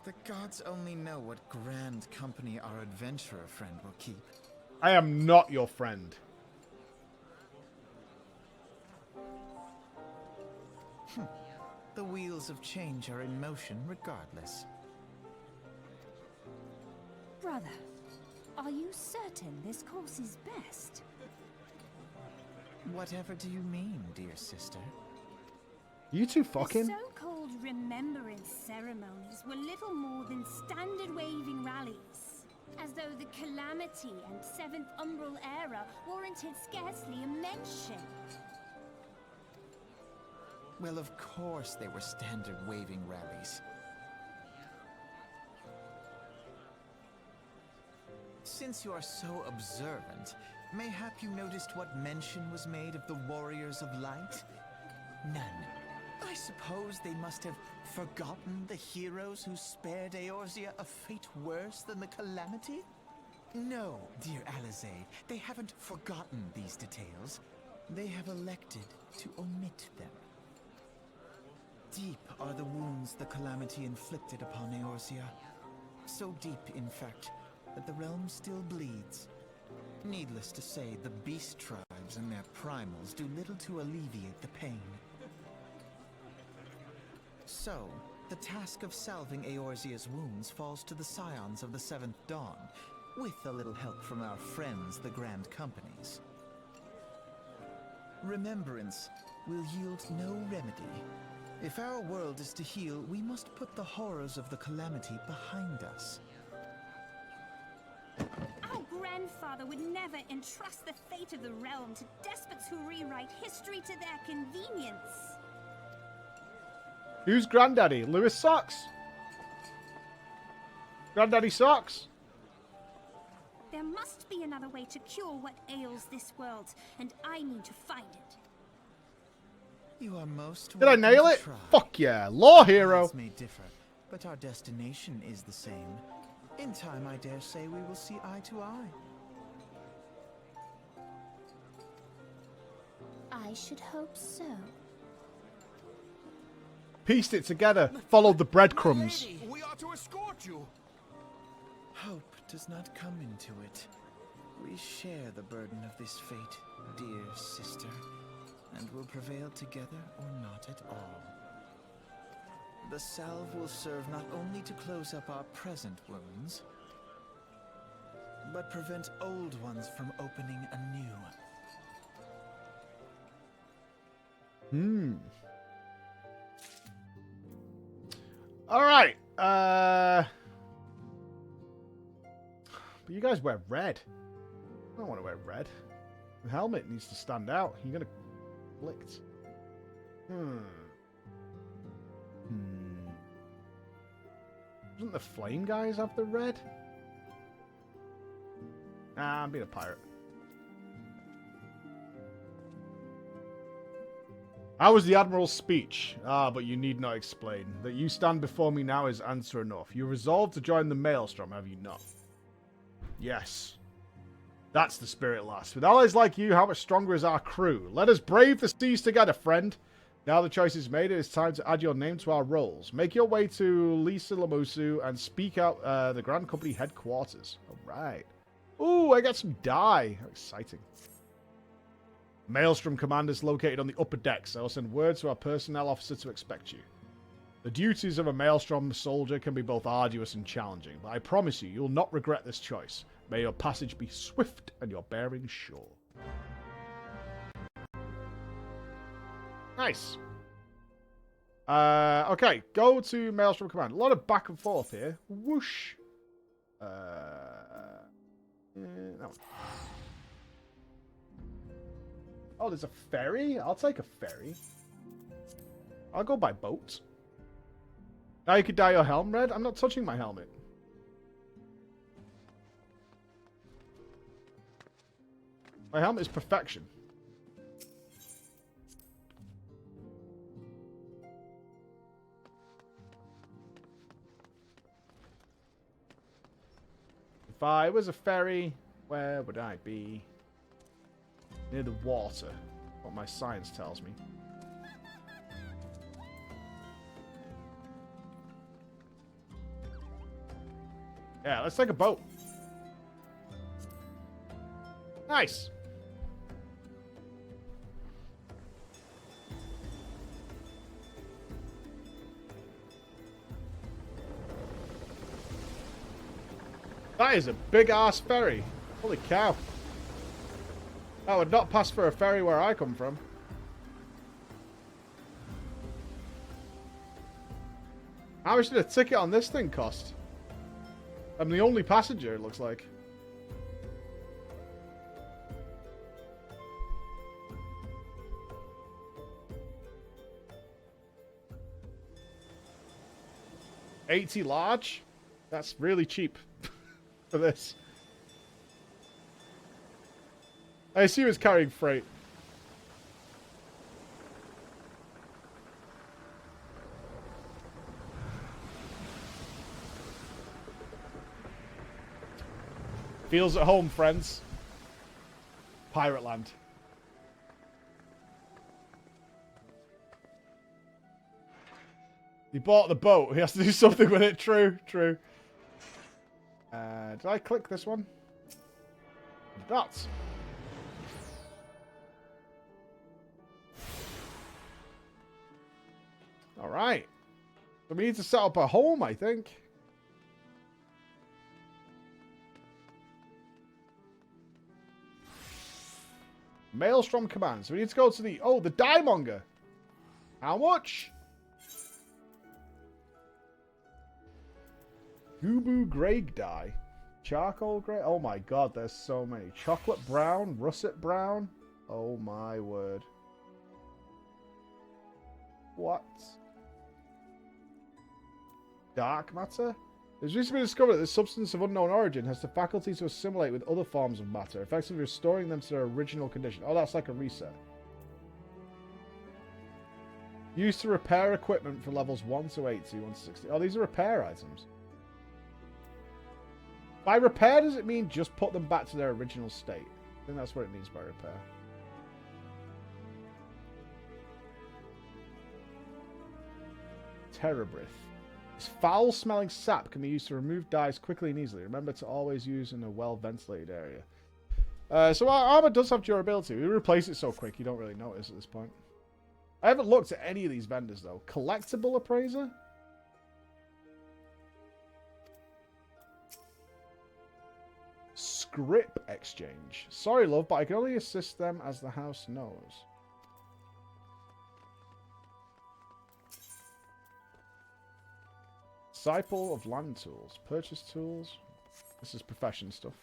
The gods only know what grand company our adventurer friend will keep. I am not your friend. The wheels of change are in motion regardless. Brother, are you certain this course is best? Whatever do you mean, dear sister? You two fucking... The so-called remembrance ceremonies were little more than standard waving rallies. As though the Calamity and Seventh Umbral era warranted scarcely a mention. Well, of course they were standard waving rallies. Since you are so observant, mayhap you noticed what mention was made of the Warriors of Light? None. I suppose they must have forgotten the heroes who spared Eorzea a fate worse than the Calamity? No, dear Alizé, they haven't forgotten these details. They have elected to omit them. Deep are the wounds the Calamity inflicted upon Eorzea. So deep, in fact, that the realm still bleeds. Needless to say, the beast tribes and their primals do little to alleviate the pain. So, the task of salving Eorzea's wounds falls to the scions of the Seventh Dawn, with a little help from our friends, the Grand Companies. Remembrance will yield no remedy. If our world is to heal, we must put the horrors of the Calamity behind us. Our grandfather would never entrust the fate of the realm to despots who rewrite history to their convenience. Who's Granddaddy? Lewis Socks? Granddaddy Socks? There must be another way to cure what ails this world, and I need to find it. You are most Did I nail welcome it? to try. Fuck yeah. Law hero. Paths may differ, but our destination is the same. In time, I dare say we will see eye to eye. I should hope so. Pieced it together. Followed the breadcrumbs. We are to escort you. Hope does not come into it. We share the burden of this fate, dear sister, and will prevail together or not at all. The salve will serve not only to close up our present wounds, but prevent old ones from opening anew. Alright. But you guys wear red. I don't want to wear red. The helmet needs to stand out. You're gonna conflict. Doesn't the flame guys have the red? Nah, I'm being a pirate. How was the Admiral's speech? Ah, but you need not explain. That you stand before me now is answer enough. You resolved to join the Maelstrom, have you not? Yes. That's the spirit, lass. With allies like you, how much stronger is our crew? Let us brave the seas together, friend. Now the choice is made, it is time to add your name to our rolls. Make your way to Lisa Lamusu and speak out the Grand Company headquarters. Alright. Ooh, I got some dye. How exciting. Maelstrom Command is located on the upper decks. I will send word to our personnel officer to expect you. The duties of a Maelstrom soldier can be both arduous and challenging, but I promise you, you will not regret this choice. May your passage be swift and your bearing sure. Nice. Okay, go to Maelstrom Command. A lot of back and forth here. Whoosh. That one. Oh, there's a ferry? I'll take a ferry. I'll go by boat. Now you could dye your helm red? I'm not touching my helmet. My helmet is perfection. If I was a ferry, where would I be? Near the water. What my science tells me. Yeah, let's take a boat. Nice. That is a big-ass ferry. Holy cow. That would not pass for a ferry where I come from. How much did a ticket on this thing cost? I'm the only passenger, it looks like. $80 large? That's really cheap for this. I assume it's carrying freight. Feels at home, friends. Pirate land. He bought the boat. He has to do something with it. True, true. Did I click this one? Dots. Alright. So we need to set up a home, I think. Maelstrom commands. We need to go to the... Oh, the diemonger. How much? Gubu Greg dye. Charcoal grey. Oh my god, there's so many. Chocolate brown. Russet brown. Oh my word. What? Dark matter? It's recently been discovered that this substance of unknown origin has the faculty to assimilate with other forms of matter, effectively restoring them to their original condition. Oh, that's like a reset. Used to repair equipment for levels 1 to 80, 1 to 60. Oh, these are repair items. By repair, does it mean just put them back to their original state? I think that's what it means by repair. Terebrith. This foul-smelling sap can be used to remove dyes quickly and easily. Remember to always use in a well-ventilated area. So our armor does have durability. We replace it so quick you don't really notice at this point. I haven't looked at any of these vendors, though. Collectible appraiser? Scrip exchange. Sorry, love, but I can only assist them as the house knows. Disciple of land tools. Purchase tools. This is profession stuff.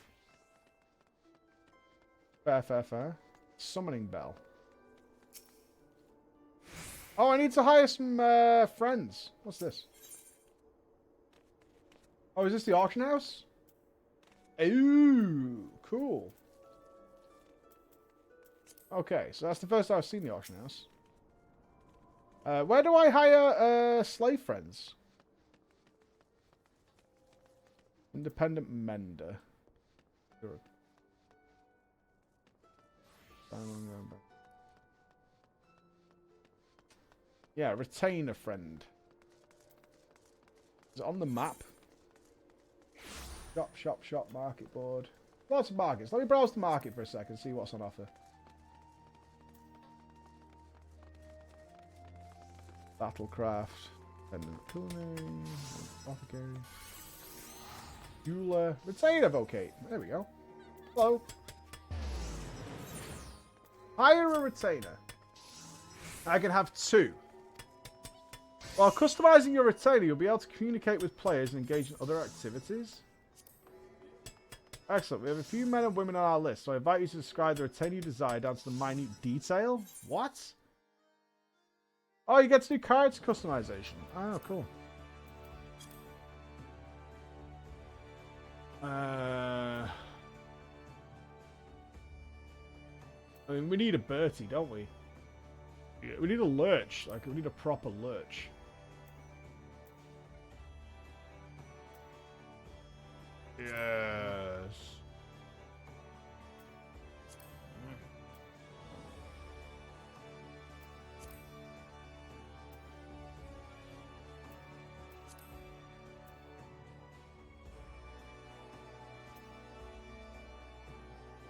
Fair, fair, fair. Summoning bell. Oh, I need to hire some friends. What's this? Oh, is this the auction house? Ooh, cool. Okay, so that's the first time I've seen the auction house. Where do I hire slave friends? Independent mender. Yeah, retain a friend. Is it on the map? Shop, shop, shop, market board. Lots of markets. Let me browse the market for a second, see what's on offer. Battlecraft. Pendant culinary. Apothecary. Jeweler. Retain evocate. There we go. Hello. Hire a retainer. I can have 2. While customizing your retainer, you'll be able to communicate with players and engage in other activities. Excellent. We have a few men and women on our list, so I invite you to describe the retainer you desire down to the minute detail. What? Oh, you get to do cards customization. Oh, cool. I mean, we need a Bertie, don't we? We need a lurch. Like, we need a proper lurch. Yes.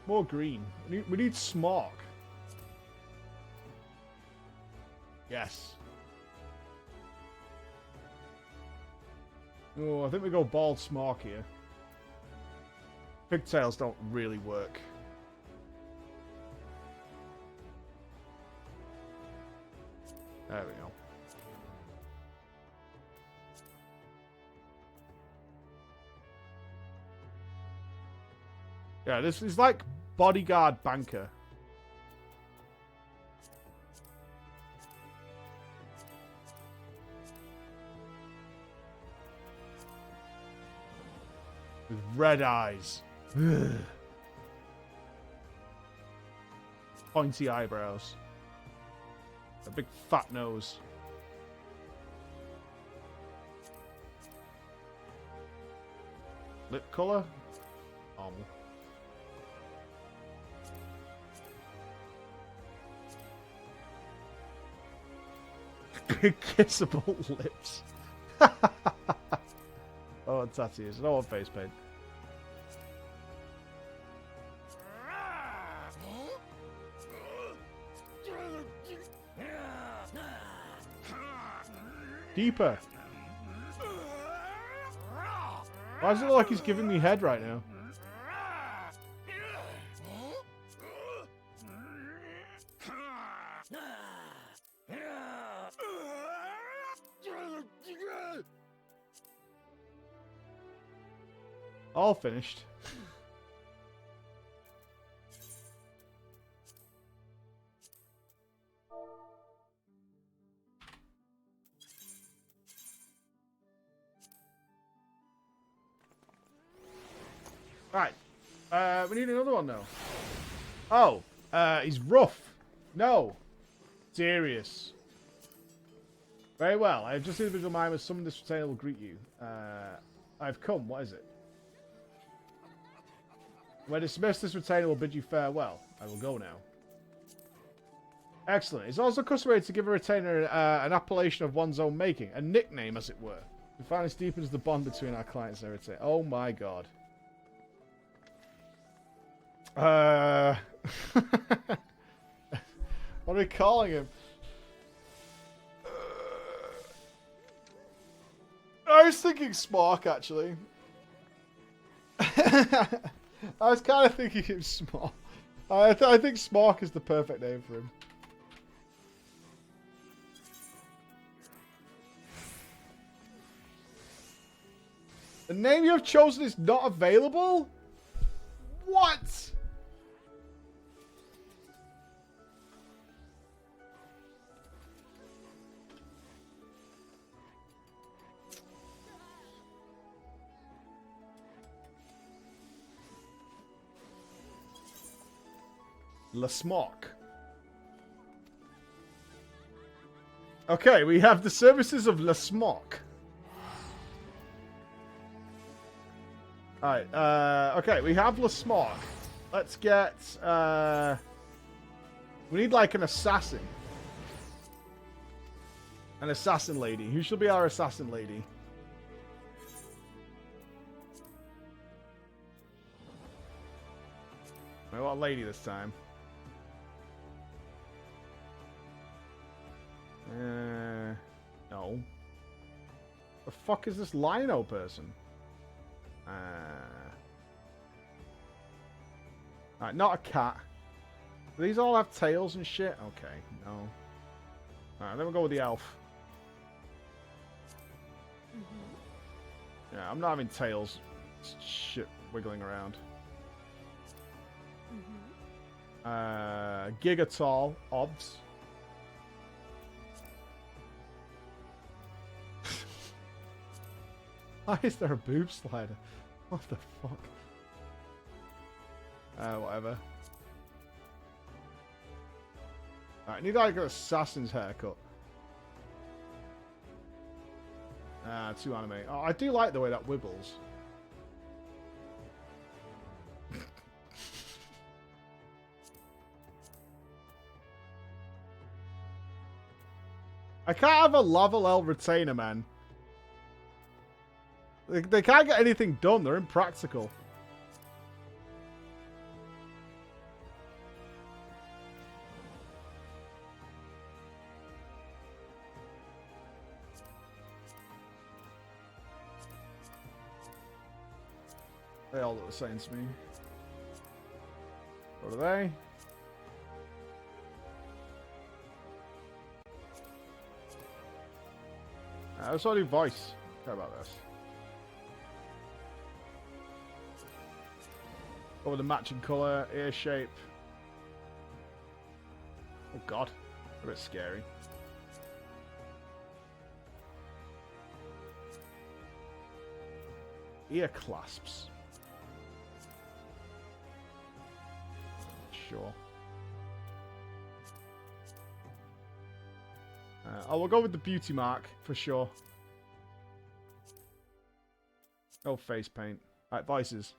More green. We need smock. Yes. Oh, I think we go bald smock here. Pigtails don't really work. There we go. Yeah, this is like bodyguard banker. With red eyes. Ugh. Pointy eyebrows. A big fat nose. Lip colour? Normal. Kissable lips. Oh, tattoos. I don't want face paint. Deeper. Why does it look like he's giving me head right now? All finished. Right. We need another one now. Oh, he's rough. No. Serious. Very well. I have just individual mime as someone this retainer will greet you. I've come. What is it? When dismissed, this retainer will bid you farewell. I will go now. Excellent. It's also customary to give a retainer an appellation of one's own making. A nickname, as it were. We find this deepens the bond between our clients and their retainer. Oh my god. What are we calling him? I was thinking Smark, actually. I was kind of thinking him Smark. I think Smark is the perfect name for him. The name you have chosen is not available? What? Le Smock. Okay, we have the services of Le Smock. Alright, okay, we have Le Smock. Let's get, we need like an assassin. An assassin lady. Who shall be our assassin lady? I want a lady this time. No. The fuck is this Lino person? Alright, not a cat. Do these all have tails and shit? Okay, no. Alright, then we'll go with the elf. Yeah, I'm not having tails. Shit wiggling around. Gigatall, obs. Why is there a boob slider? What the fuck? Whatever. Alright, I need like an assassin's haircut. Too anime. Oh, I do like the way that wibbles. I can't have a level L retainer, man. They can't get anything done. They're impractical. They all look the same to me. What are they? Let's all do voice. How about this? Go with the matching colour, ear shape. Oh god, a bit scary. Ear clasps. Sure. We'll go with the beauty mark for sure. No face paint. Right, voices.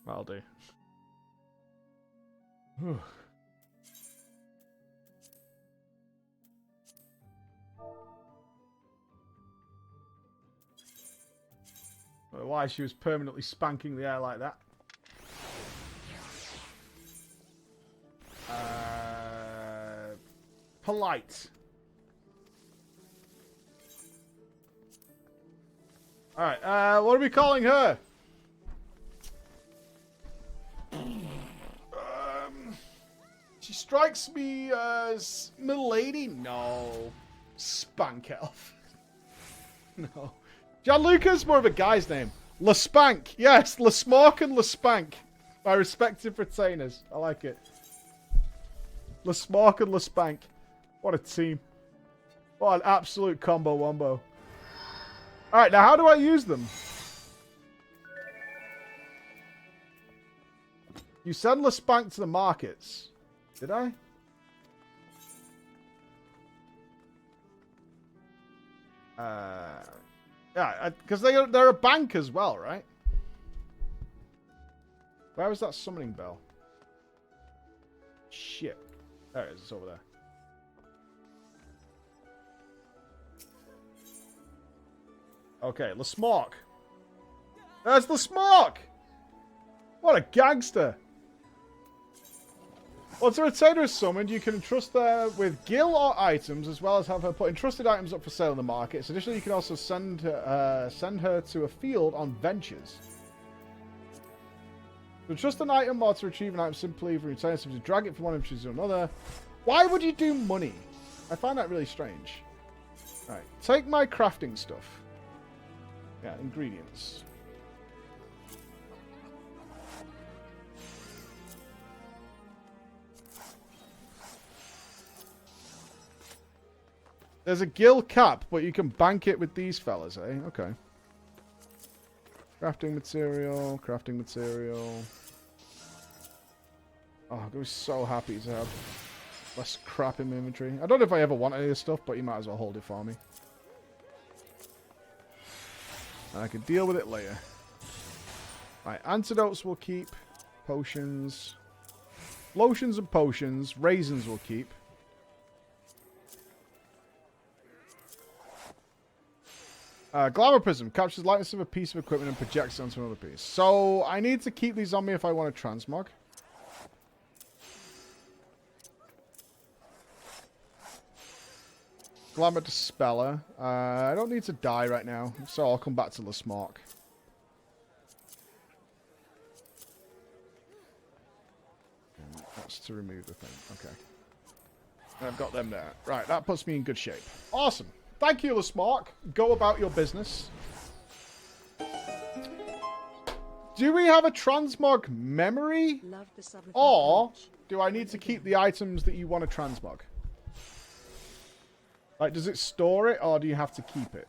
That'll do. Whew. I don't know why she was permanently spanking the air like that. Polite. Alright, what are we calling her? She strikes me as milady. No. Spank Elf. No. Gianluca's more of a guy's name. LeSpank. Yes, LeSmork and LeSpank. My respective retainers. I like it. LeSmork and LeSpank. What a team. What an absolute combo wombo. Alright, now how do I use them? You send LeSpank to the markets. Did I? Yeah, because they're a bank as well, right? Where was that summoning bell? Shit. There it is. It's over there. Okay, LeSmork. There's LeSmork! What a gangster! Once a retainer is summoned, you can entrust her with gil or items, as well as have her put entrusted items up for sale in the markets. Additionally, you can also send her to a field on ventures. To entrust an item or to retrieve an item simply from retainer, simply drag it from one entry to another. Why would you do money? I find that really strange. Alright, take my crafting stuff. Yeah, ingredients. There's a gil cap, but you can bank it with these fellas, eh? Okay. Crafting material, crafting material. Oh, I'm going to be so happy to have less crap in my inventory. I don't know if I ever want any of this stuff, but you might as well hold it for me. I can deal with it later. Right, antidotes will keep. Potions. Lotions and potions. Raisins will keep. Glamour Prism. Captures lightness of a piece of equipment and projects it onto another piece. So, I need to keep these on me if I want to transmog. Glamour Dispeller. I don't need to die right now, so I'll come back to LeSmork. That's to remove the thing. Okay. And I've got them there. Right, that puts me in good shape. Awesome. Thank you, LeSmork. Go about your business. Do we have a transmog memory? Or do I need to keep the items that you want to transmog? Like, does it store it, or do you have to keep it?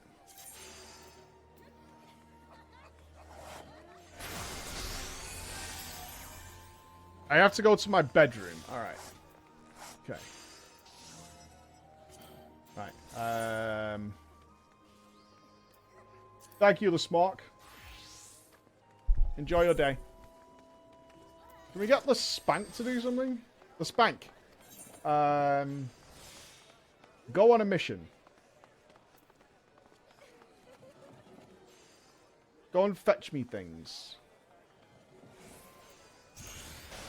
I have to go to my bedroom. Alright. Okay. Right. Thank you, LeSmork. Enjoy your day. Can we get the Spank to do something? The Spank. Go on a mission. Go and fetch me things.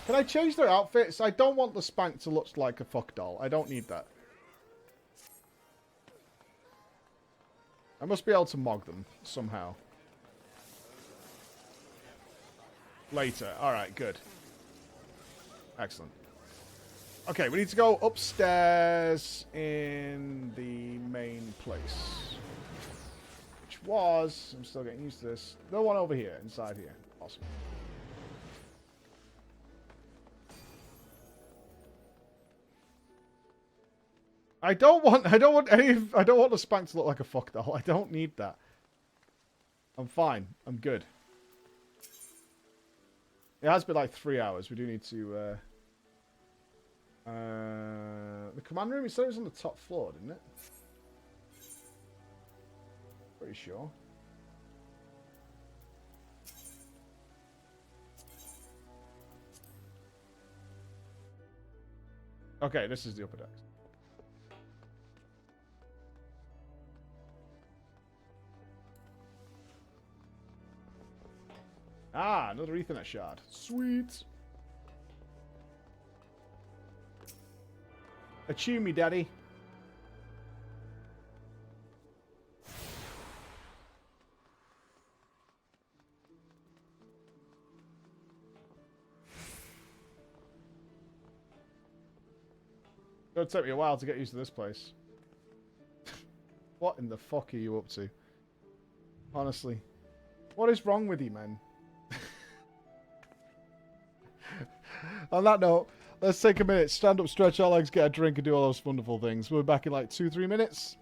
Can I change their outfits? I don't want the Spank to look like a fuck doll. I don't need that. I must be able to mog them somehow. Later. Alright, good. Excellent. Okay, we need to go upstairs in the main place. Which was... I'm still getting used to this. The one over here, inside here. Awesome. I don't want the Spank to look like a fuck doll. I don't need that. I'm fine. I'm good. It has been like 3 hours. We do need to the command room, it said it was on the top floor, didn't it? Pretty sure. Okay, this is the upper deck. Ah, another Ethernet shard. Sweet. Achoo me, daddy. It'll take me a while to get used to this place. What in the fuck are you up to? Honestly. What is wrong with you, man? On that note, let's take a minute, stand up, stretch our legs, get a drink, and do all those wonderful things. We'll be back in like 2-3 minutes.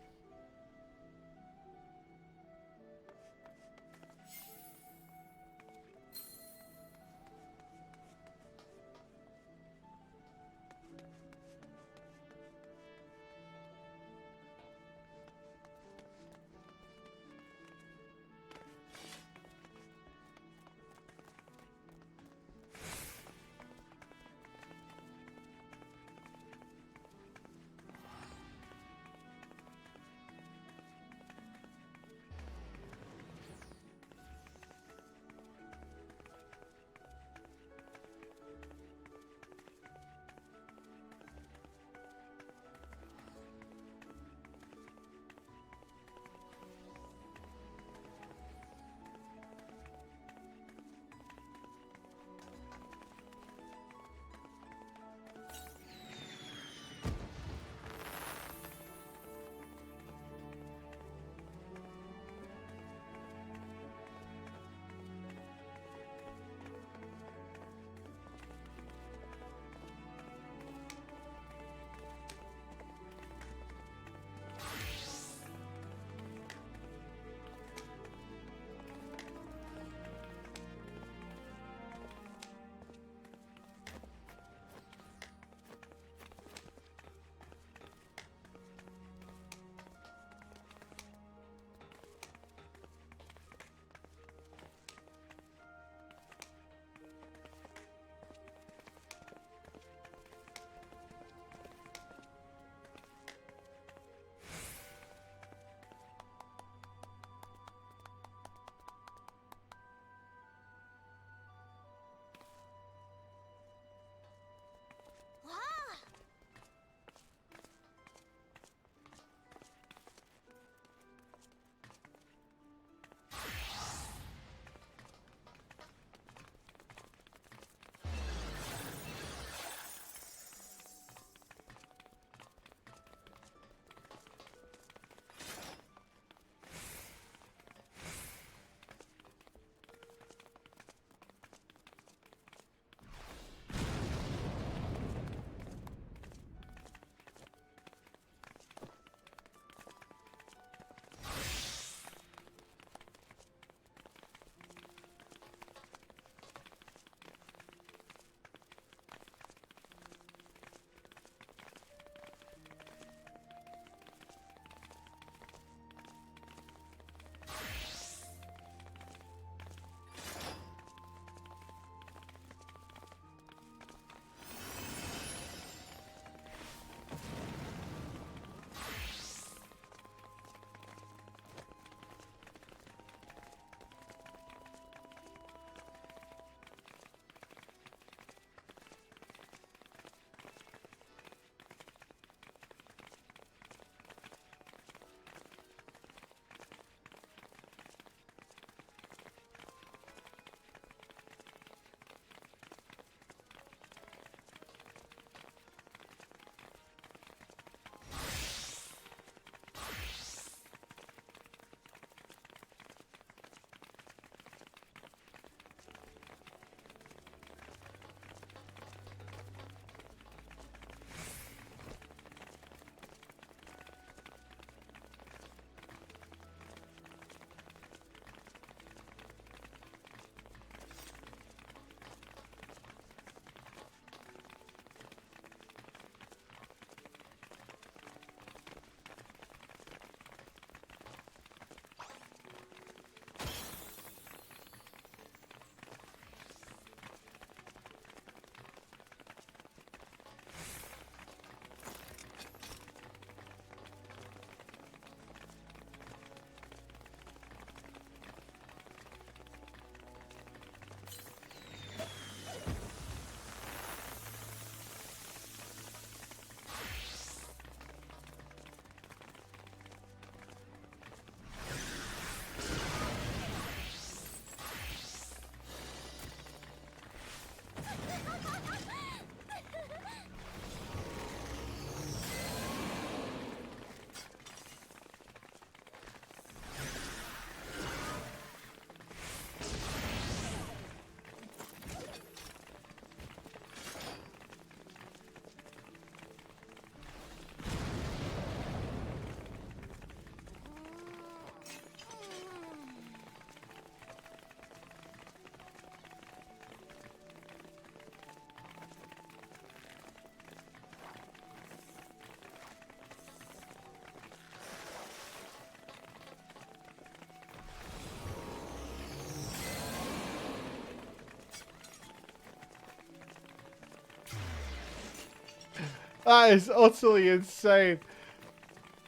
That is utterly insane.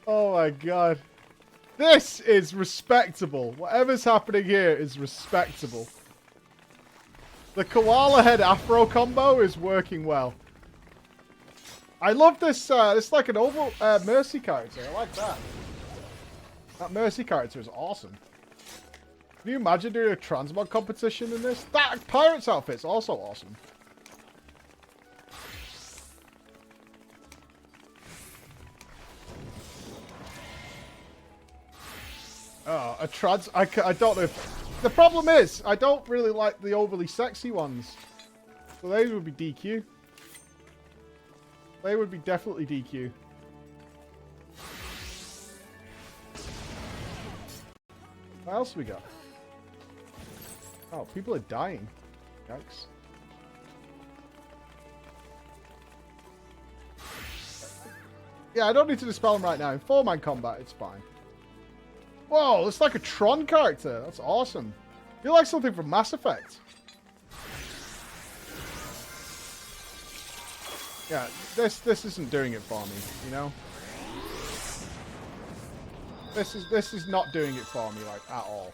Oh my god. This is respectable. Whatever's happening here is respectable. The koala head afro combo is working well. I love this. It's like an oval Mercy character. I like that. That Mercy character is awesome. Can you imagine doing a transmog competition in this? That Pirate's outfit's also awesome. Oh, a trans... I don't know if... The problem is, I don't really like the overly sexy ones. So they would be DQ. They would be definitely DQ. What else we got? Oh, people are dying. Yikes. Yeah, I don't need to dispel them right now. In 4-man combat, it's fine. Whoa, it's like a Tron character. That's awesome. I feel like something from Mass Effect. Yeah, this isn't doing it for me, you know? This is not doing it for me, like, at all.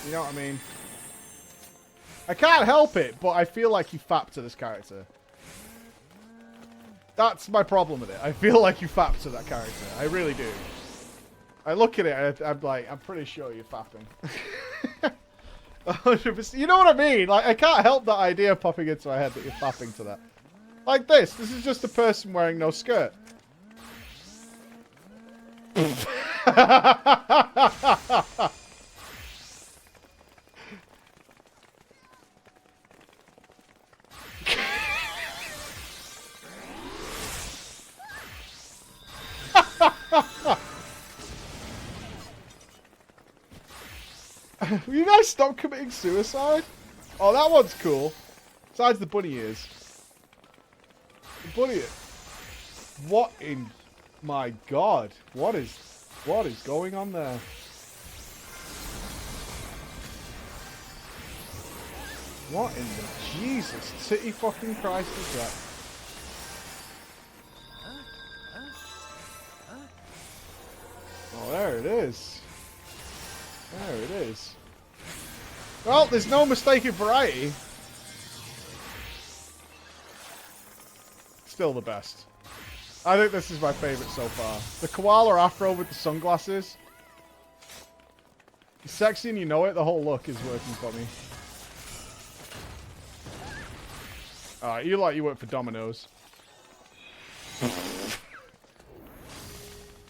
You know what I mean? I can't help it, but I feel like you fap to this character. That's my problem with it. I feel like you fap to that character. I really do. I look at it and I'm like, I'm pretty sure you're fapping. 100%. You know what I mean? Like, I can't help that idea popping into my head that you're fapping to that. Like this. This is just a person wearing no skirt. Will you guys stop committing suicide? Oh, that one's cool. Besides the bunny ears. The bunny ears. What in my god? What is going on there? What in the Jesus city fucking Christ is that? Oh, there it is. There it is. Well, there's no mistaken variety. Still the best. I think this is my favorite so far. The koala afro with the sunglasses. It's sexy and you know it. The whole look is working for me. Alright, you like you work for Domino's.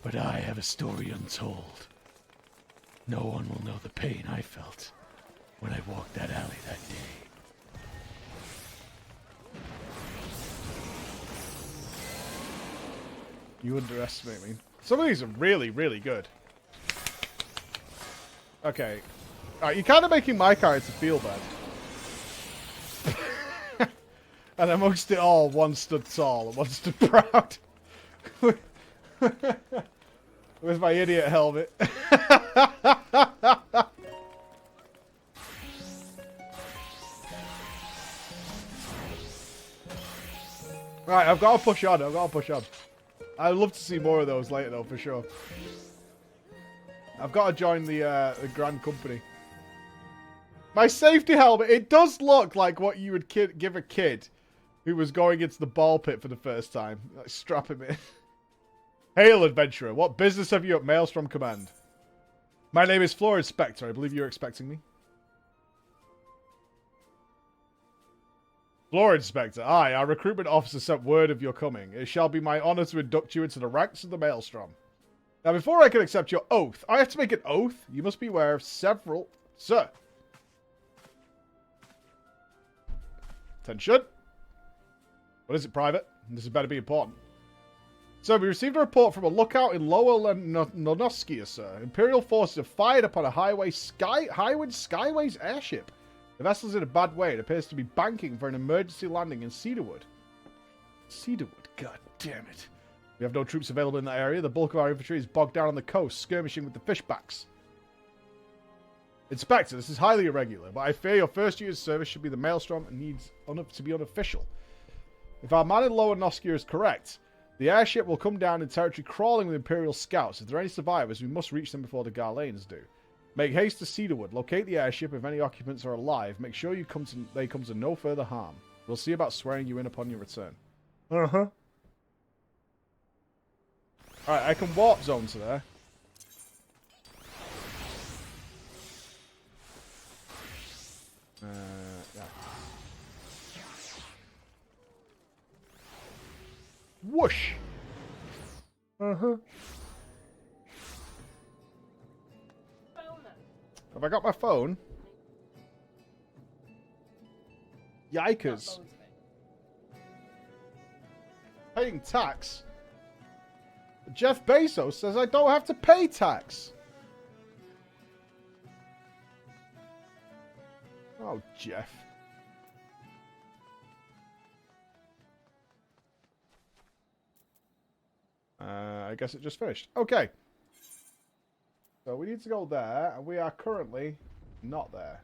But I have a story untold. No one will know the pain I felt when I walked that alley that day. You underestimate me. Some of these are really, really good. Okay. Alright, you're kind of making my character feel bad. And amongst it all, one stood tall and one stood proud. With my idiot helmet. Right, I've got to push on. I'd love to see more of those later, though, for sure. I've got to join the Grand Company. My safety helmet, it does look like what you would give a kid who was going into the ball pit for the first time. Like, strap him in. Hail, adventurer. What business have you at Maelstrom Command? My name is Floor Inspector. I believe you're expecting me. Floor Inspector. Aye, our recruitment officer sent word of your coming. It shall be my honor to induct you into the ranks of the Maelstrom. Now, before I can accept your oath, I have to make an oath. You must be aware of several... Sir. Attention. What is it, Private? This had better be important. So, we received a report from a lookout in Lower Nonoskia, sir. Imperial forces have fired upon a Highwind Skyways airship. The vessel's in a bad way. It appears to be banking for an emergency landing in Cedarwood. Cedarwood? God damn it. We have no troops available in that area. The bulk of our infantry is bogged down on the coast, skirmishing with the fishbacks. Inspector, this is highly irregular, but I fear your first year's service should be the Maelstrom and needs to be unofficial. If our man in Lower Noskia is correct, the airship will come down in territory crawling with Imperial scouts. If there are any survivors, we must reach them before the Garlanes do. Make haste to Cedarwood. Locate the airship. If any occupants are alive, make sure they come to no further harm. We'll see about swearing you in upon your return. Uh-huh. Alright, I can warp zone to there. Yeah. Whoosh! Uh-huh. Have I got my phone? Yikers. Paying tax? Jeff Bezos says I don't have to pay tax. Oh, Jeff. I guess it just finished. Okay. So we need to go there, and we are currently not there.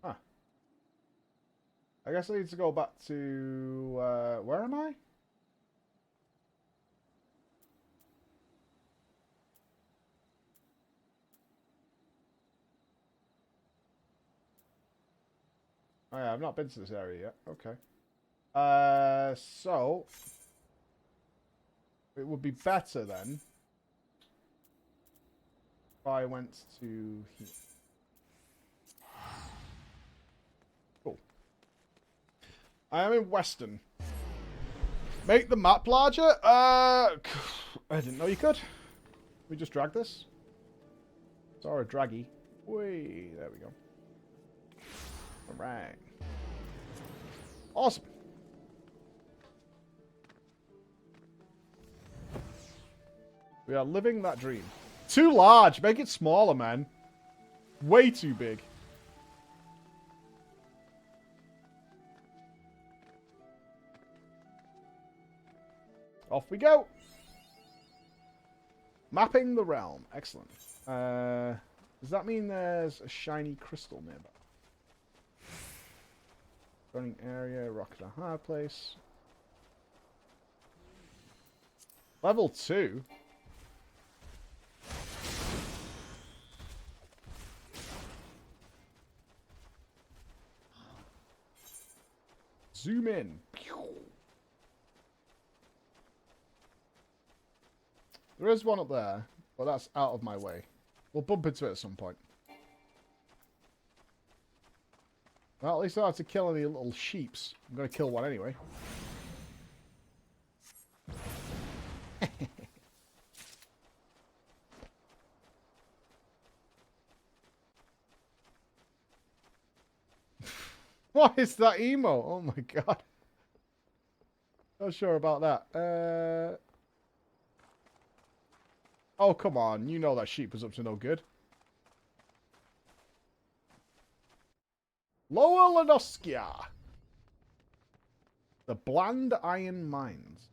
Huh. I guess I need to go back to... where am I? Oh yeah, I've not been to this area yet. Okay. So... it would be better then if I went to here. Cool. I am in Western. Make the map larger? I didn't know you could. We just drag this? Sorry, draggy. Whee, there we go. Alright. Awesome. We are living that dream. Too large. Make it smaller, man. Way too big. Off we go. Mapping the realm. Excellent. Does that mean there's a shiny crystal nearby? Burning area, rock at a hard place. Level 2. Zoom in. There is one up there, but that's out of my way. We'll bump into it at some point. Well, at least I don't have to kill any little sheeps. I'm going to kill one anyway. What is that emo? Oh my god. Not sure about that. Oh, come on. You know that sheep was up to no good. Lower Lanoskia. The Bland Iron Mines.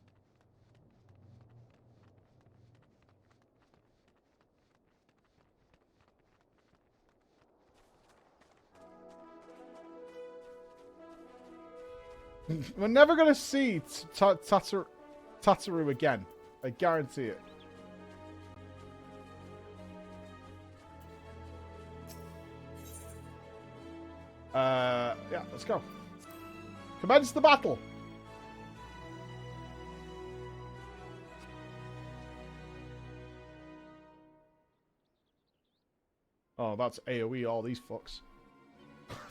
We're never going to see Tataru again. I guarantee it. Yeah, let's go. Commence the battle. Oh, that's AoE all these fucks.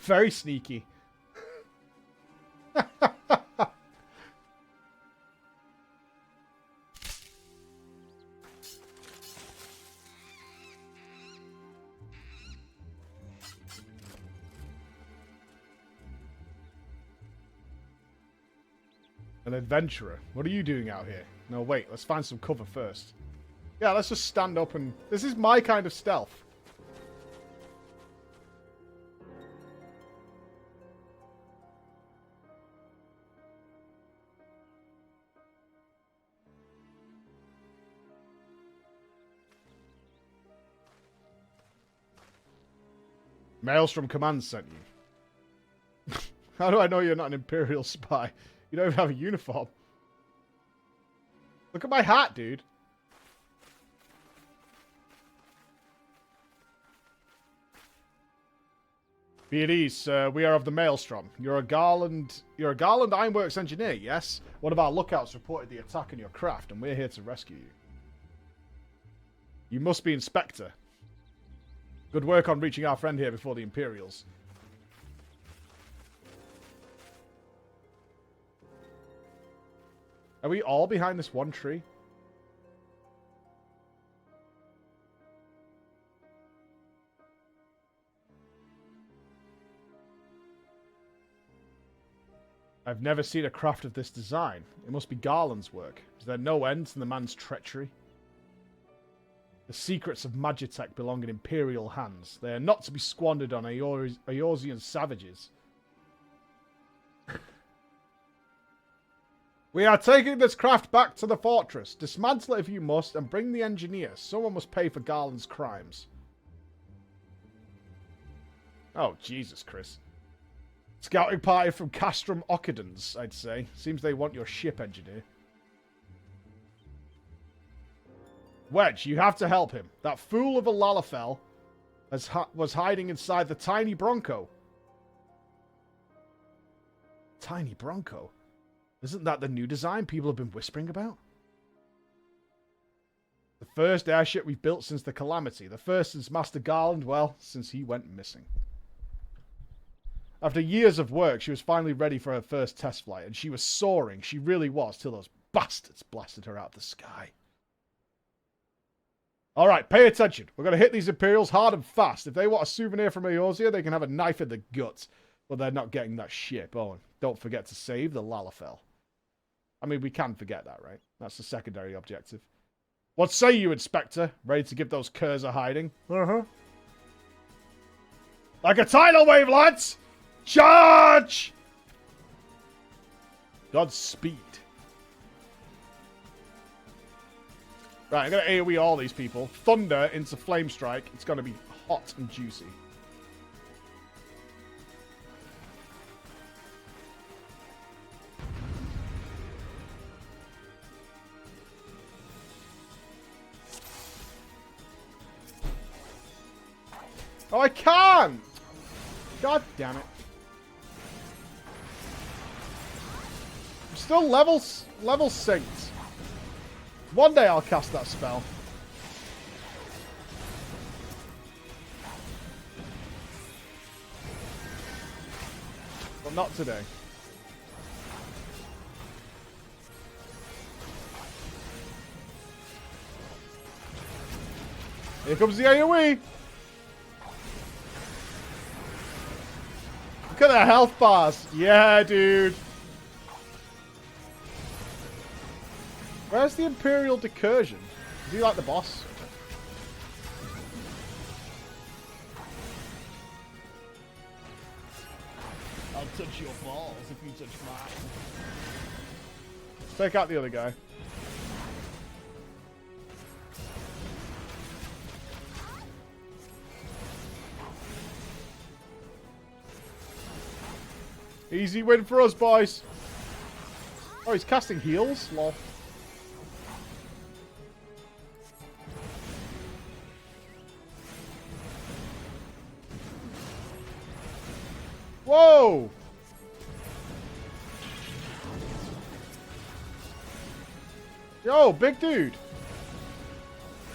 Very sneaky. An adventurer. What are you doing out here? No, wait. Let's find some cover first. Yeah, let's just stand up and... This is my kind of stealth. Maelstrom Command sent you. How do I know you're not an Imperial spy? You don't even have a uniform. Look at my hat, dude. Be at ease, sir. We are of the Maelstrom. You're a Garland Ironworks engineer, yes? One of our lookouts reported the attack on your craft, and we're here to rescue you. You must be Inspector. Good work on reaching our friend here before the Imperials. Are we all behind this one tree? I've never seen a craft of this design. It must be Garland's work. Is there no end to the man's treachery? The secrets of Magitech belong in Imperial hands. They are not to be squandered on Eorzean savages. We are taking this craft back to the fortress. Dismantle it if you must, and bring the engineer. Someone must pay for Garland's crimes. Oh, Jesus, Chris. Scouting party from Castrum Occadens, I'd say. Seems they want your ship, engineer. Wedge, you have to help him. That fool of a Lalafell was hiding inside the tiny Bronco. Tiny Bronco? Isn't that the new design people have been whispering about? The first airship we've built since the Calamity. The first since Master Garland, well, since he went missing. After years of work, she was finally ready for her first test flight, and she was soaring. She really was, till those bastards blasted her out of the sky. Alright, pay attention. We're going to hit these Imperials hard and fast. If they want a souvenir from Eorzea, they can have a knife in the gut. But they're not getting that ship. Oh, and don't forget to save the Lalafell. I mean, we can forget that, right? That's the secondary objective. What say you, Inspector? Ready to give those curs a hiding? Uh-huh. Like a tidal wave, lads! Charge! Godspeed. Right, I'm going to AoE all these people. Thunder into Flame Strike. It's going to be hot and juicy. Oh, I can't! God damn it. I'm still level synced. One day I'll cast that spell. But not today. Here comes the AoE! Look at the health bars. Yeah, dude. Where's the Imperial Decursion? Is he like the boss? I'll touch your balls if you touch mine. Let's take out the other guy. Easy win for us, boys. Oh, he's casting heals? Lol. Whoa! Yo, big dude.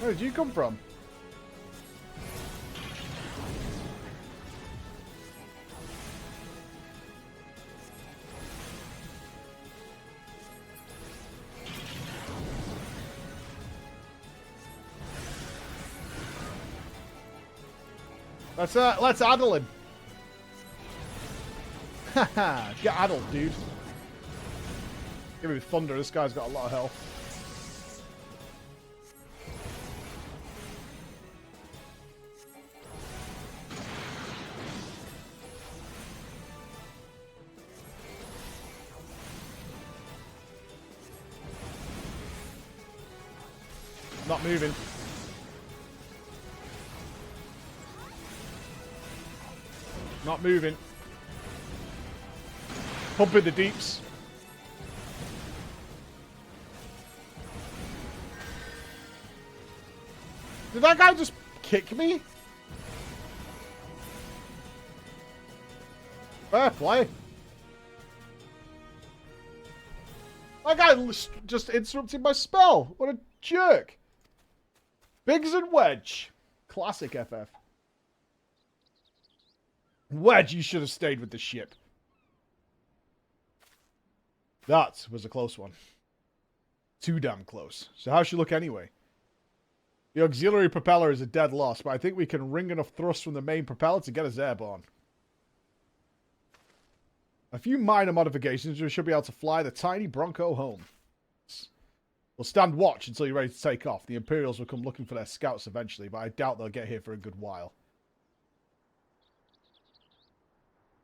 Where did you come from? Let's addle him. Haha, get addled, dude. Give me thunder, this guy's got a lot of health. Not moving. Not moving. Pumping the deeps. Did that guy just kick me? Fair play. That guy just interrupted my spell. What a jerk. Biggs and Wedge. Classic FF. Wedge, you should have stayed with the ship. That was a close one. Too damn close. So how's she look anyway? The auxiliary propeller is a dead loss, but I think we can wring enough thrust from the main propeller to get us airborne. A few minor modifications, we should be able to fly the tiny Bronco home. We'll stand watch until you're ready to take off. The Imperials will come looking for their scouts eventually, but I doubt they'll get here for a good while.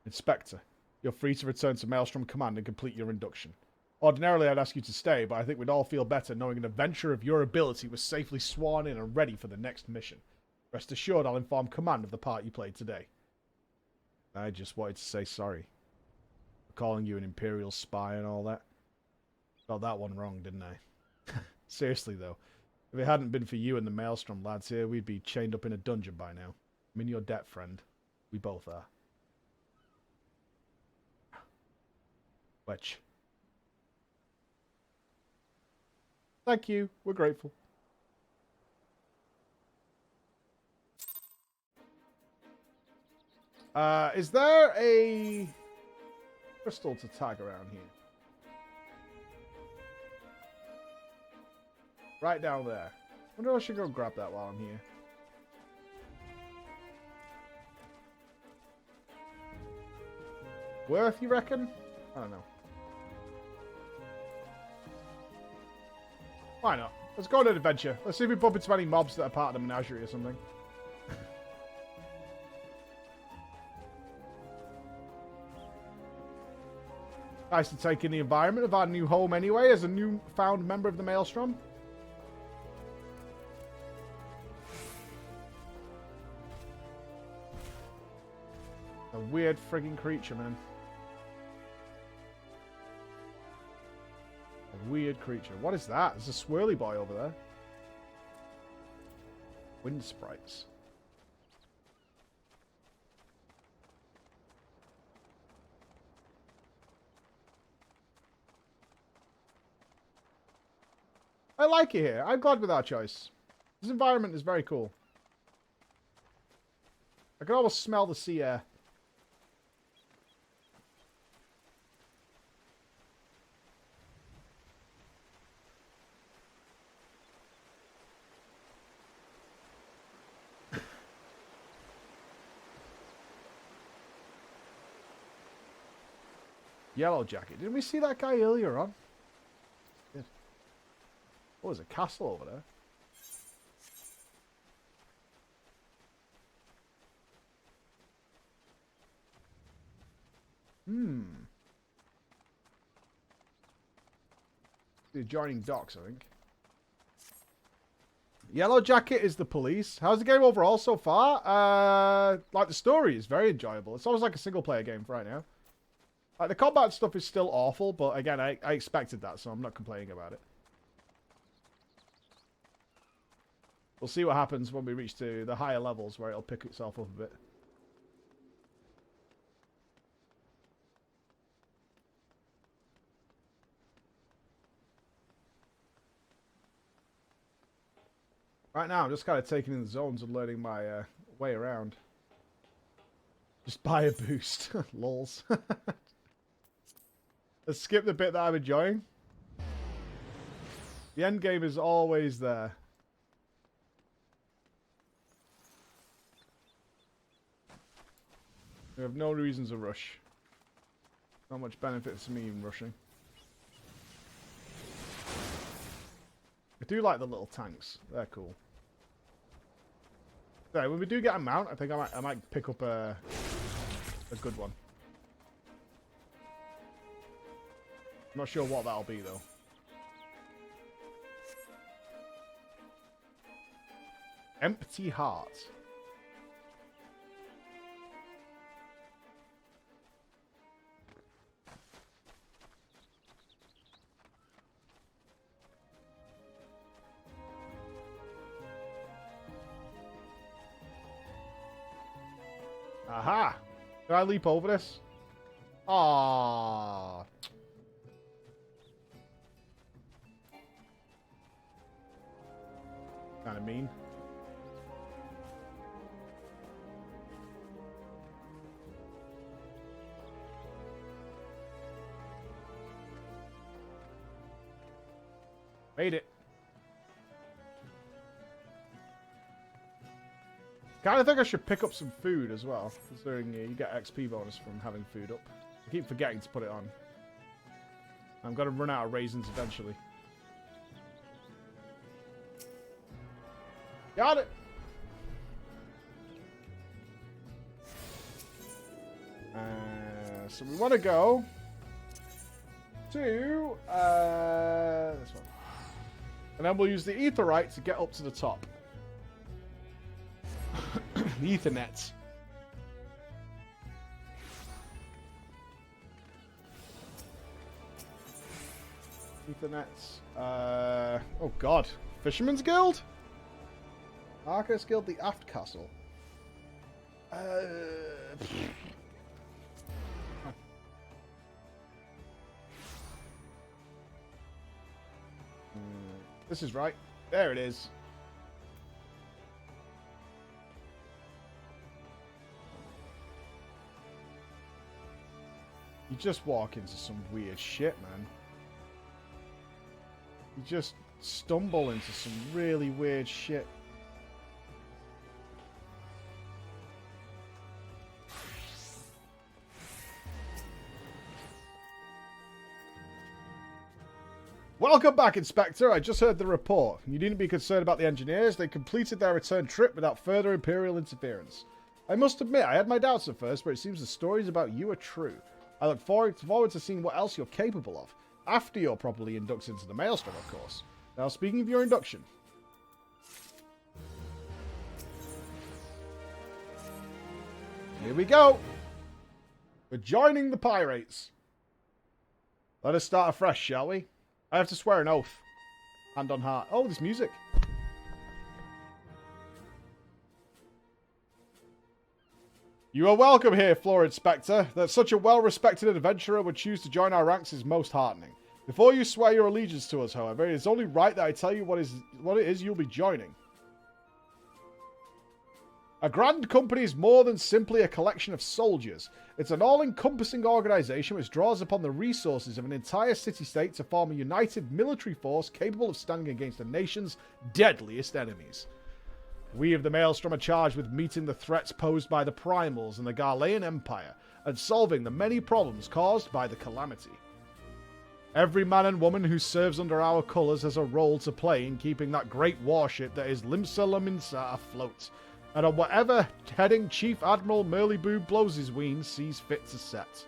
Inspector, you're free to return to Maelstrom Command and complete your induction. Ordinarily, I'd ask you to stay, but I think we'd all feel better knowing an adventurer of your ability was safely sworn in and ready for the next mission. Rest assured, I'll inform Command of the part you played today. I just wanted to say sorry. For calling you an Imperial spy and all that. Got that one wrong, didn't I? Seriously, though. If it hadn't been for you and the Maelstrom lads here, we'd be chained up in a dungeon by now. I'm in your debt, friend. We both are. Wedge. Thank you. We're grateful. Is there a crystal to tag around here? Right down there. I wonder if I should go grab that while I'm here. Worth, you reckon? I don't know. Why not? Let's go on an adventure. Let's see if we bump into any mobs that are part of the menagerie or something. Nice to take in the environment of our new home anyway, as a newfound member of the Maelstrom. A weird frigging creature, man. A weird creature. What is that? There's a swirly boy over there. Wind sprites. I like it here. I'm glad with our choice. This environment is very cool. I can almost smell the sea air. Yellow Jacket. Didn't we see that guy earlier on? Yes. Oh, there's a castle over there. The adjoining docks, I think. Yellow Jacket is the police. How's the game overall so far? Like, the story is very enjoyable. It's almost like a single-player game right now. Like, the combat stuff is still awful, but again, I expected that, so I'm not complaining about it. We'll see what happens when we reach to the higher levels, where it'll pick itself up a bit. Right now, I'm just kind of taking in the zones and learning my way around. Just buy a boost. Lols. Let's skip the bit that I'm enjoying. The end game is always there. We have no reasons to rush. Not much benefit to me in rushing. I do like the little tanks. They're cool. So when we do get a mount, I think I might pick up a good one. I'm not sure what that'll be though. Empty heart. Aha! Can I leap over this? Ah. Kind of mean. Made it. Kind of think I should pick up some food as well, considering you get XP bonus from having food up. I keep forgetting to put it on. I'm going to run out of raisins eventually. Got it! So we want to go to this one. And then we'll use the Aetheryte to get up to the top. The Ethernet. Ethernet. Oh god. Fisherman's Guild? Archer's Guild, the Aft Castle. This is right. There it is. You just walk into some weird shit, man. You just stumble into some really weird shit. Welcome back, Inspector. I just heard the report. You needn't be concerned about the engineers. They completed their return trip without further Imperial interference. I must admit, I had my doubts at first, but it seems the stories about you are true. I look forward to seeing what else you're capable of. After you're properly inducted into the Maelstrom, of course. Now, speaking of your induction. Here we go. We're joining the pirates. Let us start afresh, shall we? I have to swear an oath. Hand on heart. Oh, there's music. You are welcome here, Floor Inspector. That such a well-respected adventurer would choose to join our ranks is most heartening. Before you swear your allegiance to us, however, it is only right that I tell you what it is you'll be joining. A grand company is more than simply a collection of soldiers. It's an all-encompassing organization which draws upon the resources of an entire city-state to form a united military force capable of standing against a nation's deadliest enemies. We of the Maelstrom are charged with meeting the threats posed by the Primals and the Garlean Empire, and solving the many problems caused by the Calamity. Every man and woman who serves under our colours has a role to play in keeping that great warship that is Limsa Laminsa afloat, and on whatever heading Chief Admiral Merlyboo blows his wings sees fit to set.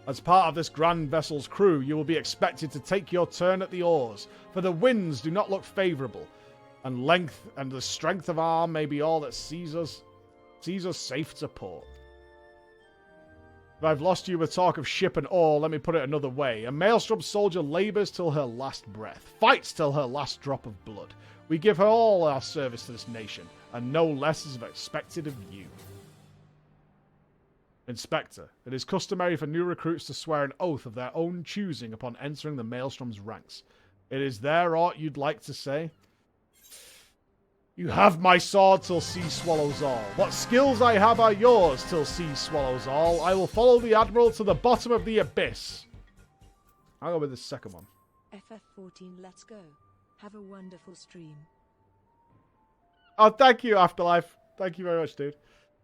As part of this grand vessel's crew, you will be expected to take your turn at the oars, for the winds do not look favourable, and length and the strength of arm may be all that sees us safe to port. If I've lost you with talk of ship and oar, let me put it another way. A Maelstrom soldier labours till her last breath, fights till her last drop of blood. We give her all our service to this nation, and no less is expected of you. Inspector, it is customary for new recruits to swear an oath of their own choosing upon entering the Maelstrom's ranks. Is there aught you'd like to say? You have my sword till sea swallows all. What skills I have are yours till sea swallows all. I will follow the Admiral to the bottom of the abyss. I'll go with the second one. FF14, let's go. Have a wonderful stream. Oh, thank you, Afterlife. Thank you very much, dude.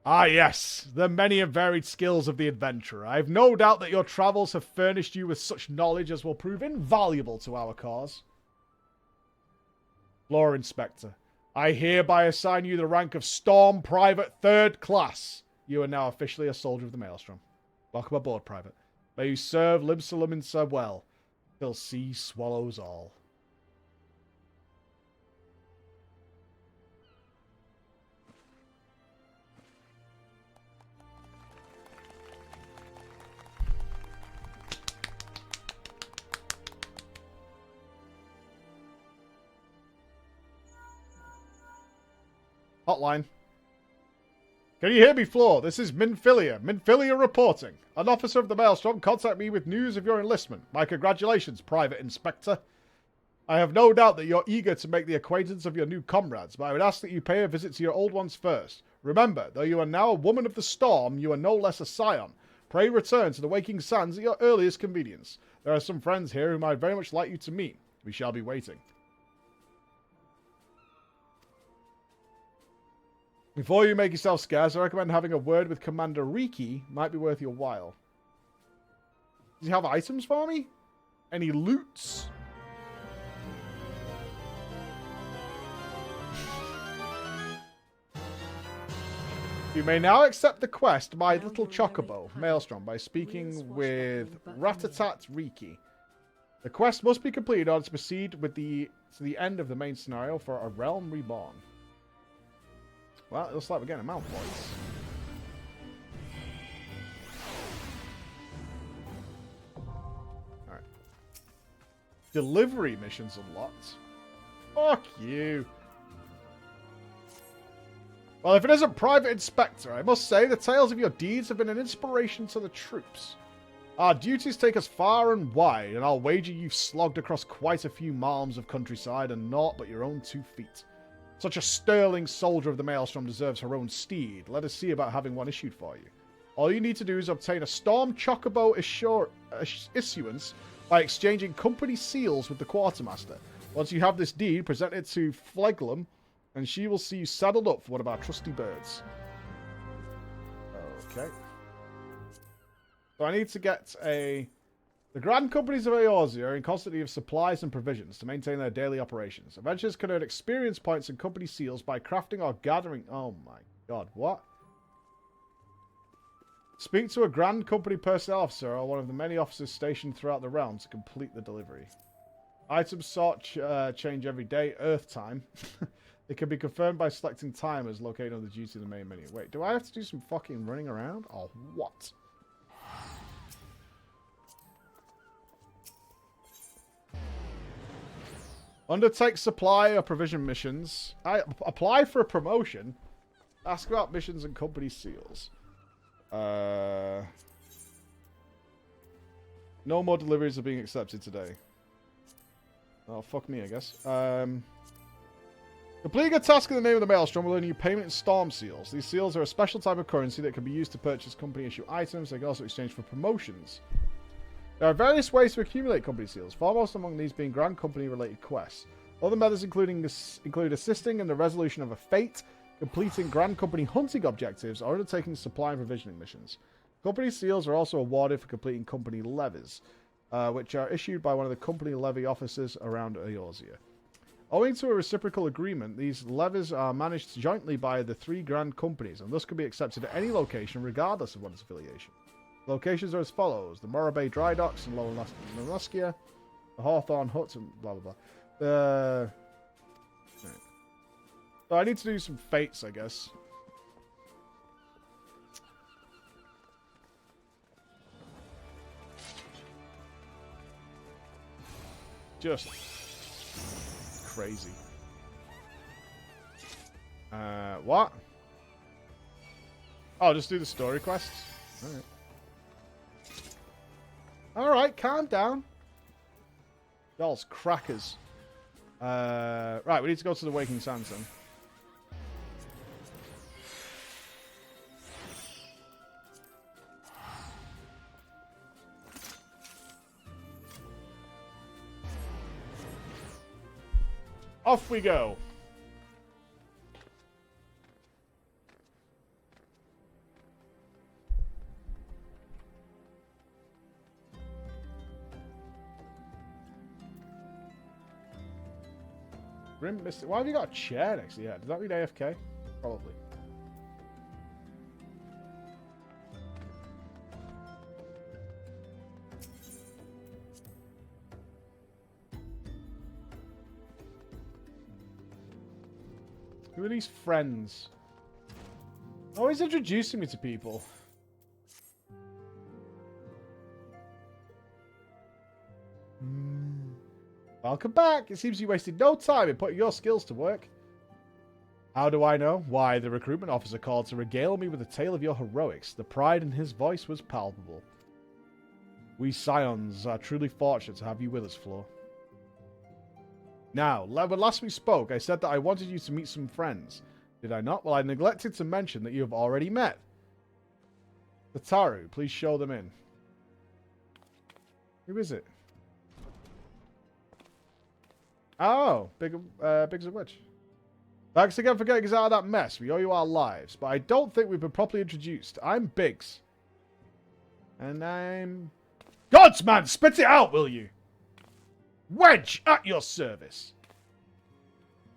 Ah, yes. The many and varied skills of the adventurer. I have no doubt that your travels have furnished you with such knowledge as will prove invaluable to our cause. Floor Inspector, I hereby assign you the rank of Storm Private 3rd Class. You are now officially a soldier of the Maelstrom. Welcome aboard, Private. May you serve Limsa well, till sea swallows all. Hotline. Can you hear me, Floor? This is Minfilia. Minfilia reporting. An officer of the Maelstrom contacted me with news of your enlistment. My congratulations, Private Inspector. I have no doubt that you're eager to make the acquaintance of your new comrades, but I would ask that you pay a visit to your old ones first. Remember, though you are now a woman of the storm, you are no less a scion. Pray return to the Waking Sands at your earliest convenience. There are some friends here whom I'd very much like you to meet. We shall be waiting. Before you make yourself scarce, I recommend having a word with Commander Riki. Might be worth your while. Does he have items for me? Any loots? You may now accept the quest, My Little Chocobo, Maelstrom, by speaking with Ratatat Riki. The quest must be completed in order to proceed with to the end of the main scenario for A Realm Reborn. Well, it looks like we're getting a mount points. Alright. Delivery missions unlocked. Fuck you. Well, if it isn't Private Inspector, I must say the tales of your deeds have been an inspiration to the troops. Our duties take us far and wide, and I'll wager you've slogged across quite a few miles of countryside and naught but your own 2 feet. Such a sterling soldier of the Maelstrom deserves her own steed. Let us see about having one issued for you. All you need to do is obtain a Storm Chocobo issuance by exchanging company seals with the Quartermaster. Once you have this deed, present it to Fleglum, and she will see you saddled up for one of our trusty birds. Okay. So I need to get a... The Grand Companies of Eorzea are in constant need of supplies and provisions to maintain their daily operations. Adventurers can earn experience points and company seals by crafting or gathering... Oh my god, what? Speak to a Grand Company personnel officer or one of the many officers stationed throughout the realm to complete the delivery. Items sought change every day, Earth time. They can be confirmed by selecting timers located on the duty of the main menu. Wait, do I have to do some fucking running around? Or what? Undertake supply or provision missions. Apply for a promotion. Ask about missions and company seals. No more deliveries are being accepted today. Oh, fuck me, I guess. Completing a task in the name of the Maelstrom will earn you payment in Storm Seals. These seals are a special type of currency that can be used to purchase company issue items. They can also exchange for promotions. There are various ways to accumulate company seals, foremost among these being Grand Company-related quests. Other methods include assisting in the resolution of a fate, completing Grand Company hunting objectives, or undertaking supply and provisioning missions. Company seals are also awarded for completing company levies, which are issued by one of the company levy officers around Eorzea. Owing to a reciprocal agreement, these levies are managed jointly by the 3 Grand Companies, and thus can be accepted at any location regardless of one's affiliation. Locations are as follows: the Morro Bay Dry Docks in Lower Nanoskia, the Hawthorne Hut, and blah blah blah. Right. So I need to do some fates, I guess. Just crazy. What? Oh, just do the story quests? Alright. Alright, calm down. Y'all's crackers. Right, we need to go to the Waking Sands then. Off we go. Grim Mystic. Why have you got a chair next to you? Does that mean AFK? Probably. Who are these friends? Always introducing me to people. Welcome back. It seems you wasted no time in putting your skills to work. How do I know? Why, the recruitment officer called to regale me with a tale of your heroics. The pride in his voice was palpable. We Scions are truly fortunate to have you with us, Flo. Now, when last we spoke, I said that I wanted you to meet some friends. Did I not? Well, I neglected to mention that you have already met. Tataru, please show them in. Who is it? Oh, Biggs and Wedge. Thanks again for getting us out of that mess. We owe you our lives, but I don't think we've been properly introduced. I'm Biggs. And I'm... Gods, man! Spit it out, will you? Wedge, at your service.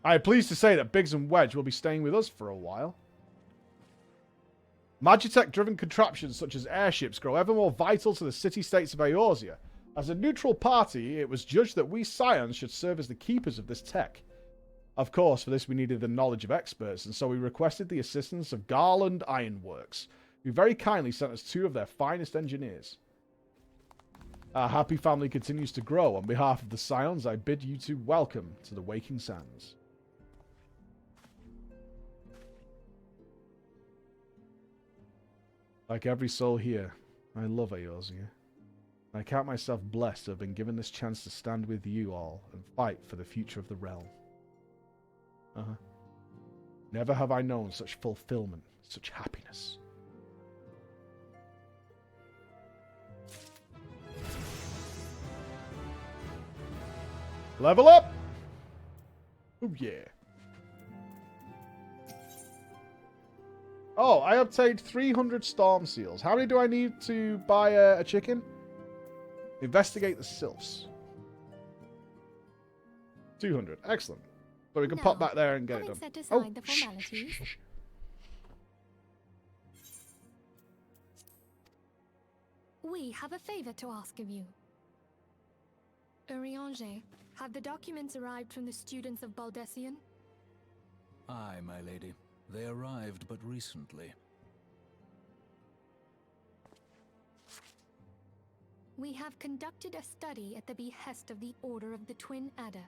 I am pleased to say that Biggs and Wedge will be staying with us for a while. Magitech-driven contraptions such as airships grow ever more vital to the city-states of Eorzea. As a neutral party, it was judged that we Scions should serve as the keepers of this tech. Of course, for this we needed the knowledge of experts, and so we requested the assistance of Garland Ironworks, who very kindly sent us 2 of their finest engineers. Our happy family continues to grow. On behalf of the Scions, I bid you two welcome to the Waking Sands. Like every soul here, I love Eorzea. I count myself blessed to have been given this chance to stand with you all and fight for the future of the realm. Never have I known such fulfillment, such happiness. Level up! Oh yeah. Oh, I obtained 300 storm seals. How many do I need to buy a chicken? Investigate the sylphs. 200. Excellent. So we can pop back there and get it done. Set aside the formalities. We have a favor to ask of you. Urianger, have the documents arrived from the students of Baldessian? Aye, my lady. They arrived but recently. We have conducted a study at the behest of the Order of the Twin Adder.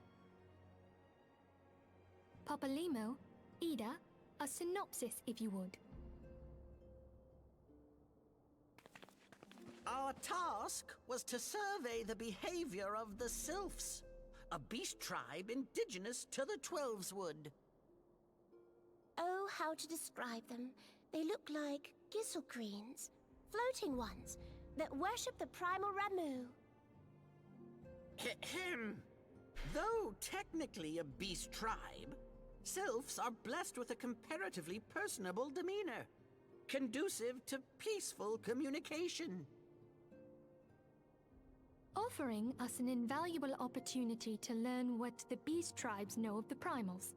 Papalimo, Ida, a synopsis if you would. Our task was to survey the behavior of the Sylphs, a beast tribe indigenous to the Twelveswood. Oh, how to describe them. They look like gisselcreens, floating ones, that worship the primal Ramu. Though technically a beast tribe, Sylphs are blessed with a comparatively personable demeanor, conducive to peaceful communication. Offering us an invaluable opportunity to learn what the beast tribes know of the primals.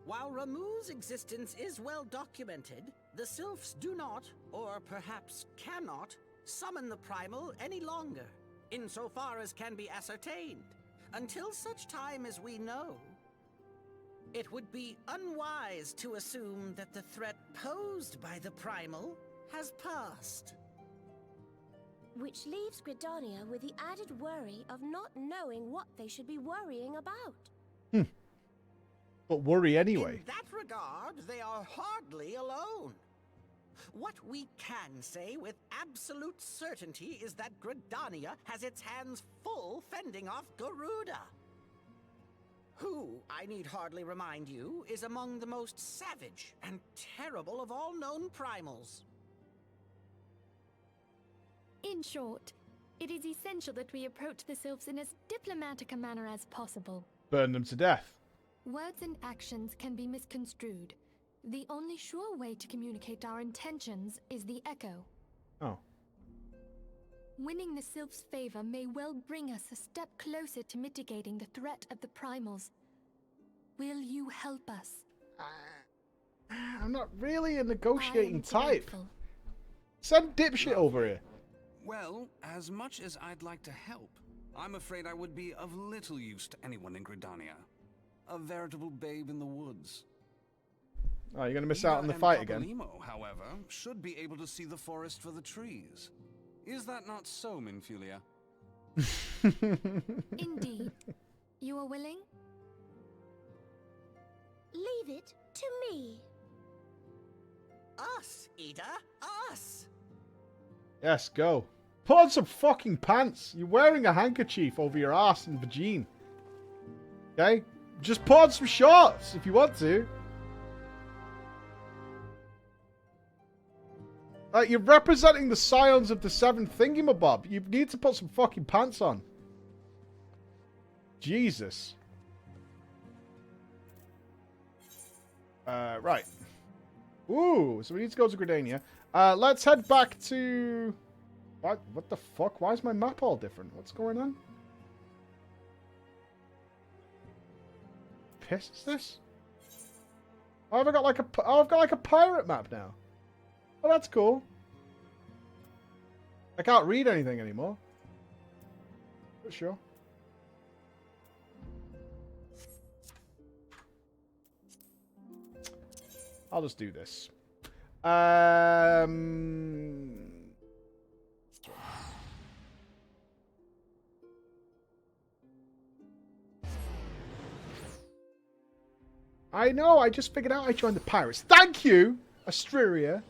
While Ramu's existence is well documented, the Sylphs do not, or perhaps cannot, summon the primal any longer, insofar as can be ascertained, until such time as we know. It would be unwise to assume that the threat posed by the primal has passed. Which leaves Gridania with the added worry of not knowing what they should be worrying about. But worry anyway. In that regard, they are hardly alone. What we can say with absolute certainty is that Gridania has its hands full fending off Garuda, who, I need hardly remind you, is among the most savage and terrible of all known primals. In short, it is essential that we approach the Sylphs in as diplomatic a manner as possible. Burn them to death. Words and actions can be misconstrued. The only sure way to communicate our intentions is the echo. Oh. Winning the Sylph's favor may well bring us a step closer to mitigating the threat of the primals. Will you help us? I'm not really a negotiating I am type. grateful. Send dipshit over here. Well, as much as I'd like to help, I'm afraid I would be of little use to anyone in Gridania. A veritable babe in the woods. Oh, you're going to miss out on the fight again. Papalimo, however, should be able to see the forest for the trees. Is that not so, Minfulia? Indeed. You are willing? Leave it to me. Us, Ida, us! Yes, go. Put on some fucking pants. You're wearing a handkerchief over your ass and vagine. Okay? Just put on some shorts if you want to. You're representing the scions of the seventh thingamabob. You need to put some fucking pants on. Jesus. Right. Ooh, so we need to go to Gridania. Let's head back to... What the fuck? Why is my map all different? What's going on? Piss is this? Oh, I've got like a pirate map now. Oh, that's cool. I can't read anything anymore. But sure. I'll just do this. I know, I just figured out I joined the pirates. Thank you, Asteria.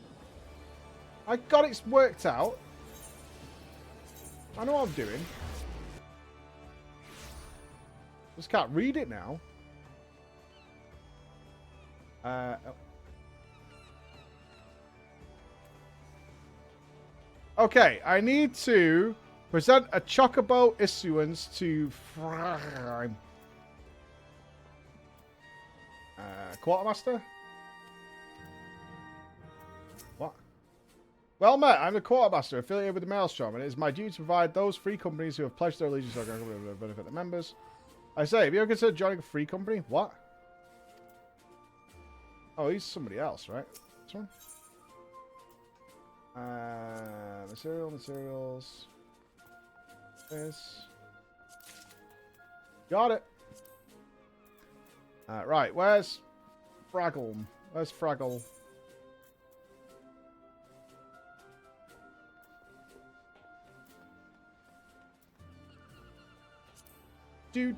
I got it worked out. I know what I'm doing. Just can't read it now. Okay, I need to present a chocobo issuance to Quartermaster? What? Well met, I'm the Quartermaster, affiliated with the Maelstrom, and it is my duty to provide those free companies who have pledged their allegiance to benefit the members. I say, have you ever considered joining a free company? What? Oh, he's somebody else, right? This one? Materials. This. Got it. Right, where's Fraggle? Where's Fraggle? Do.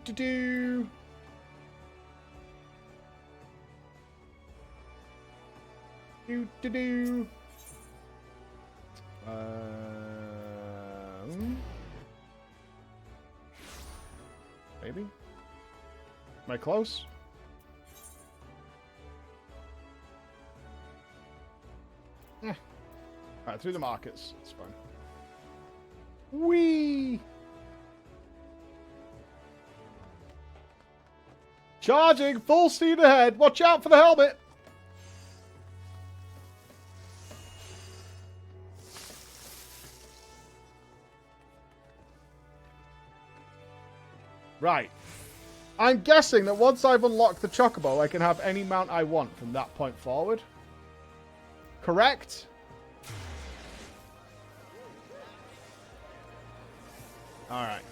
Maybe? Am I close? Yeah. Alright, through the markets. It's fine. Whee! Charging! Full speed ahead! Watch out for the helmet! Right. I'm guessing that once I've unlocked the Chocobo, I can have any mount I want from that point forward. Correct? Alright.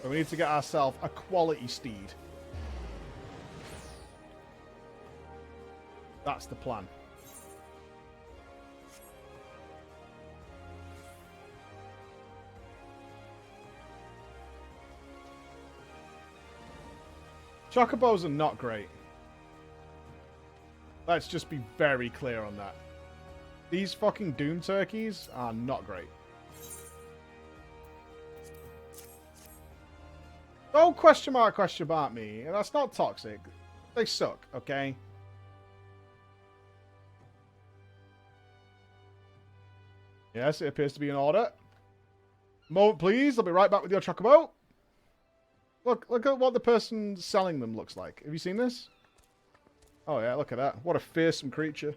So we need to get ourselves a quality steed. That's the plan. Chocobos are not great. Let's just be very clear on that. These fucking Doom Turkeys are not great. Don't question mark me. That's not toxic. They suck, okay? Yes, it appears to be in order. Moment, please. I'll be right back with your Chocobo. Look at what the person selling them looks like. Have you seen this? Oh, yeah, look at that. What a fearsome creature.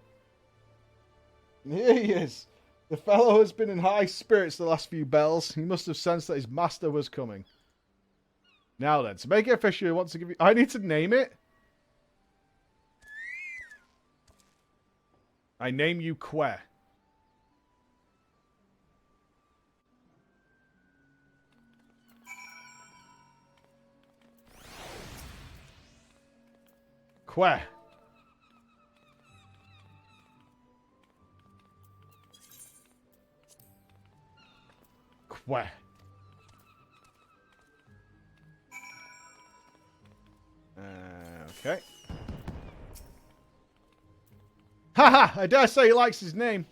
And here he is. The fellow has been in high spirits the last few bells. He must have sensed that his master was coming. Now then, to make it official, he wants to give you... I need to name it? I name you Que. Que. Que. Okay. Haha, I dare say he likes his name.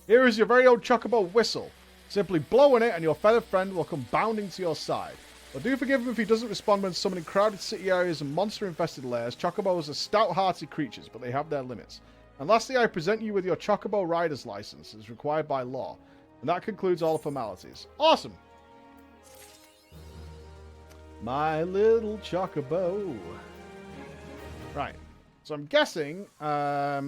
Here is your very own chocobo whistle. Simply blow on it and your feathered friend will come bounding to your side. But do forgive him if he doesn't respond when summoning crowded city areas and monster-infested lairs. Chocobos are stout-hearted creatures, but they have their limits. And lastly, I present you with your Chocobo Rider's License, as required by law. And that concludes all the formalities. Awesome! My little Chocobo. Right. So I'm guessing, I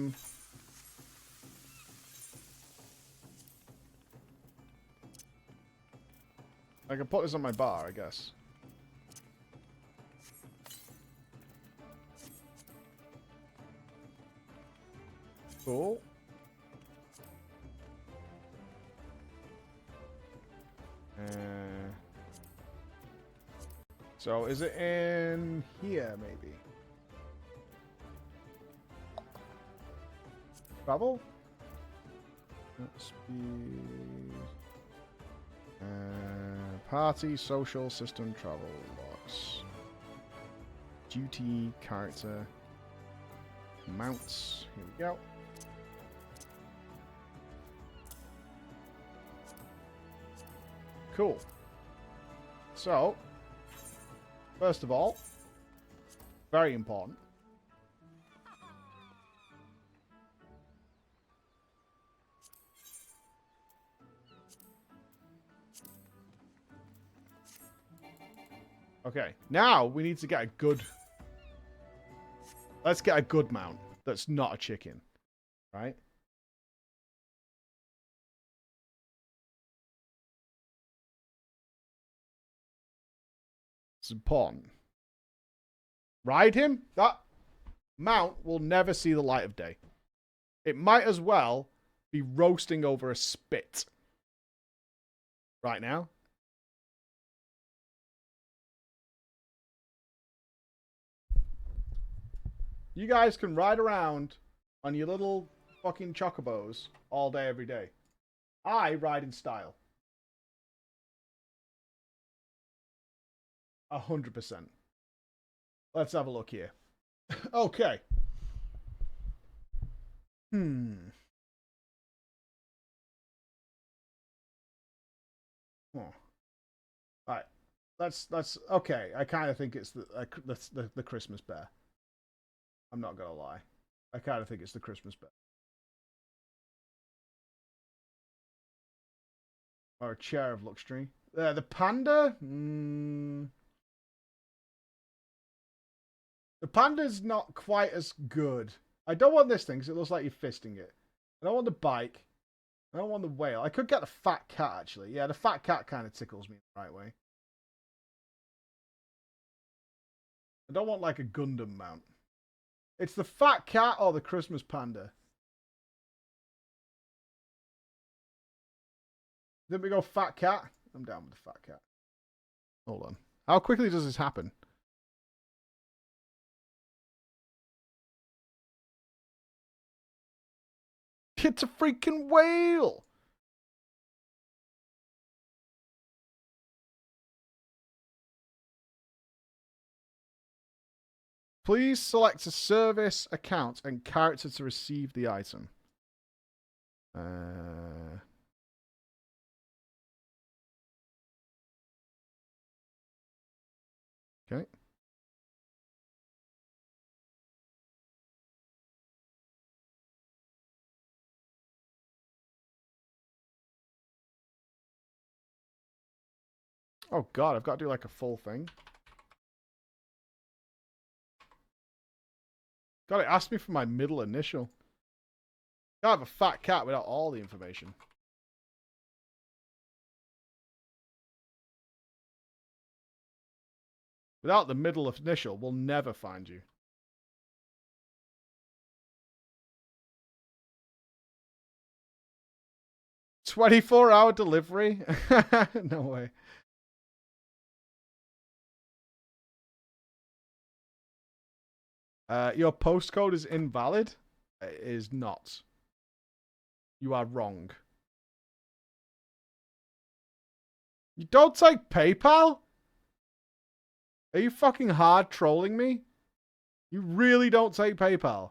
can put this on my bar, I guess. Cool. So is it in here, maybe? Travel? Speed. Party, social, system, travel, logs. Duty, character. Mounts. Here we go. Cool. So, first of all, very important. Okay, now we need to get a good... Let's get a good mount that's not a chicken, right? It's important. Ride him? That mount will never see the light of day. It might as well be roasting over a spit right now. You guys can ride around on your little fucking chocobos all day, every day. I ride in style. 100%. Let's have a look here. Okay. Oh. Alright. Let's okay. I kind of think it's the Christmas bear. I'm not gonna lie. I kind of think it's the Christmas bear. Or a chair of luxury. The panda? The panda's not quite as good. I don't want this thing because it looks like you're fisting it. I don't want the bike. I don't want the whale. I could get the fat cat, actually. Yeah, the fat cat kind of tickles me the right way. I don't want like a Gundam mount. It's the fat cat or the Christmas panda. Didn't we go fat cat? I'm down with the fat cat. Hold on. How quickly does this happen? It's a freaking whale! Please select a service, account, and character to receive the item. Okay. Oh god, I've got to do like a full thing. God, it asked me for my middle initial. I have a fat cat without all the information. Without the middle initial, we'll never find you. "24-hour delivery?" No way. Your postcode is invalid? It is not. You are wrong. You don't take PayPal? Are you fucking hard trolling me? You really don't take PayPal?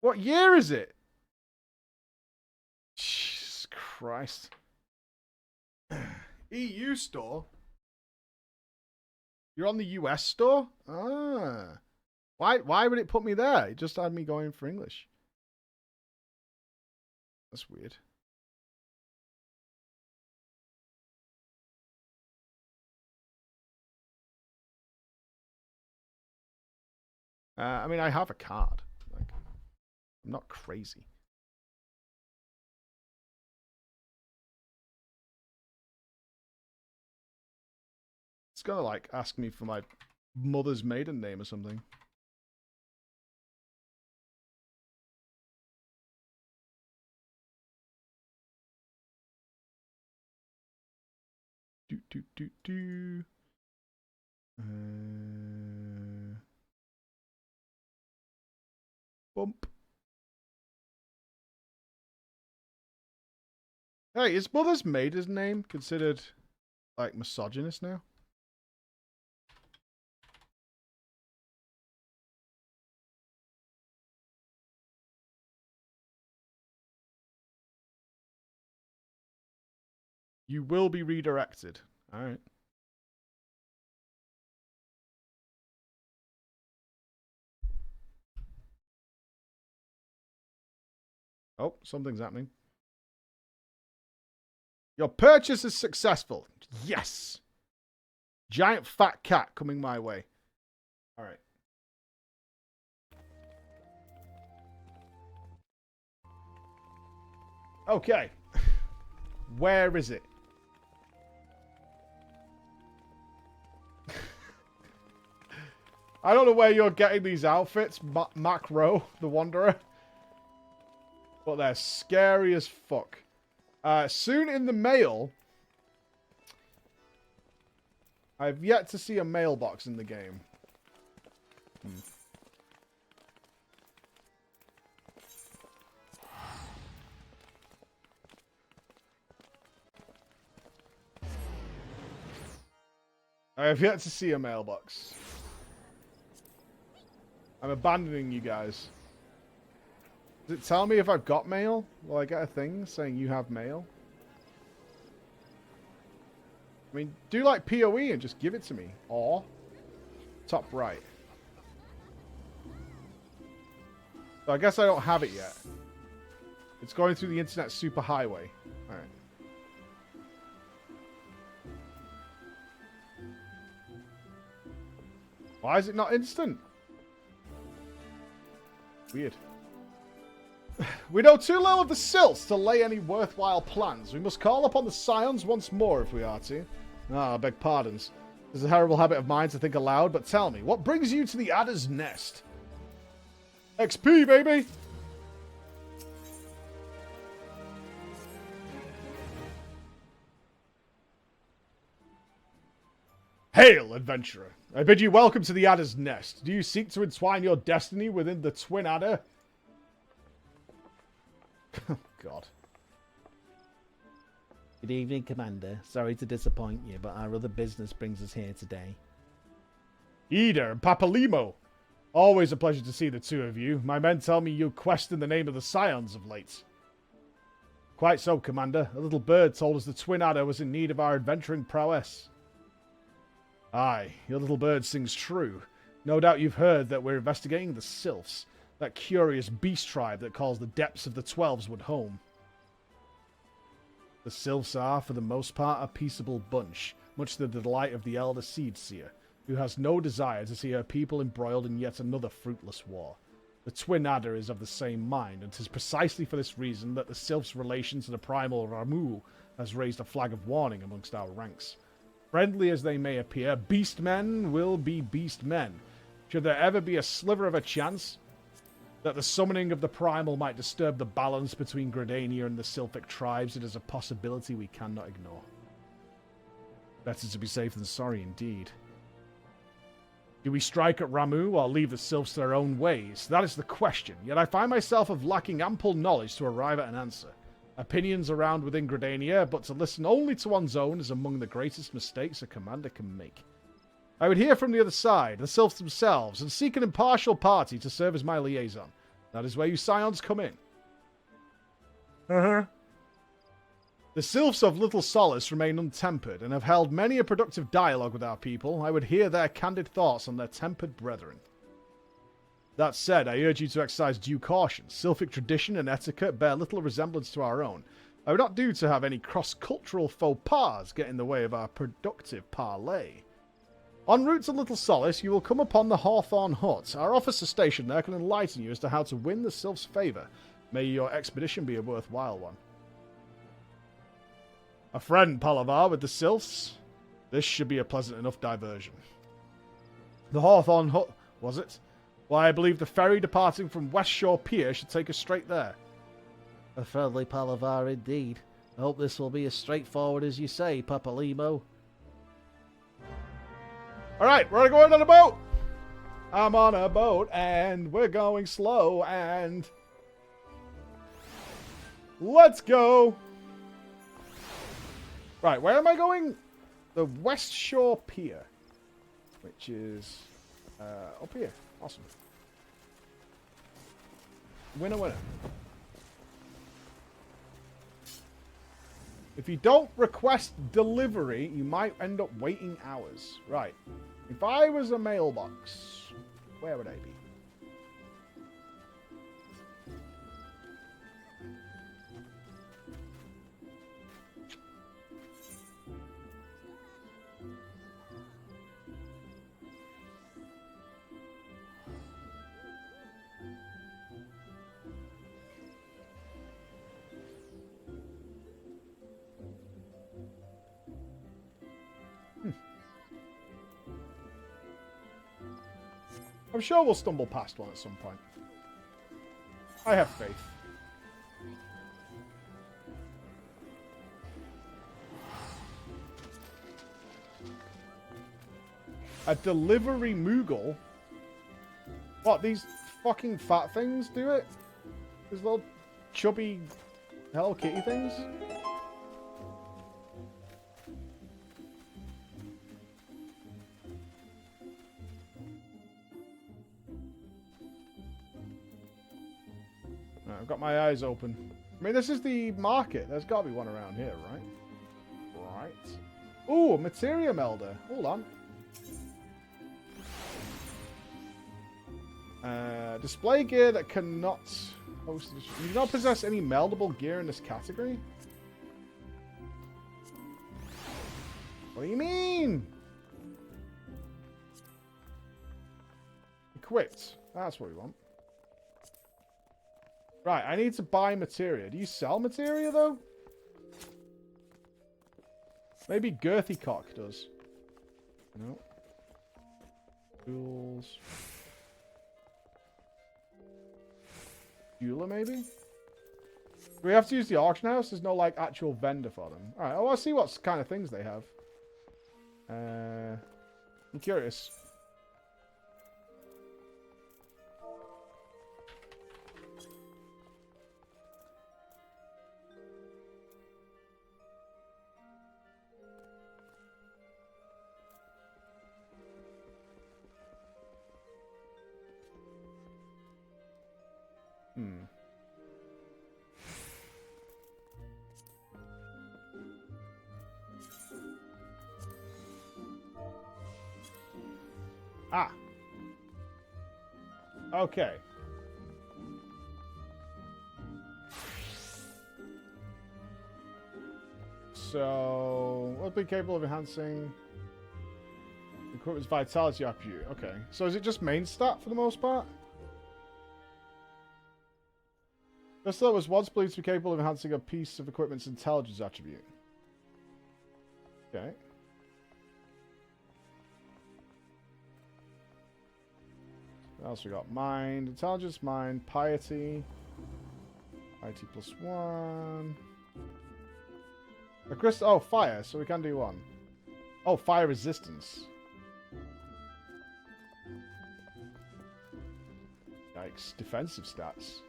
What year is it? Jesus Christ. EU store? You're on the US store? Ah. Why would it put me there? It just had me going for English. That's weird. I mean, I have a card. Like, I'm not crazy. It's gonna, like, ask me for my mother's maiden name or something. Do. Bump. Hey, is mother's maiden name considered, like, misogynist now? You will be redirected. Alright. Oh, something's happening. Your purchase is successful. Yes! Giant fat cat coming my way. Alright. Okay. Where is it? I don't know where you're getting these outfits, Mac Rowe, the Wanderer. But they're scary as fuck. Soon in the mail. I've yet to see a mailbox in the game. I have yet to see a mailbox. I'm abandoning you guys. Does it tell me if I've got mail? Will I get a thing saying you have mail? I mean, do like PoE and just give it to me. Or, top right. So I guess I don't have it yet. It's going through the internet superhighway. Alright. Why is it not instant? Weird. We know too little of the Sylphs to lay any worthwhile plans. We must call upon the Scions once more if we are to. Ah, I beg pardons. It's a terrible habit of mine to think aloud, but tell me, what brings you to the Adder's Nest? XP, baby! Hail, adventurer! I bid you welcome to the Adder's Nest. Do you seek to entwine your destiny within the Twin Adder? Oh, God. Good evening, Commander. Sorry to disappoint you, but our other business brings us here today. Ida and Papalimo. Always a pleasure to see the two of you. My men tell me you quest in the name of the Scions of late. Quite so, Commander. A little bird told us the Twin Adder was in need of our adventuring prowess. Aye, your little bird sings true. No doubt you've heard that we're investigating the Sylphs, that curious beast tribe that calls the depths of the Twelveswood home. The Sylphs are, for the most part, a peaceable bunch, much to the delight of the elder Seedseer, who has no desire to see her people embroiled in yet another fruitless war. The Twin Adder is of the same mind, and 'tis precisely for this reason that the Sylphs' relation to the primal Ramu has raised a flag of warning amongst our ranks. Friendly as they may appear, beastmen will be beastmen. Should there ever be a sliver of a chance that the summoning of the primal might disturb the balance between Gridania and the Sylphic tribes, it is a possibility we cannot ignore. Better to be safe than sorry, indeed. Do we strike at Ramu or leave the Sylphs to their own ways? That is the question, yet I find myself of lacking ample knowledge to arrive at an answer. Opinions around within Gridania, but to listen only to one's own is among the greatest mistakes a commander can make. I would hear from the other side, the Sylphs themselves, and seek an impartial party to serve as my liaison. That is where you scions come in. The Sylphs of Little Solace remain untempered, and have held many a productive dialogue with our people. I would hear their candid thoughts on their tempered brethren. That said, I urge you to exercise due caution. Sylphic tradition and etiquette bear little resemblance to our own. I would not do to have any cross-cultural faux pas get in the way of our productive parley. En route to Little Solace, you will come upon the Hawthorn Hut. Our officer station there can enlighten you as to how to win the Sylph's favour. May your expedition be a worthwhile one. A friend, Palavar, with the Sylphs? This should be a pleasant enough diversion. The Hawthorn Hut, was it? Why, I believe the ferry departing from West Shore Pier should take us straight there. A friendly Palavar indeed. I hope this will be as straightforward as you say, Papalimo. Alright, we're going on a boat! I'm on a boat, and we're going slow, and... Let's go! Right, where am I going? The West Shore Pier. Which is... up here. Awesome. Winner, winner. If you don't request delivery, you might end up waiting hours. Right. If I was a mailbox, where would I be? I'm sure we'll stumble past one at some point. I have faith. A delivery Moogle? What, these fucking fat things do it? These little chubby Hello Kitty things? I've got my eyes open. I mean, this is the market. There's got to be one around here, right? Right. Ooh, Materia Melder. Hold on. Display gear that cannot host... You do not possess any meldable gear in this category? What do you mean? Equipped. That's what we want. Right, I need to buy materia. Do you sell materia, though? Maybe Girthy Cock does. No. Tools. Jeweler, maybe? Do we have to use the auction house? There's no, like, actual vendor for them. Alright, I want to see what kind of things they have. I'm curious. Ah. Okay. So, will be capable of enhancing equipment's vitality attribute. Okay. So is it just main stat for the most part? Pistol was once believed to be capable of enhancing a piece of equipment's intelligence attribute. Okay. What else we got? Mind, intelligence, mind, piety. Piety +1. A crystal. Oh, fire. So we can do one. Oh, fire resistance. Yikes. Defensive stats.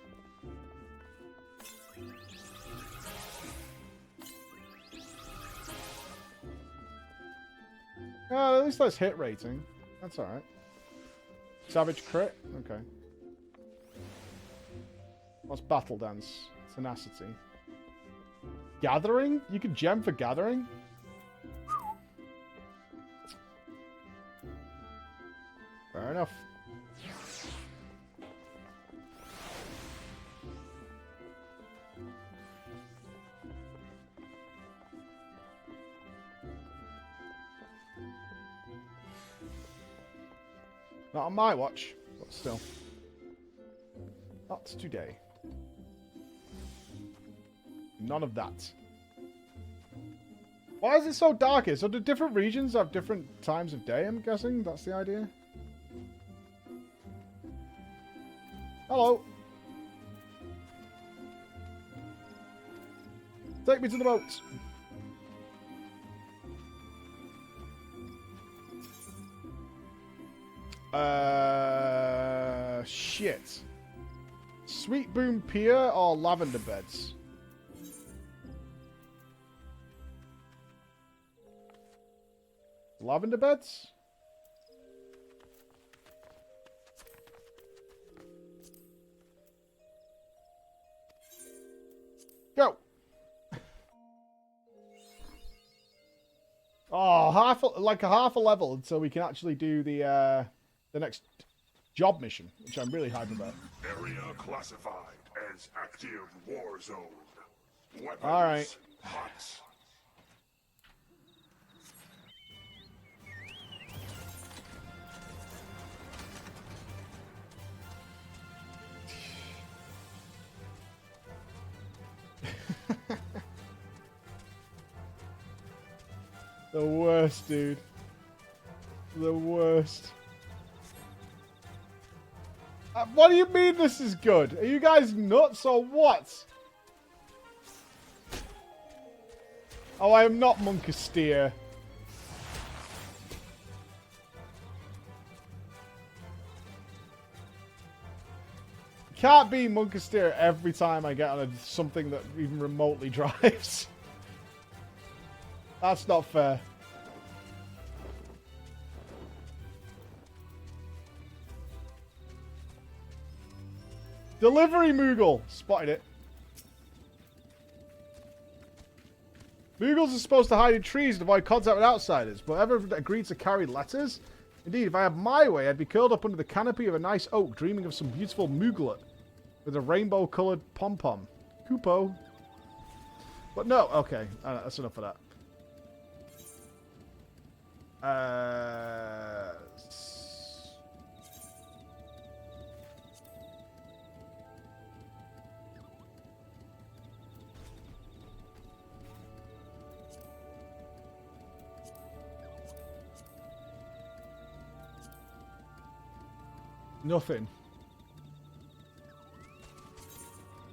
At least that's hit rating. That's alright. Savage crit? Okay. What's Battle Dance? Tenacity. Gathering? You can gem for gathering? Fair enough. Not on my watch, but still. Not today. None of that. Why is it so dark here? So do different regions have different times of day, I'm guessing? That's the idea? Hello. Take me to the boat. Shit. Sweet Boom Pier or Lavender Beds? Lavender Beds? Go! Oh, half a level until we can actually do the next job mission, which I'm really hyped about. Area classified as active war zone. Weapons all right. hot. The worst, dude. The worst. What do you mean this is good? Are you guys nuts or what? Oh, I am not Monkasteer. Can't be Monkasteer every time I get on something that even remotely drives. That's not fair. Delivery Moogle! Spotted it. Moogles are supposed to hide in trees and avoid contact with outsiders, but ever agreed to carry letters? Indeed, if I had my way, I'd be curled up under the canopy of a nice oak, dreaming of some beautiful Mooglet with a rainbow-coloured pom-pom. Kupo. But no, okay, that's enough of that. Nothing.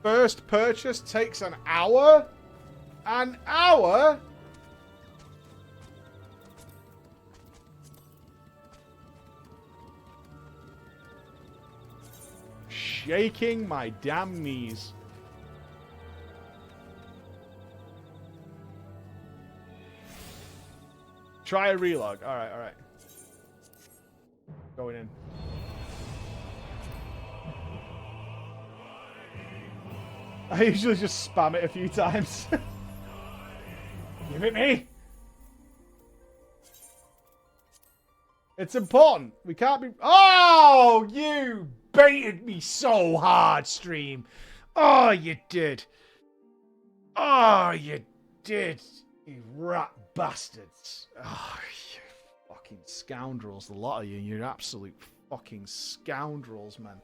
First purchase takes an hour? An hour? Shaking my damn knees. Try a relog. Alright, alright. Going in. I usually just spam it a few times. Give it me! It's important. We can't be... Oh! You baited me so hard, stream. Oh, you did. Oh, you did. You rat bastards. Oh, you fucking scoundrels. A lot of you. You're absolute fucking scoundrels, man.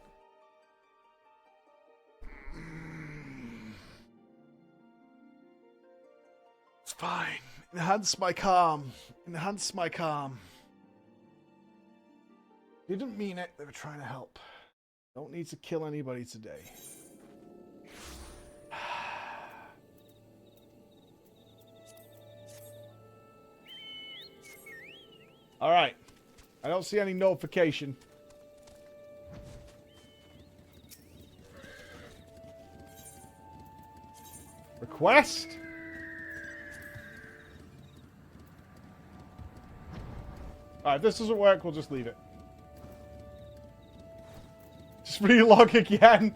It's fine. Enhance my calm. Enhance my calm. Didn't mean it. They were trying to help. Don't need to kill anybody today. Alright. I don't see any notification. Request? Alright, if this doesn't work, we'll just leave it. Just relog again.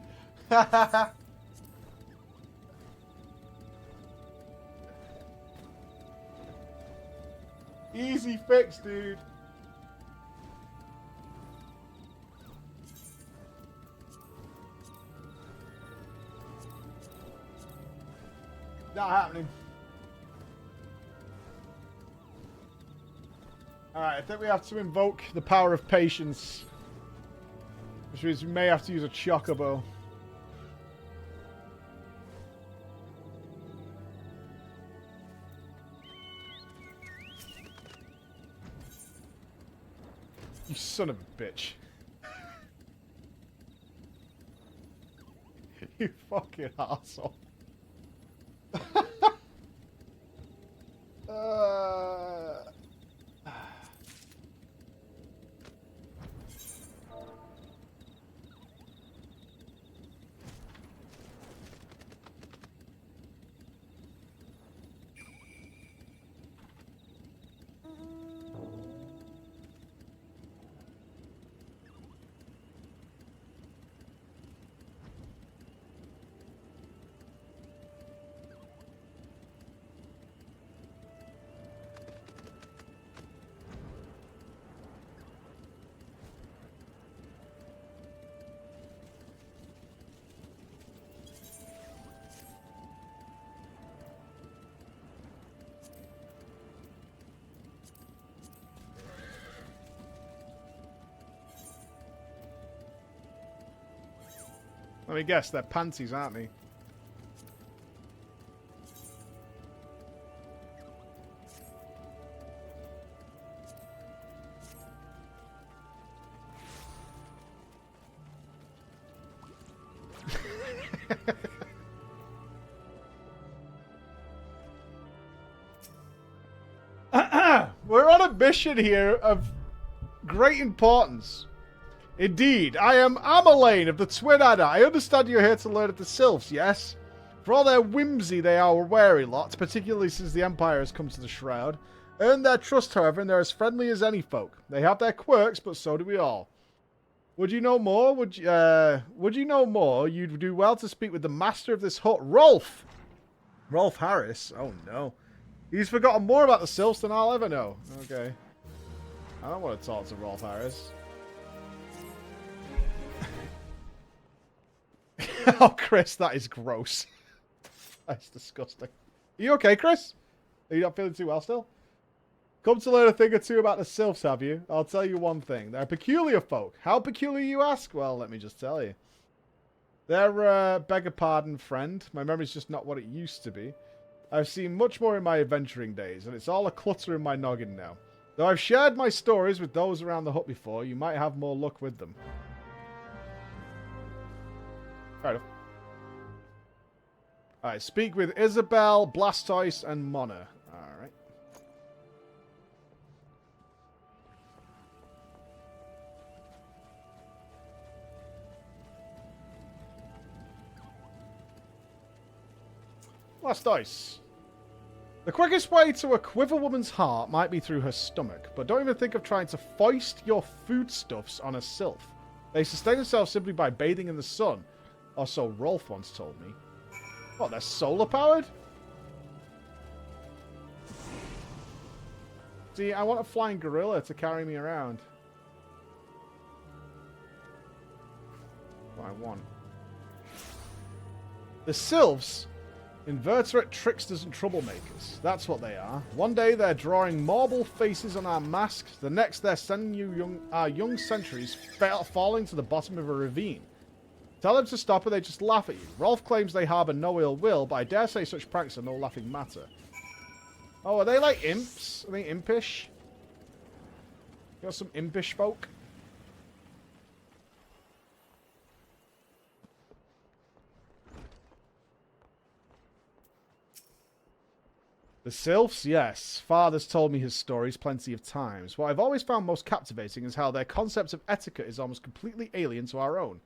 Easy fix, dude. Not happening. Alright, I think we have to invoke the power of patience. Which means we may have to use a chocobo. You son of a bitch. You fucking asshole. Let me guess, they're panties, aren't they? We're on a mission here of great importance. Indeed, I am Ameline of the Twin Adder. I understand you're here to learn of the Sylphs, yes? For all their whimsy, they are a wary lot, particularly since the Empire has come to the Shroud. Earn their trust, however, and they're as friendly as any folk. They have their quirks, but so do we all. Would you know more? Would you know more? You'd do well to speak with the master of this hut, Rolf. Rolf Harris? Oh, no. He's forgotten more about the Sylphs than I'll ever know. Okay. I don't want to talk to Rolf Harris. Oh, Chris, that is gross. That's disgusting. Are you okay, Chris? Are you not feeling too well still? Come to learn a thing or two about the Sylphs, have you? I'll tell you one thing. They're peculiar folk. How peculiar, you ask? Well, let me just tell you. They're, beg your pardon, friend. My memory's just not what it used to be. I've seen much more in my adventuring days, and it's all a clutter in my noggin now. Though I've shared my stories with those around the hut before, you might have more luck with them. Fair enough. Alright, speak with Isabel, Blastoise, and Mona. Alright. Blastoise. The quickest way to a quiver woman's heart might be through her stomach, but don't even think of trying to foist your foodstuffs on a sylph. They sustain themselves simply by bathing in the sun, or so Rolf once told me. What, they're solar powered? See, I want a flying gorilla to carry me around. What I want. The sylphs? Invertebrate tricksters and troublemakers. That's what they are. One day they're drawing marble faces on our masks. The next they're sending our young sentries falling to the bottom of a ravine. Tell them to stop or they just laugh at you. Rolf claims they harbour no ill will, but I dare say such pranks are no laughing matter. Oh, are they like imps? Are they impish? Got some impish folk? The sylphs? Yes. Father's told me his stories plenty of times. What I've always found most captivating is how their concept of etiquette is almost completely alien to our own.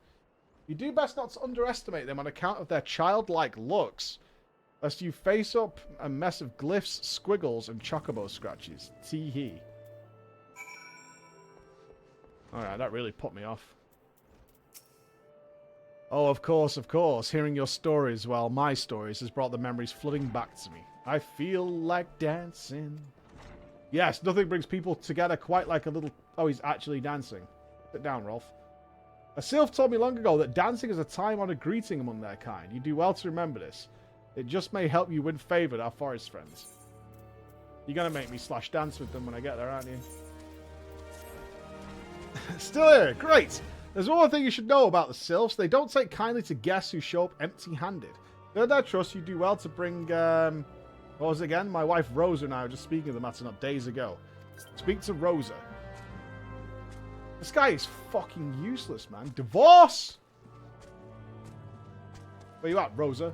You do best not to underestimate them on account of their childlike looks, lest you face up a mess of glyphs, squiggles, and chocobo scratches. Tee-hee. Alright, that really put me off. Oh, of course, of course. Hearing your stories, well, my stories, has brought the memories flooding back to me. I feel like dancing. Yes, nothing brings people together quite like a little... Oh, he's actually dancing. Sit down, Rolf. A sylph told me long ago that dancing is a time-honored greeting among their kind. You do well to remember this. It just may help you win favour with our forest friends. You're going to make me slash dance with them when I get there, aren't you? Still here. Great. There's one more thing you should know about the sylphs. They don't take kindly to guests who show up empty-handed. To earn their trust, you do well to bring... what was it again? My wife Rosa and I were just speaking of the matter not days ago. Speak to Rosa. This guy is fucking useless, man. Divorce! Where you at, Rosa?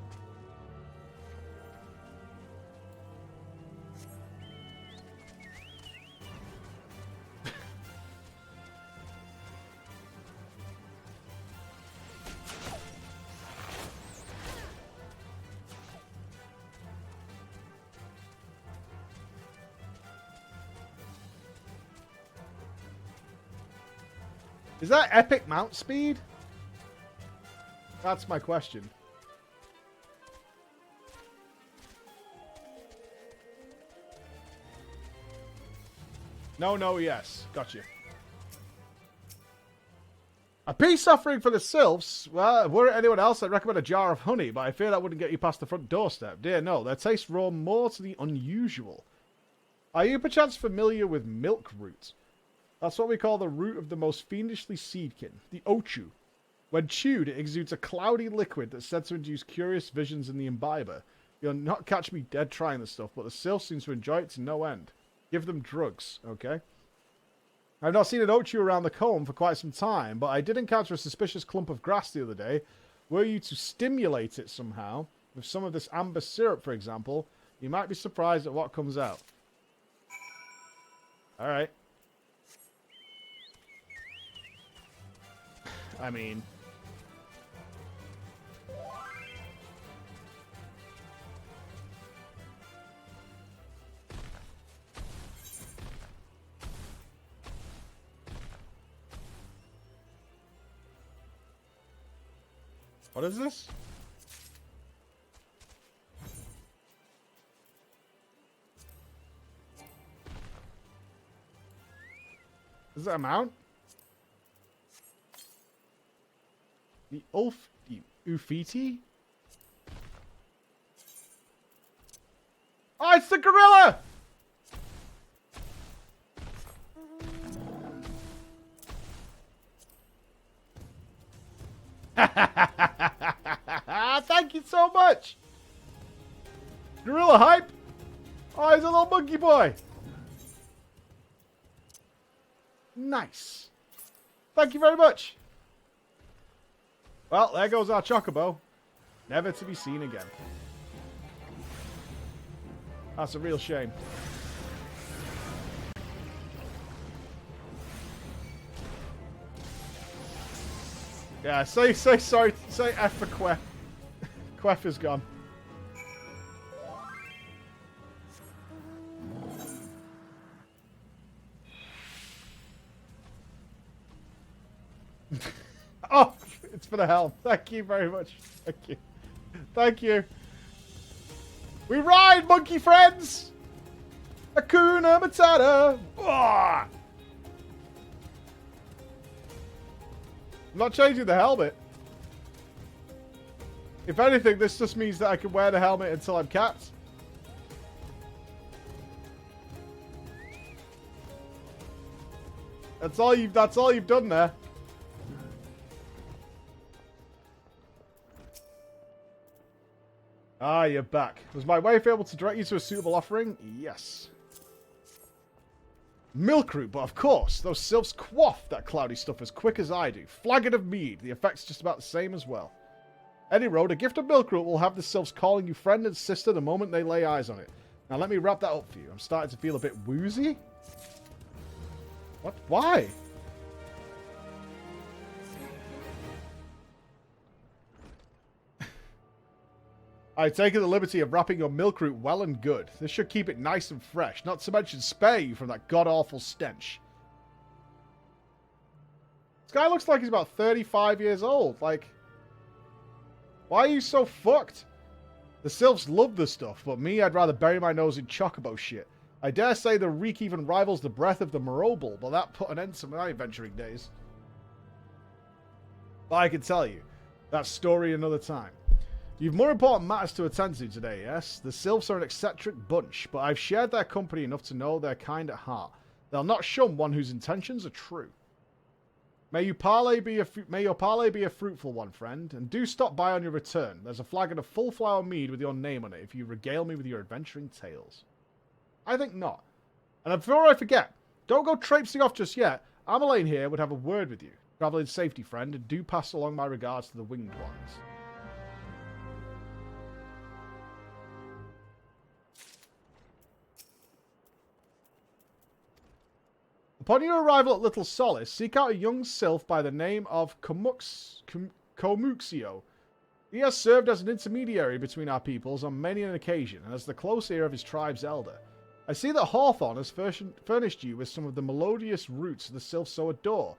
Is that epic mount speed? That's my question. No, no, yes. Gotcha. A peace offering for the sylphs? Well, were it anyone else, I'd recommend a jar of honey, but I fear that wouldn't get you past the front doorstep. Dear no, their tastes roam more to the unusual. Are you perchance familiar with milk root? That's what we call the root of the most fiendishly seedkin, the ochu. When chewed, it exudes a cloudy liquid that's said to induce curious visions in the imbiber. You'll not catch me dead trying this stuff, but the sylphs seem to enjoy it to no end. Give them drugs, okay? I've not seen an ochu around the comb for quite some time, but I did encounter a suspicious clump of grass the other day. Were you to stimulate it somehow, with some of this amber syrup, for example, you might be surprised at what comes out. Alright. I mean... What is this? Is that a mount? The Ufiti? Oh, it's the gorilla! Thank you so much! Gorilla hype! Oh, he's a little monkey boy! Nice. Thank you very much. Well, there goes our chocobo. Never to be seen again. That's a real shame. Yeah, say sorry, say F for Quef. Quef is gone. Oh, it's for the helm. Thank you very much. Thank you. Thank you. We ride, monkey friends! Hakuna Matata! Oh! I'm not changing the helmet. If anything, this just means that I can wear the helmet until I'm capped. That's all you've done there. Ah, you're back. Was my wife able to direct you to a suitable offering? Yes. Milk root, but of course, those sylphs quaff that cloudy stuff as quick as I do. Flagon of mead. The effect's just about the same as well. Any road, a gift of milk root will have the sylphs calling you friend and sister the moment they lay eyes on it. Now let me wrap that up for you. I'm starting to feel a bit woozy. What? Why? I've taken the liberty of wrapping your milk root well and good. This should keep it nice and fresh, not to mention spare you from that god-awful stench. This guy looks like he's about 35 years old. Like, why are you so fucked? The sylphs love this stuff, but me, I'd rather bury my nose in chocobo shit. I dare say the reek even rivals the breath of the Marobal, but that put an end to my adventuring days. But I can tell you, that story another time. You've more important matters to attend to today, yes? The Sylphs are an eccentric bunch, but I've shared their company enough to know they're kind at heart. They'll not shun one whose intentions are true. May your parley be a fruitful one, friend, and do stop by on your return. There's a flagon of full flower mead with your name on it if you regale me with your adventuring tales. I think not. And before I forget, don't go traipsing off just yet. Ameline here would have a word with you. Travel in safety, friend, and do pass along my regards to the winged ones. Upon your arrival at Little Solace, seek out a young sylph by the name of Komuxio. He has served as an intermediary between our peoples on many an occasion, and as the close ear of his tribe's elder. I see that Hawthorne has furnished you with some of the melodious roots the sylphs so adore.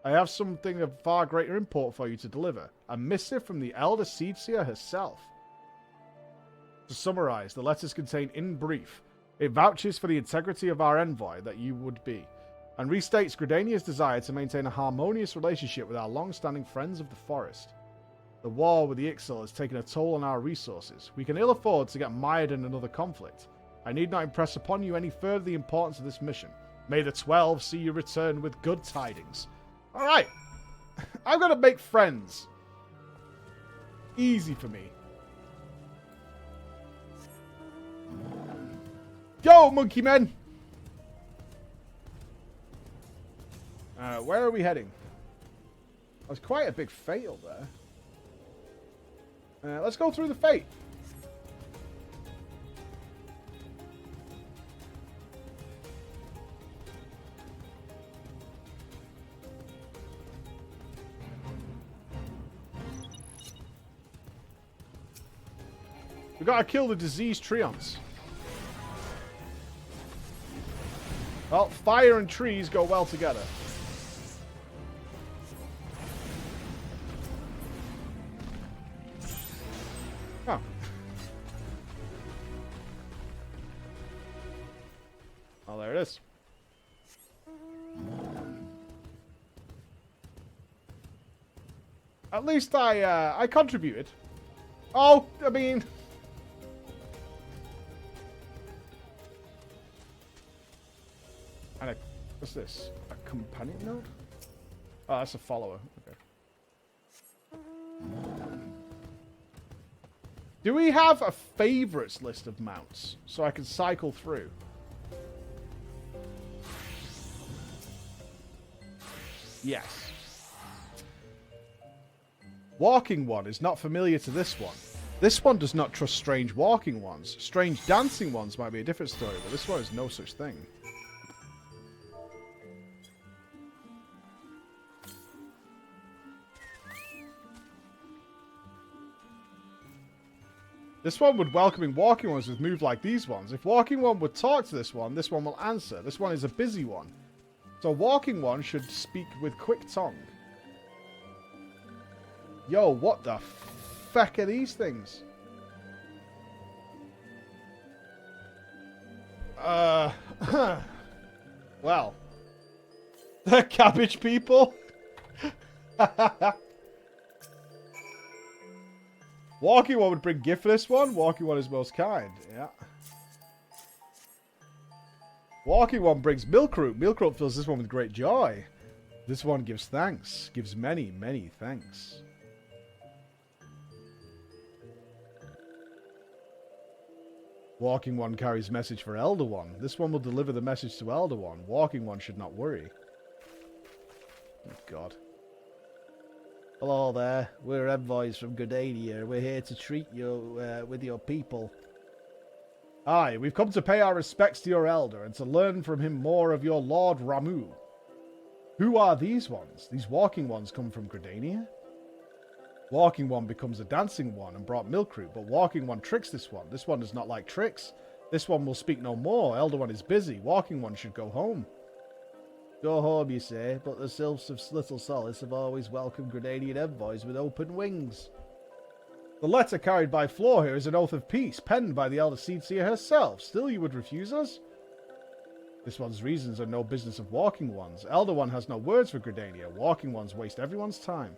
I have something of far greater import for you to deliver. A missive from the elder Seedseer herself. To summarize, the letters contain in brief. It vouches for the integrity of our envoy that you would be, and restates Gridania's desire to maintain a harmonious relationship with our long-standing friends of the forest. The war with the Ixal has taken a toll on our resources. We can ill afford to get mired in another conflict. I need not impress upon you any further the importance of this mission. May the 12 see you return with good tidings. Alright. I'm going to make friends. Easy for me. Yo, monkey men! Where are we heading? That was quite a big fail there. Let's go through the fate. We gotta kill the diseased treants. Well, fire and trees go well together. Oh. Oh, there it is. At least I contributed. Oh, I mean... And what's this? A companion node? Oh, that's a follower. Okay. Do we have a favorites list of mounts so I can cycle through? Yes. Walking one is not familiar to this one. This one does not trust strange walking ones. Strange dancing ones might be a different story, but this one is no such thing. This one would welcoming walking ones with moves like these ones. If walking one would talk to this one will answer. This one is a busy one. So walking one should speak with quick tongue. Yo, what the feck are these things? Well. The cabbage people? Walking one would bring gift for this one. Walking one is most kind. Yeah. Walking one brings Milkroot. Milkroot fills this one with great joy. This one gives thanks. Gives many, many thanks. Walking one carries message for Elder One. This one will deliver the message to Elder One. Walking one should not worry. Oh, God. Hello there. We're envoys from Gridania. We're here to treat you with your people. Aye, we've come to pay our respects to your elder and to learn from him more of your Lord Ramu. Who are these ones? These walking ones come from Gridania? Walking one becomes a dancing one and brought Milkroot, but walking one tricks this one. This one does not like tricks. This one will speak no more. Elder one is busy. Walking one should go home. Go home, you say, but the Sylphs of Little Solace have always welcomed Gridanian envoys with open wings. The letter carried by Floor here is an oath of peace, penned by the Elder Seedseer herself. Still you would refuse us? This one's reasons are no business of walking ones. Elder One has no words for Gridania. Walking ones waste everyone's time.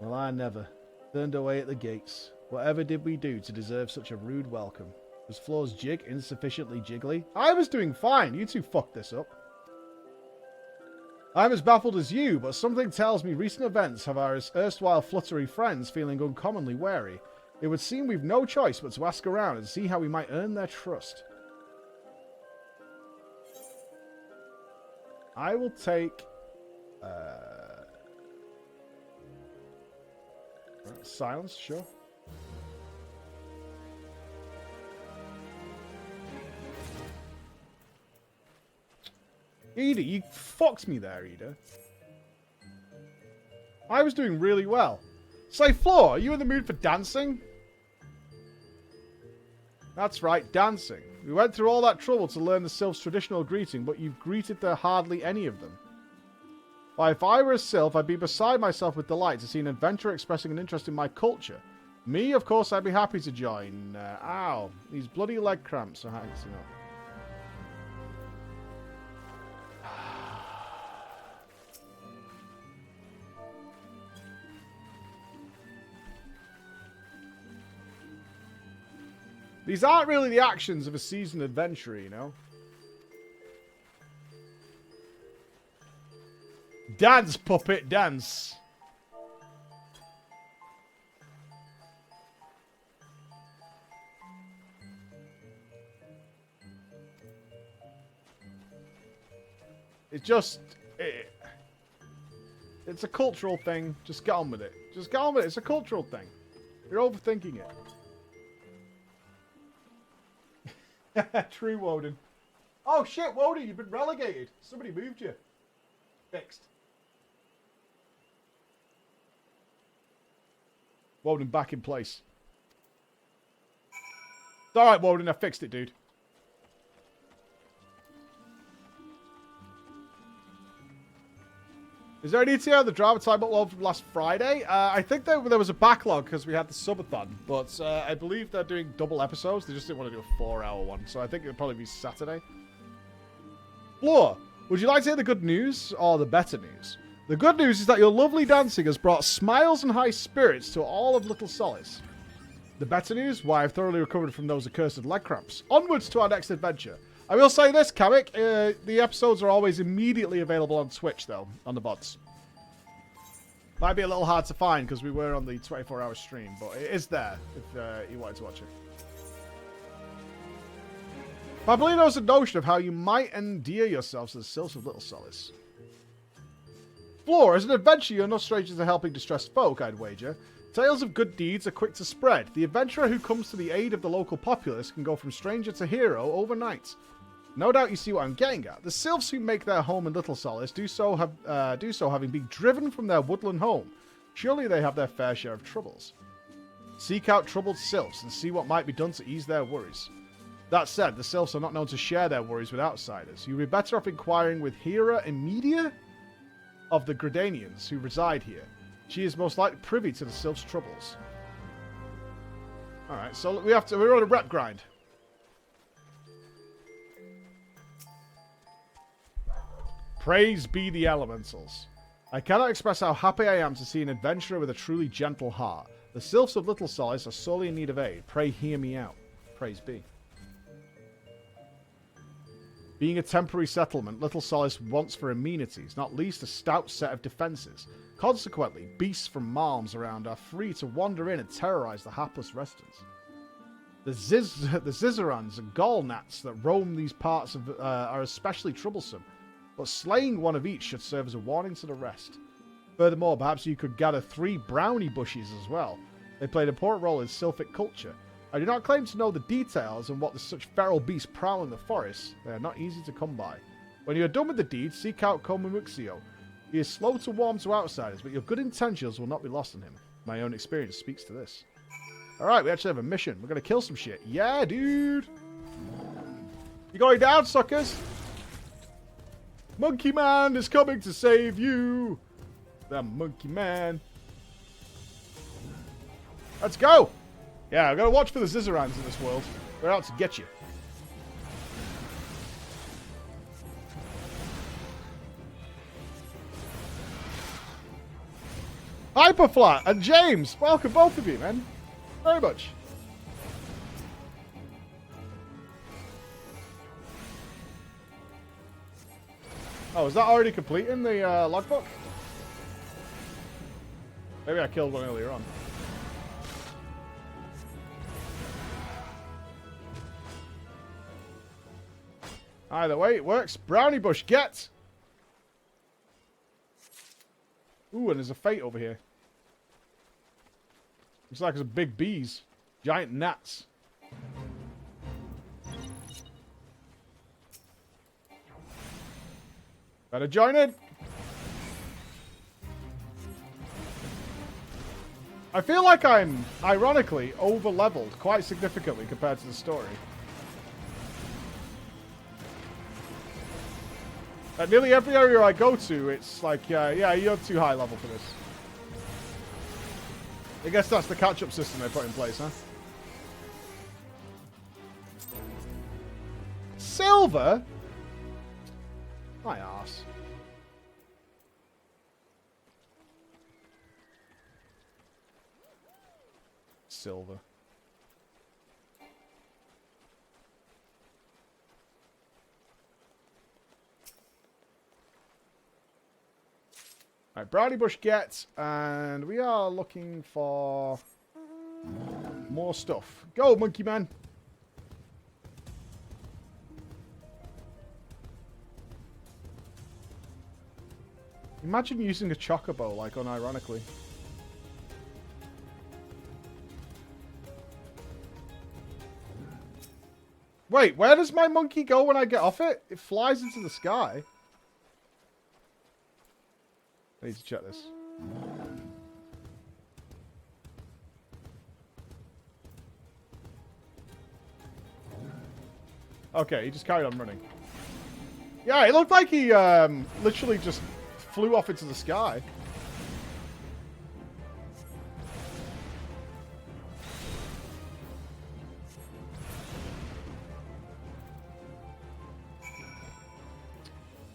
Well, I never. Turned away at the gates. Whatever did we do to deserve such a rude welcome? Was Floor's jig insufficiently jiggly? I was doing fine. You two fucked this up. I'm as baffled as you, but something tells me recent events have our erstwhile fluttery friends feeling uncommonly wary. It would seem we've no choice but to ask around and see how we might earn their trust. I will take... silence, sure. Eda, you fucked me there, Eda. I was doing really well. Say, Floor, are you in the mood for dancing? That's right, dancing. We went through all that trouble to learn the Sylph's traditional greeting, but you've greeted hardly any of them. Why, if I were a Sylph, I'd be beside myself with delight to see an adventurer expressing an interest in my culture. Me, of course, I'd be happy to join. Ow, these bloody leg cramps are acting up. These aren't really the actions of a seasoned adventurer, you know? Dance, puppet, dance. It's just... it's a cultural thing. Just get on with it. Just get on with it. It's a cultural thing. You're overthinking it. True, Woden. Oh shit, Woden, you've been relegated. Somebody moved you. Fixed. Woden back in place. It's alright, Woden, I fixed it, dude. Is there any ETA the drama time upload from last Friday? I think there was a backlog because we had the subathon, but I believe they're doing double episodes. They just didn't want to do a 4-hour one, so I think it'll probably be Saturday. Floor, would you like to hear the good news or the better news? The good news is that your lovely dancing has brought smiles and high spirits to all of Little Solace. The better news? Why, I've thoroughly recovered from those accursed leg cramps. Onwards to our next adventure. I will say this, Kamik, the episodes are always immediately available on Twitch, though, on the bots. Might be a little hard to find, because we were on the 24-hour stream, but it is there, if you wanted to watch it. Pablino's a notion of how you might endear yourselves to the Sylphs of Little Solace. Floor, as an adventurer, you're no stranger to helping distressed folk, I'd wager. Tales of good deeds are quick to spread. The adventurer who comes to the aid of the local populace can go from stranger to hero overnight. No doubt you see what I'm getting at. The Sylphs who make their home in Little Solace do so having been driven from their woodland home. Surely they have their fair share of troubles. Seek out troubled Sylphs and see what might be done to ease their worries. That said, the Sylphs are not known to share their worries with outsiders. You'd be better off inquiring with Hera Imedia of the Gridanians who reside here. She is most likely privy to the Sylphs' troubles. Alright, so we're on a rep grind. Praise be the elementals. I cannot express how happy I am to see an adventurer with a truly gentle heart. The Sylphs of Little Solace are sorely in need of aid. Pray hear me out. Praise be. Being a temporary settlement, Little Solace wants for amenities, not least a stout set of defences. Consequently, beasts from Malms around are free to wander in and terrorise the hapless residents. The Zizarans and Golnats that roam these parts are especially troublesome, but slaying one of each should serve as a warning to the rest. Furthermore, perhaps you could gather 3 brownie bushes as well. They play an important role in Sylphic culture. I do not claim to know the details on what such feral beasts prowl in the forest. They are not easy to come by. When you are done with the deed, seek out Komamuxio. He is slow to warm to outsiders, but your good intentions will not be lost on him. My own experience speaks to this. Alright, we actually have a mission. We're going to kill some shit. Yeah, dude! You going down, suckers? Monkey Man is coming to save you! The Monkey Man. Let's go! Yeah, I've got to watch for the Zizarans in this world. They're out to get you. Hyperflat and James, welcome both of you, man. Very much. Oh, is that already complete in the logbook? Maybe I killed one earlier on. Either way, it works. Brownie bush, get! Ooh, and there's a fate over here. Looks like there's big bees. Giant gnats. Better join in. I feel like I'm, ironically, over-leveled quite significantly compared to the story. At nearly every area I go to, it's like, yeah, you're too high level for this. I guess that's the catch-up system they put in place, huh? Silver? My arse. Silver. Alright, Brownie Bush gets, and we are looking for more stuff. Go, Monkey Man! Imagine using a chocobo, like, unironically. Wait, where does my monkey go when I get off it? It flies into the sky. I need to check this. Okay, he just carried on running. Yeah, it looked like he literally just flew off into the sky.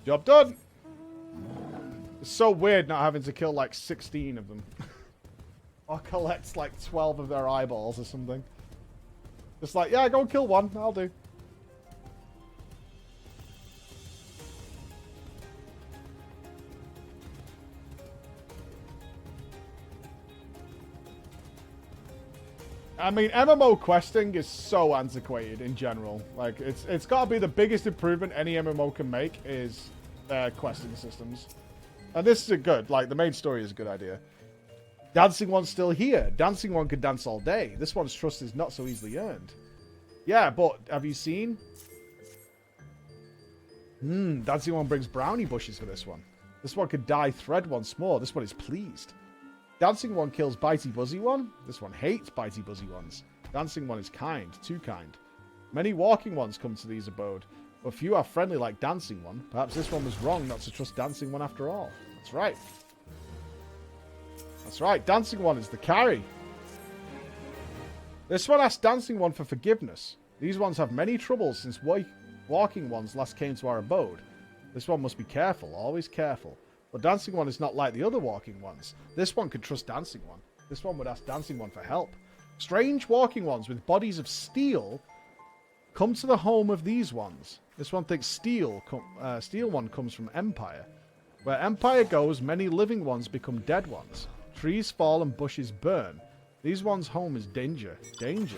Job done. It's so weird not having to kill like 16 of them. Or collect like 12 of their eyeballs or something. Just like, yeah, go and kill one. I'll do. I mean, MMO questing is so antiquated in general. Like, it's got to be the biggest improvement any MMO can make is questing systems. And this is good. Like, the main story is a good idea. Dancing One's still here. Dancing One could dance all day. This one's trust is not so easily earned. Yeah, but have you seen? Dancing One brings brownie bushes for this one. This one could dye thread once more. This one is pleased. Dancing One kills Bitey Buzzy One. This one hates Bitey Buzzy Ones. Dancing One is kind, too kind. Many walking ones come to these abode, but few are friendly like Dancing One. Perhaps this one was wrong not to trust Dancing One after all. That's right. That's right, Dancing One is the carry. This one asks Dancing One for forgiveness. These ones have many troubles since walking ones last came to our abode. This one must be careful, always careful. But Dancing One is not like the other walking ones. This one could trust Dancing One. This one would ask Dancing One for help. Strange walking ones with bodies of steel come to the home of these ones. This one thinks Steel One comes from Empire. Where Empire goes, many living ones become dead ones. Trees fall and bushes burn. These ones' home is danger. Danger.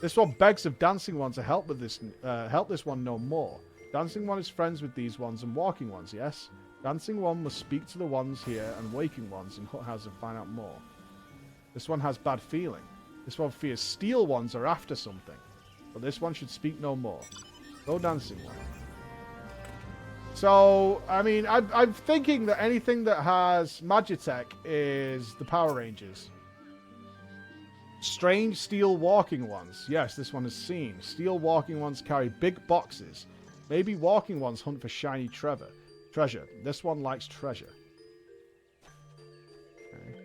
This one begs of Dancing One to help with this. Help this one no more. Dancing One is friends with these ones and walking ones. Yes. Dancing One must speak to the ones here and waking ones in Hut House and find out more. This one has bad feeling. This one fears Steel Ones are after something. But this one should speak no more. Go Dancing One. So, I mean, I'm thinking that anything that has Magitech is the Power Rangers. Strange steel walking ones. Yes, this one is seen. Steel walking ones carry big boxes. Maybe walking ones hunt for shiny treasure. This one likes treasure. Okay.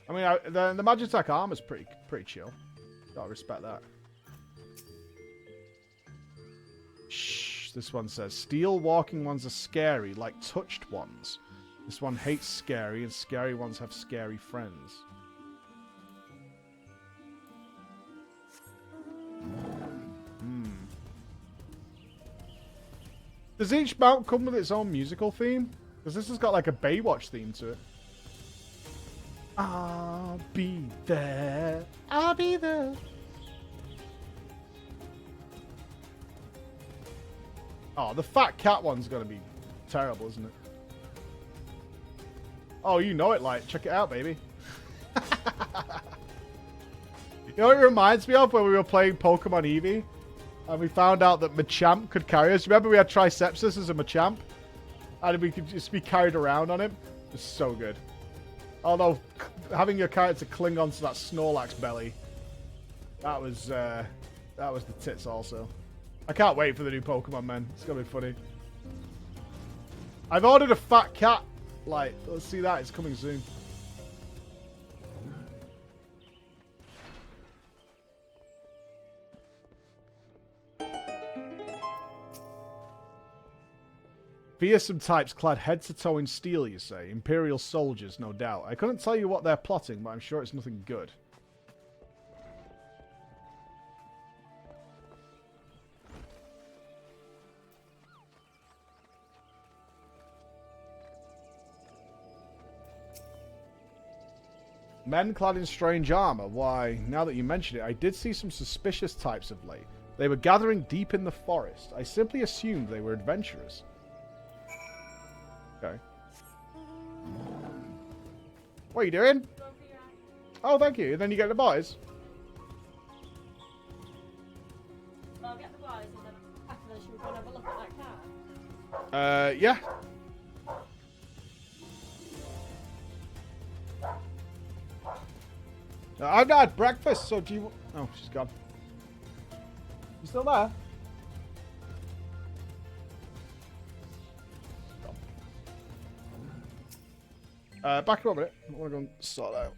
I mean, the Magitech armor's pretty chill. Gotta respect that. Shh. This one says, steel walking ones are scary, like touched ones. This one hates scary, and scary ones have scary friends. Does each mount come with its own musical theme? Because this has got like a Baywatch theme to it. I'll be there. I'll be there. Oh, the fat cat one's gonna be terrible, isn't it? Oh, you know it, like. Check it out, baby. You know what it reminds me of when we were playing Pokemon Eevee? And we found out that Machamp could carry us. Remember we had Tricepsis as a Machamp? And we could just be carried around on him? It was so good. Although, having your character cling onto that Snorlax belly, that was the tits also. I can't wait for the new Pokemon, man. It's gonna be funny. I've ordered a fat cat. Like, let's see that. It's coming soon. Fearsome types clad head to toe in steel, you say? Imperial soldiers, no doubt. I couldn't tell you what they're plotting, but I'm sure it's nothing good. Men clad in strange armor. Why, now that you mention it, I did see some suspicious types of late. They were gathering deep in the forest. I simply assumed they were adventurers. Okay. What are you doing? Oh, thank you. And then you get the boys? Well, I'll get the boys and then after this, should we go and have a look at that car? Yeah. I've not had breakfast, so do you... Oh, she's gone. You still there? Back up a minute. I want to go and sort out.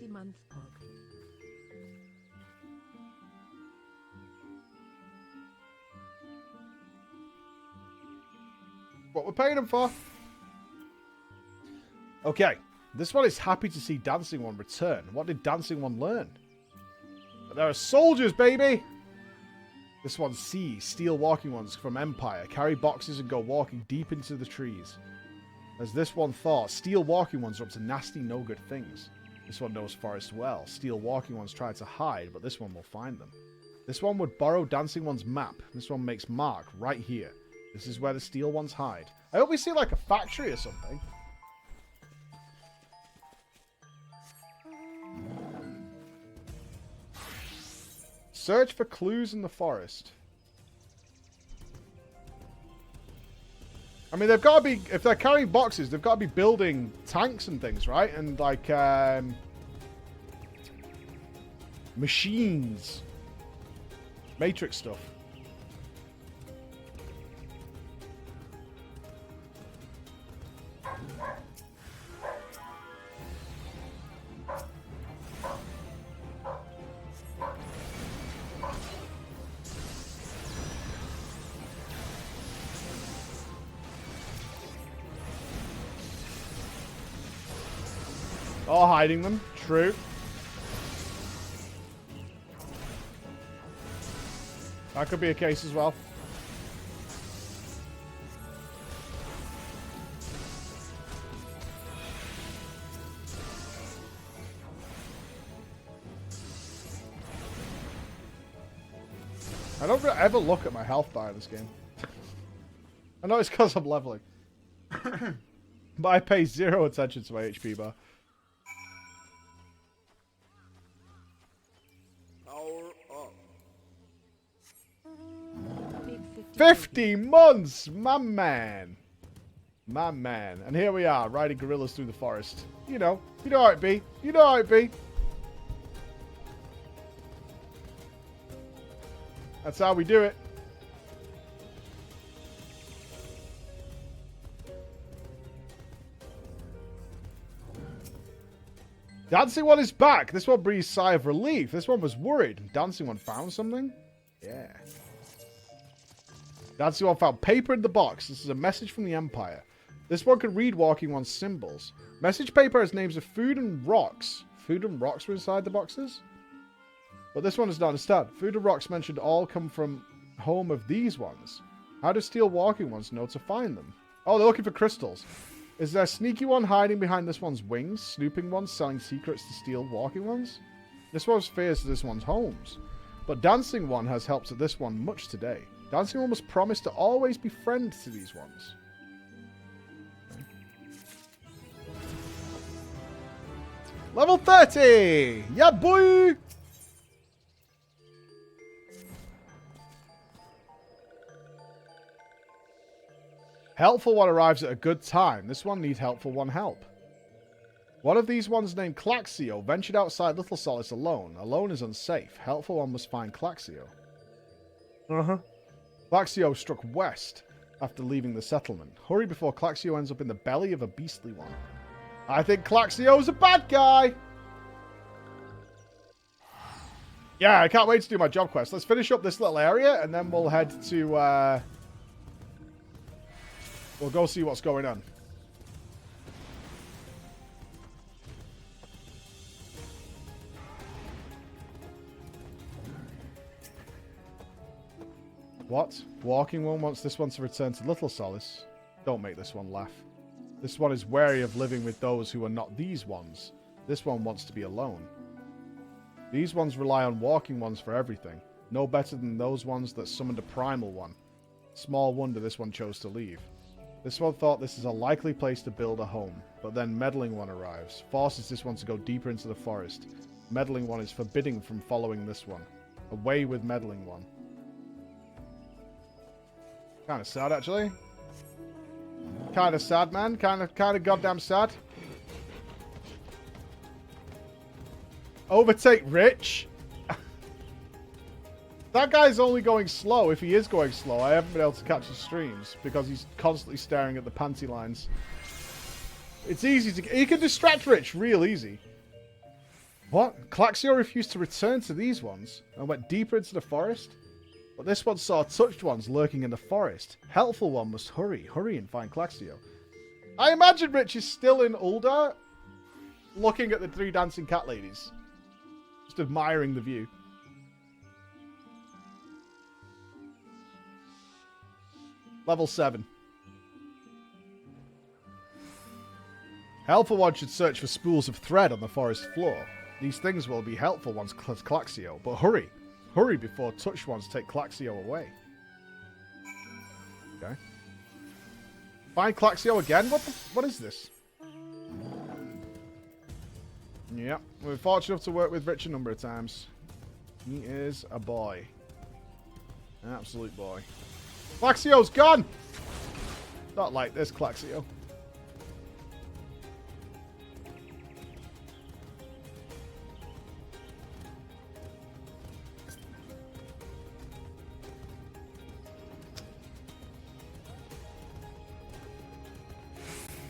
Month pog. What we're paying him for. Okay. This one is happy to see Dancing One return. What did Dancing One learn? There are soldiers, baby! This one's C. Steel walking ones from Empire. Carry boxes and go walking deep into the trees. As this one thought, steel walking ones are up to nasty, no good things. This one knows forest well. Steel walking ones try to hide, but this one will find them. This one would borrow Dancing One's map. This one makes mark right here. This is where the steel ones hide. I hope we see like a factory or something. Search for clues in the forest. I mean, they've got to be, if they're carrying boxes, they've got to be building tanks and things, right? And like, machines. Matrix stuff. Or hiding them. True. That could be a case as well. I don't ever look at my health bar in this game. I know it's because I'm leveling. But I pay zero attention to my HP bar. Power up. 50 months! My man. My man. And here we are, riding gorillas through the forest. You know how it be. You know how it be. That's how we do it. Dancing one is back. This one breathes a sigh of relief. This one was worried. Dancing one found something? Yeah. Dancing one found paper in the box. This is a message from the Empire. This one can read Walking One's symbols. Message paper has names of food and rocks. Food and rocks were inside the boxes? But this one does not understand. Food and rocks mentioned all come from home of these ones. How does Steel Walking Ones know to find them? Oh, they're looking for crystals. Is there a sneaky one hiding behind this one's wings? Snooping ones selling secrets to Steel Walking Ones? This one's fears to this one's homes. But Dancing One has helped to this one much today. Dancing One must promise to always be friend to these ones. Okay. Level 30! Yeah, boy! Helpful one arrives at a good time. This one needs helpful one help. One of these ones named Claxio ventured outside Little Solace alone. Alone is unsafe. Helpful one must find Claxio. Claxio struck west after leaving the settlement. Hurry before Claxio ends up in the belly of a beastly one. I think Claxio's a bad guy! Yeah, I can't wait to do my job quest. Let's finish up this little area and then we'll head to... We'll go see what's going on. What? Walking One wants this one to return to Little Solace. Don't make this one laugh. This one is wary of living with those who are not these ones. This one wants to be alone. These ones rely on Walking Ones for everything. No better than those ones that summoned a primal one. Small wonder this one chose to leave. This one thought this is a likely place to build a home, but then Meddling One arrives, forces this one to go deeper into the forest. Meddling One is forbidding from following this one. Away with Meddling One. Kind of sad, actually. Kind of sad, man. Kind of goddamn sad. Overtake Rich? That guy's only going slow, if he is going slow. I haven't been able to catch his streams, because he's constantly staring at the panty lines. It's easy to... He can distract Rich real easy. What? Claxio refused to return to these ones, and went deeper into the forest? But this one saw touched ones lurking in the forest. Helpful one must hurry. Hurry and find Claxio. I imagine Rich is still in Ul'dah, looking at the three dancing cat ladies. Just admiring the view. Level 7. Helpful one should search for spools of thread on the forest floor. These things will be helpful ones as Claxio, but hurry. Hurry before touched ones take Claxio away. Okay. Find Claxio again? What is this? Yep. We're fortunate enough to work with Rich a number of times. He is a boy. An absolute boy. Claxio's gone! Not like this, Claxio.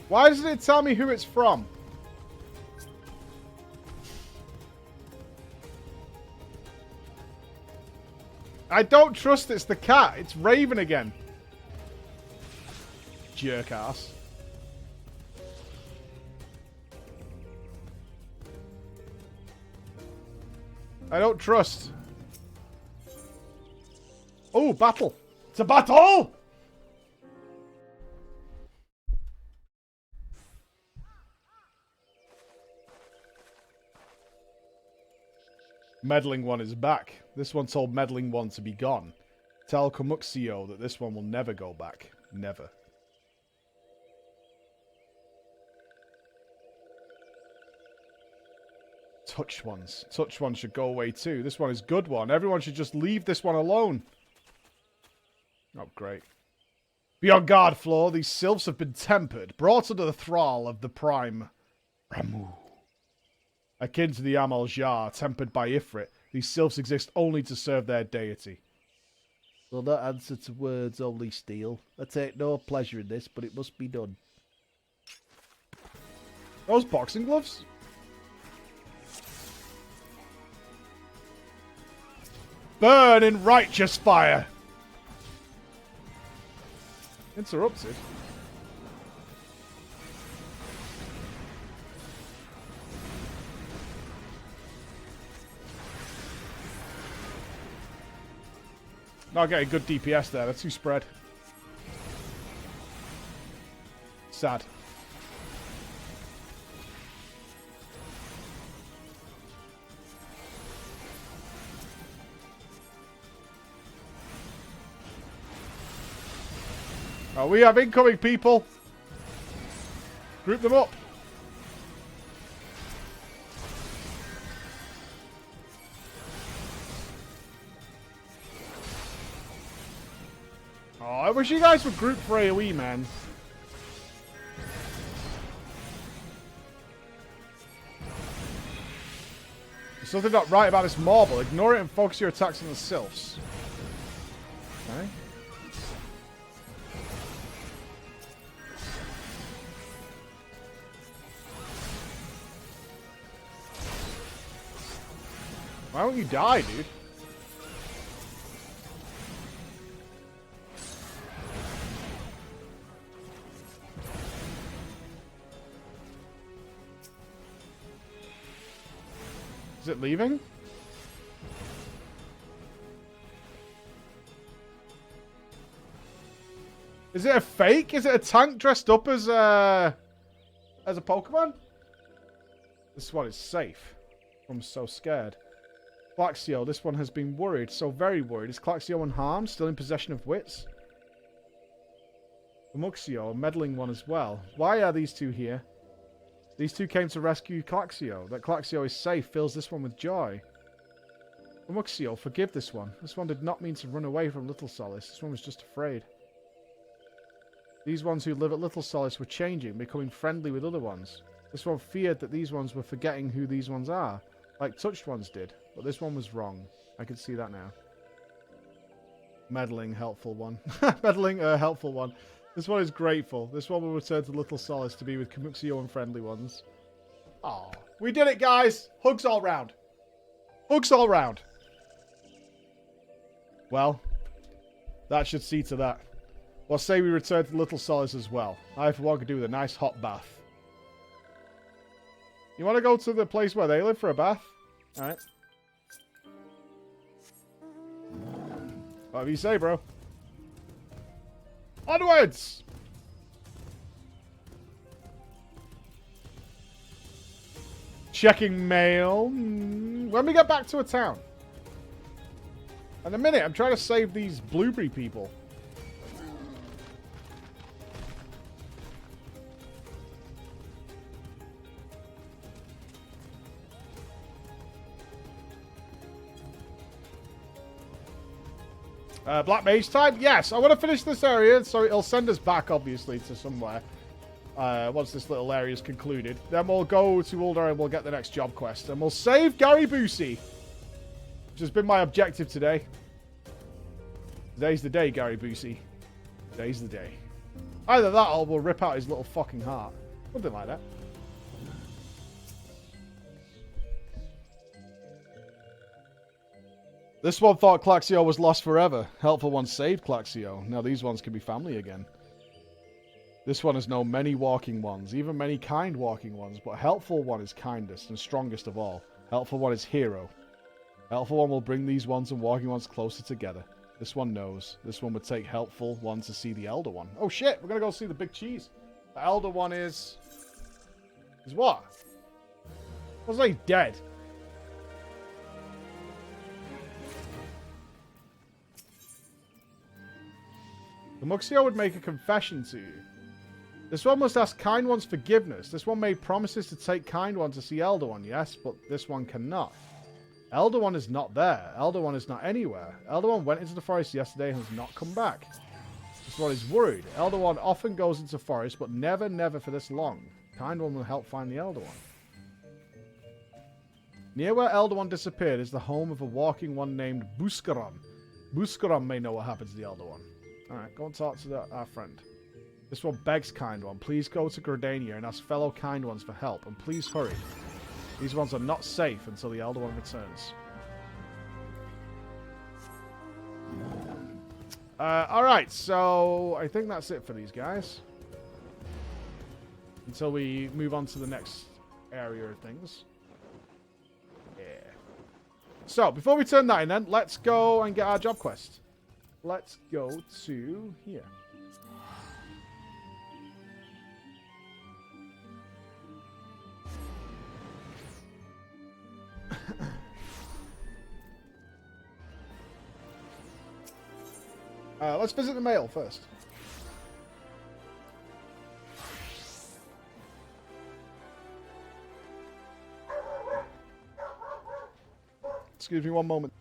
Why doesn't it tell me who it's from? I don't trust it's the cat. It's Raven again. Jerk ass. I don't trust. Oh, battle. It's a battle! Meddling One is back. This one told Meddling One to be gone. Tell Komuxio that this one will never go back. Never. Touched ones. Touched ones should go away too. This one is good one. Everyone should just leave this one alone. Oh, great. Be on guard, Floor. These sylphs have been tempered, brought under the thrall of the prime Ramu. Akin to the Amal Jar, tempered by Ifrit, these sylphs exist only to serve their deity. Will not answer to words, only steel. I take no pleasure in this, but it must be done. Those boxing gloves? Burn in righteous fire! Interrupted? Not getting good DPS there. That's too spread. Sad. Oh, we have incoming people. Group them up. Oh, I wish you guys would group for AoE, man. There's something not right about this marble. Ignore it and focus your attacks on the sylphs. Okay. Why don't you die, dude? Is it leaving? Is it a fake? Is it a tank dressed up as a Pokemon? This one is safe. I'm so scared. Claxio, this one has been worried, so very worried. Is Claxio unharmed? Still in possession of wits? Muxio, a meddling one as well. Why are these two here? These two came to rescue Claxio. That Claxio is safe fills this one with joy. Muxio, forgive this one. This one did not mean to run away from Little Solace. This one was just afraid. These ones who live at Little Solace were changing, becoming friendly with other ones. This one feared that these ones were forgetting who these ones are, like Touched Ones did. But this one was wrong. I can see that now. Meddling, helpful one. Meddling, helpful one. This one is grateful. This one will return to Little Solace to be with Komuxio and friendly ones. Oh, we did it, guys! Hugs all round. Hugs all round. Well, that should see to that. Well, say we return to Little Solace as well. I, for one, could do with a nice hot bath. You want to go to the place where they live for a bath? Alright. Whatever you say, bro. Onwards! Checking mail. When we get back to a town. In a minute, I'm trying to save these blueberry people. Black Mage time? Yes, I want to finish this area, so it'll send us back, obviously, to somewhere. Once this little area is concluded. Then we'll go to Uldar and we'll get the next job quest. And we'll save Gary Busey. Which has been my objective today. Today's the day, Gary Busey. Today's the day. Either that or we'll rip out his little fucking heart. Something like that. This one thought Claxio was lost forever. Helpful one saved Claxio. Now these ones can be family again. This one has known many walking ones, even many kind walking ones, but Helpful one is kindest and strongest of all. Helpful one is hero. Helpful one will bring these ones and walking ones closer together. This one knows. This one would take helpful one to see the elder one. Oh shit, we're gonna go see the big cheese. The elder one is what? Was he dead? The Muxio would make a confession to you. This one must ask Kind One's forgiveness. This one made promises to take Kind One to see Elder One, yes, but this one cannot. Elder One is not there. Elder One is not anywhere. Elder One went into the forest yesterday and has not come back. This one is worried. Elder One often goes into forest, but never for this long. Kind One will help find the Elder One. Near where Elder One disappeared is the home of a walking one named Buskaram. Buskaram may know what happened to the Elder One. Alright, go and talk to our friend. This one begs Kind One, please go to Gridania and ask fellow Kind Ones for help, and please hurry. These ones are not safe until the Elder One returns. Alright, so I think that's it for these guys. Until we move on to the next area of things. Yeah. So, before we turn that in then, let's go and get our job quest. Let's go to here. Let's visit the mail first. Excuse me one moment.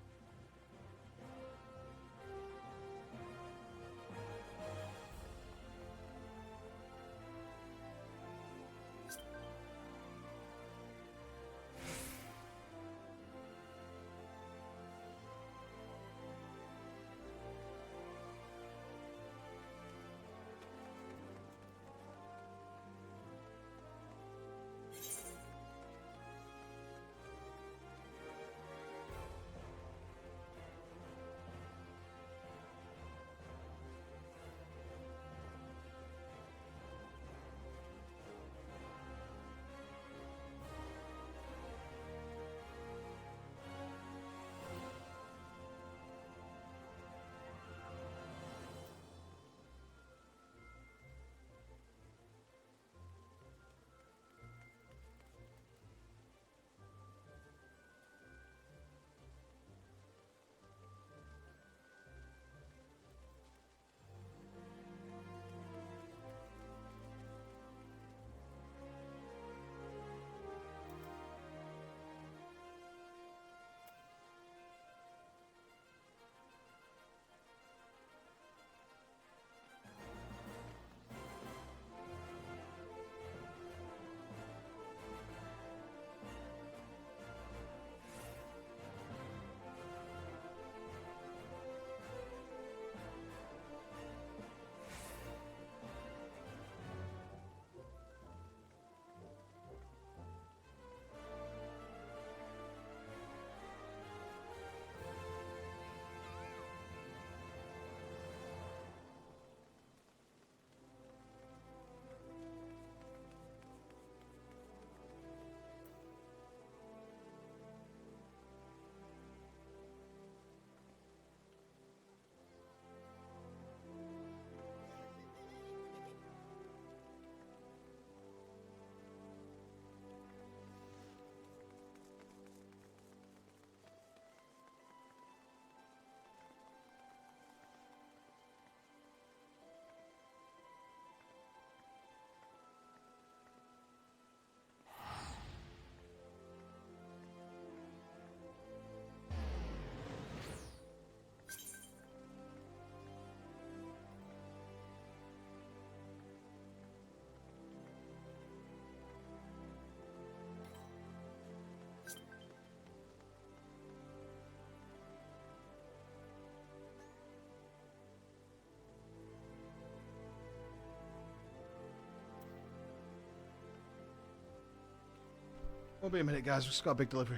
Won't be a minute, guys. We've just got a big delivery.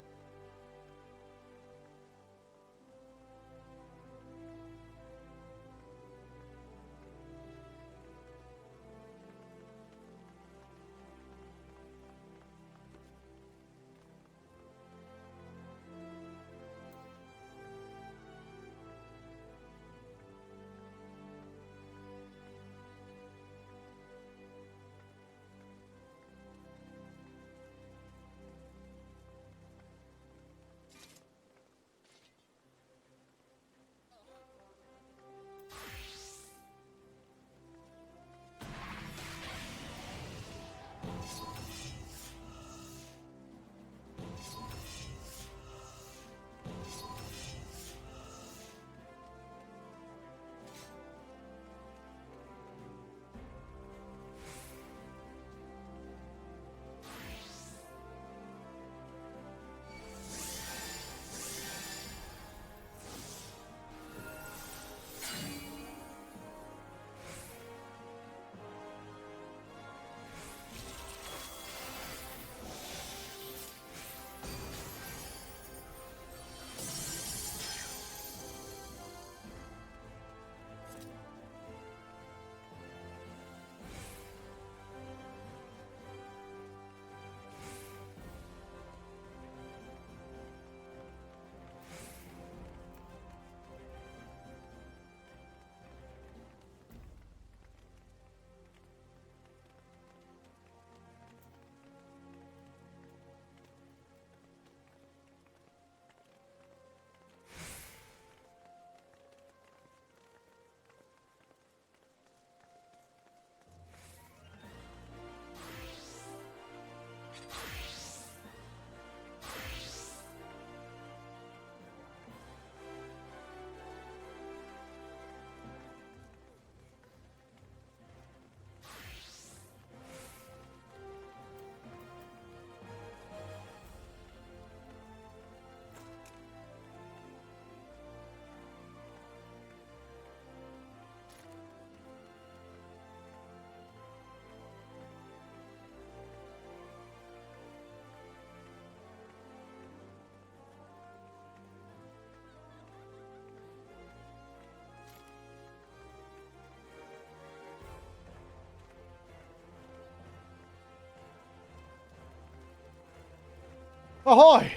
Ahoy!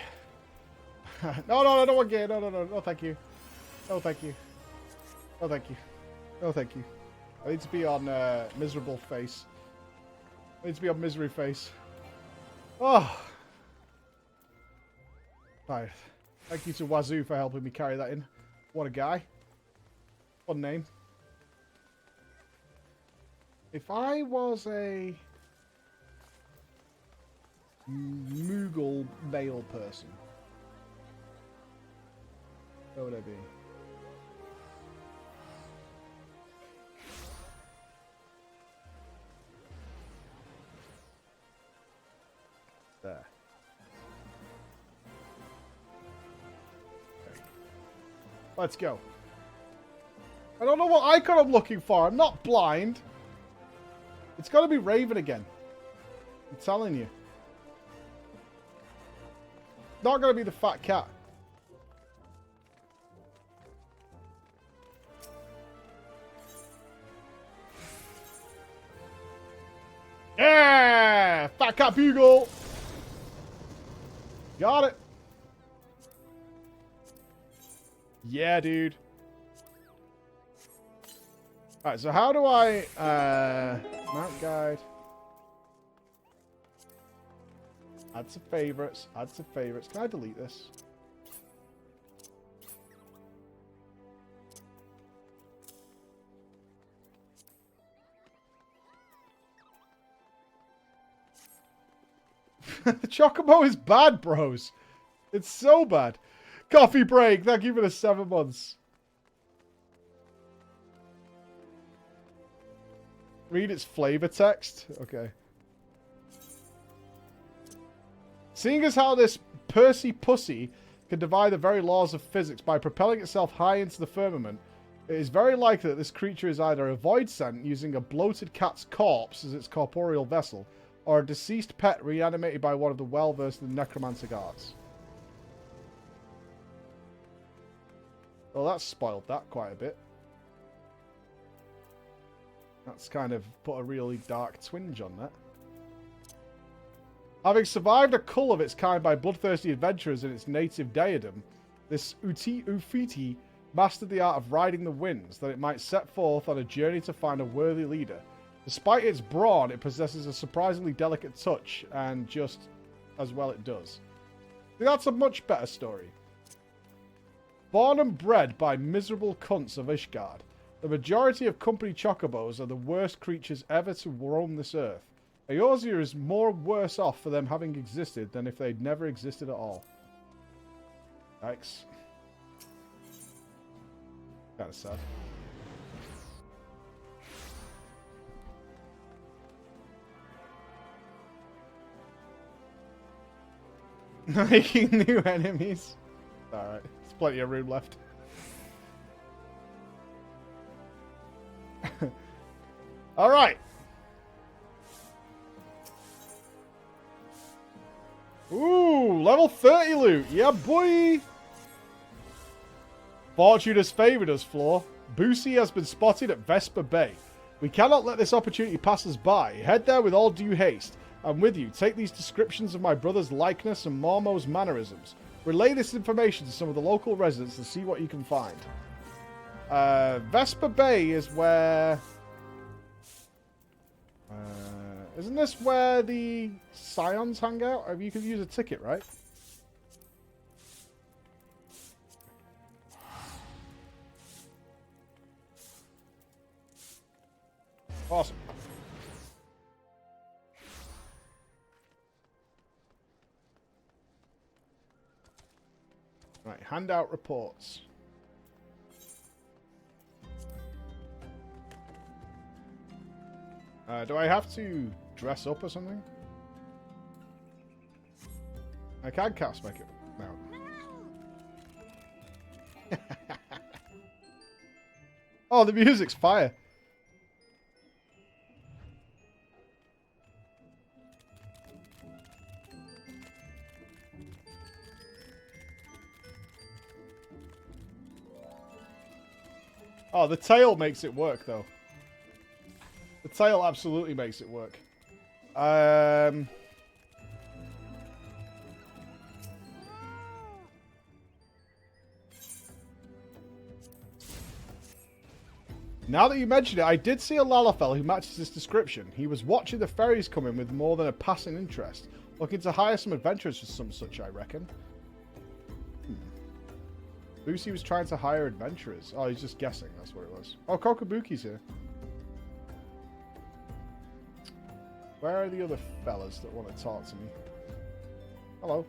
No, I don't want gear. No, thank you. No, thank you. No, thank you. No, thank you. I need to be on miserable face. I need to be on misery face. Oh! Right. Thank you to Wazoo for helping me carry that in. What a guy. Fun name. If I was a Moogle male person, what would I be? There. Okay. Let's go. I don't know what icon I'm looking for. I'm not blind. It's got to be Raven again. I'm telling you. Not going to be the fat cat. Yeah! Fat cat bugle! Got it. Yeah, dude. Alright, so how do I mount guide? Add to favorites. Add to favorites. Can I delete this? The Chocobo is bad, bros. It's so bad. Coffee break. Thank you for the 7 months. Read its flavor text. Okay. Seeing as how this Percy Pussy can defy the very laws of physics by propelling itself high into the firmament, it is very likely that this creature is either a void scent using a bloated cat's corpse as its corporeal vessel, or a deceased pet reanimated by one of the well-versed in necromantic arts. Well, that's spoiled that quite a bit. That's kind of put a really dark twinge on that. Having survived a cull of its kind by bloodthirsty adventurers in its native diadem, this Ufiti mastered the art of riding the winds, that it might set forth on a journey to find a worthy leader. Despite its brawn, it possesses a surprisingly delicate touch, and just as well it does. That's a much better story. Born and bred by miserable cunts of Ishgard, the majority of company chocobos are the worst creatures ever to roam this earth. Eorzea is more worse off for them having existed than if they'd never existed at all. Yikes. Kinda sad. Making new enemies. Alright, there's plenty of room left. Alright. Ooh, level 30 loot. Yeah, boy. Fortune has favored us, Floor. Boosie has been spotted at Vesper Bay. We cannot let this opportunity pass us by. Head there with all due haste. And with you, take these descriptions of my brother's likeness and Mormo's mannerisms. Relay this information to some of the local residents and see what you can find. Vesper Bay is where... isn't this where the Scions hang out? You can use a ticket, right? Awesome. Right, hand out reports. Do I have to dress up or something? I can cast make it. No. Oh, the music's fire. Oh, the tail makes it work, though. The tail absolutely makes it work. Now that you mention it, I did see a Lalafell who matches this description. He was watching the ferries come in with more than a passing interest. Looking to hire some adventurers for some such, I reckon. Lucy was trying to hire adventurers. Oh, he's just guessing. That's what it was. Oh, Kokabuki's here. Where are the other fellas that want to talk to me? Hello.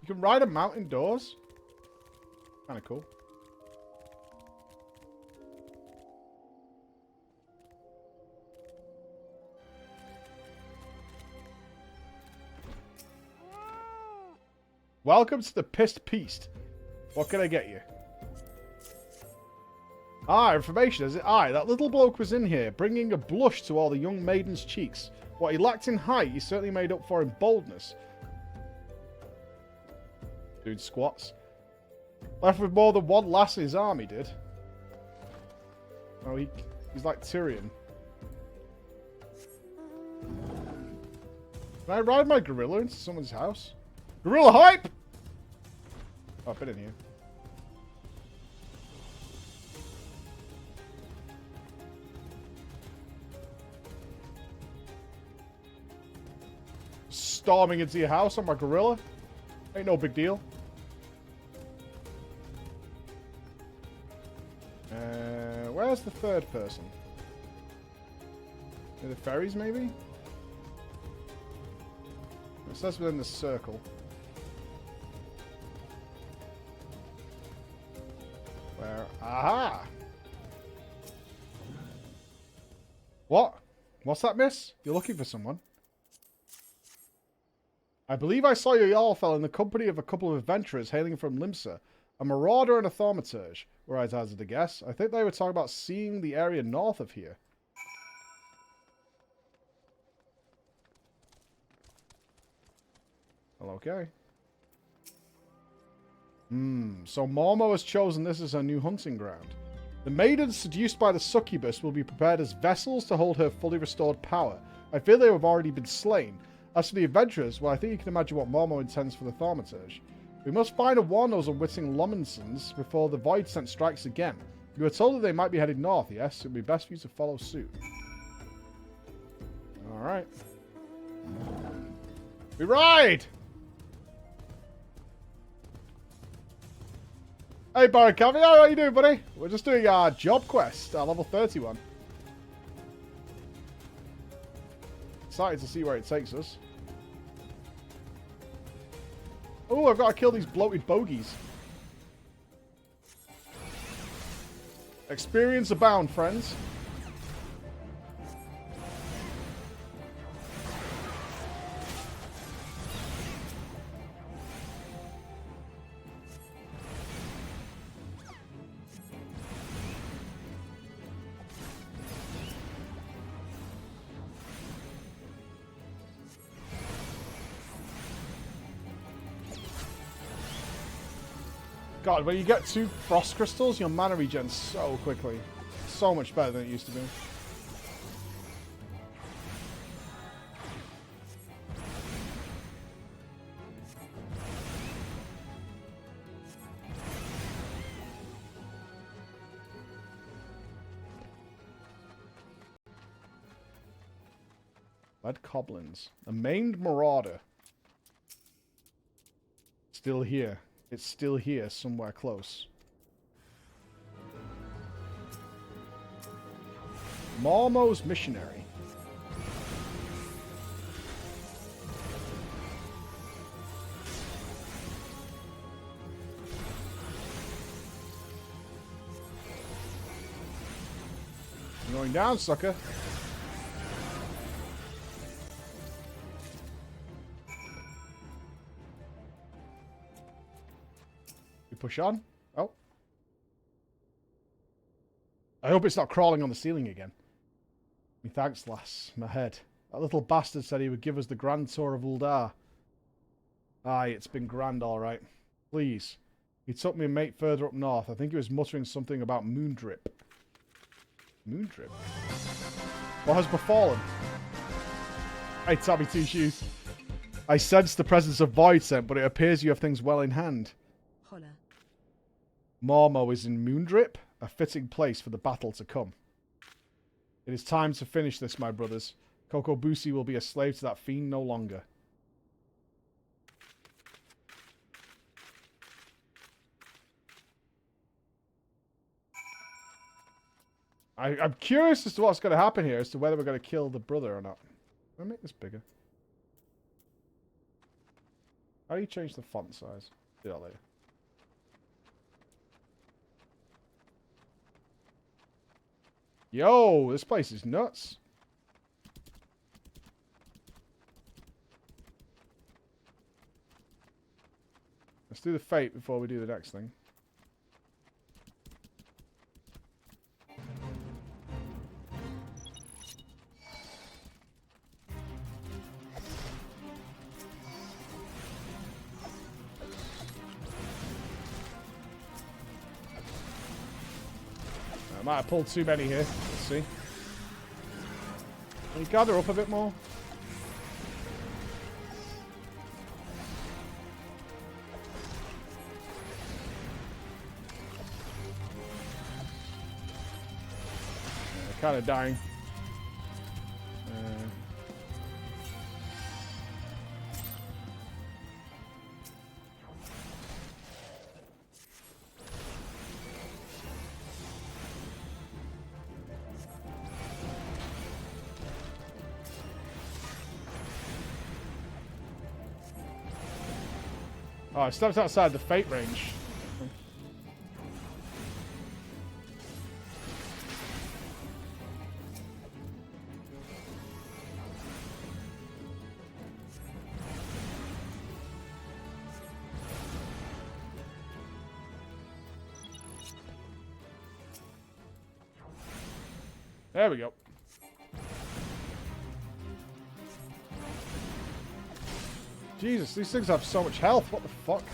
You can ride a mount indoors? Kinda cool. Welcome to the Pissed Peast. What can I get you? Ah, information, is it? Aye, that little bloke was in here, bringing a blush to all the young maiden's cheeks. What he lacked in height, he certainly made up for in boldness. Dude squats. Left with more than one lass in his army, did. Oh, he's like Tyrion. Can I ride my gorilla into someone's house? Gorilla hype! Oh, I've been in here. Storming into your house on my gorilla? Ain't no big deal. Where's the third person? Near the ferries, maybe? It says within the circle. Where? Aha! What? What's that, miss? You're looking for someone? I believe I saw your Jarlfell in the company of a couple of adventurers hailing from Limsa. A marauder and a thaumaturge, were I to hazard a guess. I think they were talking about seeing the area north of here. Well, okay. So Mormo has chosen this as her new hunting ground. The maidens seduced by the succubus will be prepared as vessels to hold her fully restored power. I fear they have already been slain. As for the adventurers, well, I think you can imagine what Mormo intends for the thaumaturge. We must find and warn those unwitting Lominsons before the Void Scent strikes again. You were told that they might be headed north, yes? It would be best for you to follow suit. Alright. We ride! Hey, Baron Caviar, how are you doing, buddy? We're just doing our job quest, our level 31. Excited to see where it takes us. Oh, I've got to kill these bloated bogies. Experience abound, friends. God, when you get 2 frost crystals, your mana regens so quickly. So much better than it used to be. Lead Coblins. A maimed marauder. Still here. It's still here, somewhere close. Mormo's missionary. You're going down, sucker. Push on. Oh. I hope it's not crawling on the ceiling again. Me thanks, lass. My head. That little bastard said he would give us the grand tour of Uldar. Aye, it's been grand, alright. Please. He took me and mate further up north. I think he was muttering something about Moondrip. Moondrip. What has befallen? Hey, Tabby Two Shoes. I sense the presence of Void Scent, but it appears you have things well in hand. Holla. Mormo is in Moondrip, a fitting place for the battle to come. It is time to finish this, my brothers. Kokobushi will be a slave to that fiend no longer. I'm curious as to what's going to happen here, as to whether we're going to kill the brother or not. Can I make this bigger? How do you change the font size? Do that later. Yo, this place is nuts. Let's do the fate before we do the next thing. I might have pulled too many here. Let's see. Can you gather up a bit more? They're kind of dying. Oh, I stepped outside the fate range. There we go. Jesus, these things have so much health. What the fuck?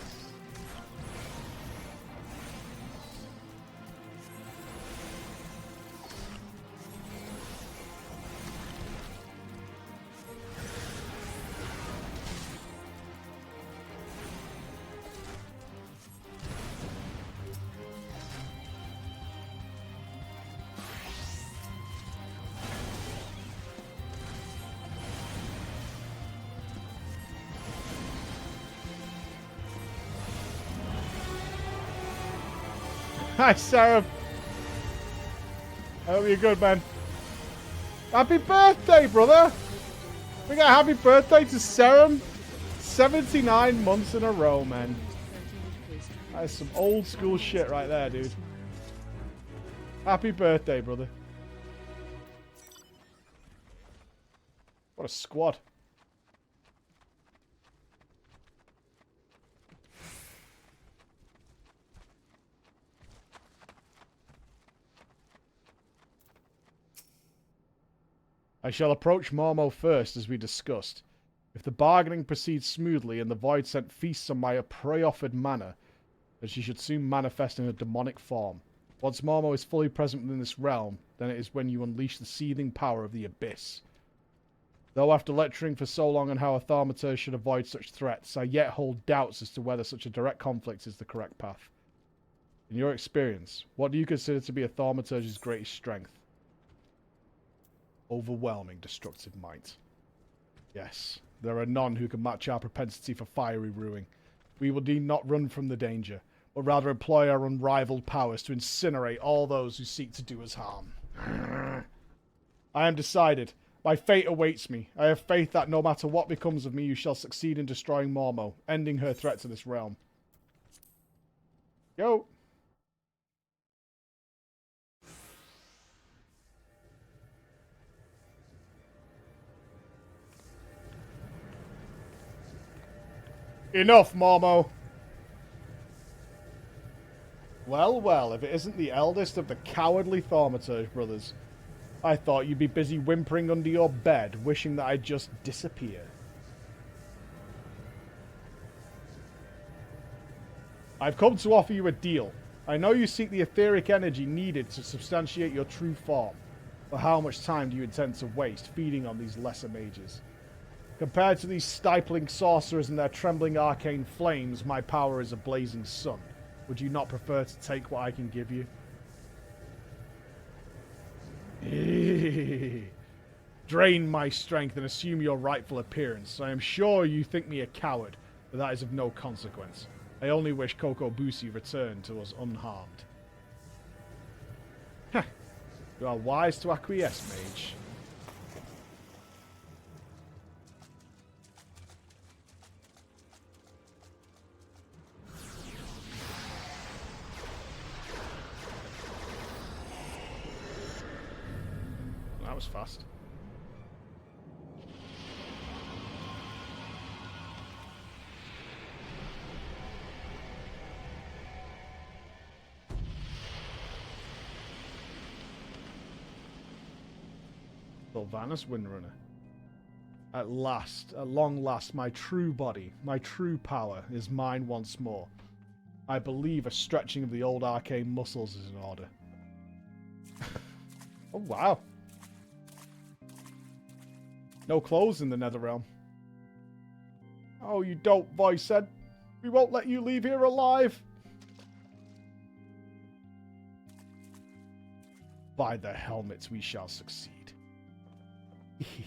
Hi, Sarah. I hope you're good, man. Happy birthday, brother. We got happy birthday to Serum. 79 months in a row, man. That is some old school shit right there, dude. Happy birthday, brother. What a squad. I shall approach Mormo first, as we discussed. If the bargaining proceeds smoothly and the Void Scent feasts on my prey-offered manner, then she should soon manifest in a demonic form. Once Mormo is fully present within this realm, then it is when you unleash the seething power of the Abyss. Though after lecturing for so long on how a thaumaturge should avoid such threats, I yet hold doubts as to whether such a direct conflict is the correct path. In your experience, what do you consider to be a thaumaturge's greatest strength? Overwhelming destructive might. Yes, there are none who can match our propensity for fiery ruin. We will need not run from the danger, but rather employ our unrivaled powers to incinerate all those who seek to do us harm. I am decided. My fate awaits me. I have faith that no matter what becomes of me, you shall succeed in destroying Mormo, ending her threat to this realm. Yo! Enough, Mormo! Well, well, if it isn't the eldest of the cowardly Thaumaturge brothers. I thought you'd be busy whimpering under your bed, wishing that I'd just disappear. I've come to offer you a deal. I know you seek the etheric energy needed to substantiate your true form. But how much time do you intend to waste feeding on these lesser mages? Compared to these stifling sorcerers and their trembling arcane flames, my power is a blazing sun. Would you not prefer to take what I can give you? Drain my strength and assume your rightful appearance. I am sure you think me a coward, but that is of no consequence. I only wish Coco Busi returned to us unharmed. Heh. You are wise to acquiesce, mage. That was fast. Sylvanas Windrunner. At last, at long last, my true body, my true power is mine once more. I believe a stretching of the old arcane muscles is in order. Oh, wow. No clothes in the Netherrealm. Oh, you dope boy said. We won't let you leave here alive. By the helmets, we shall succeed.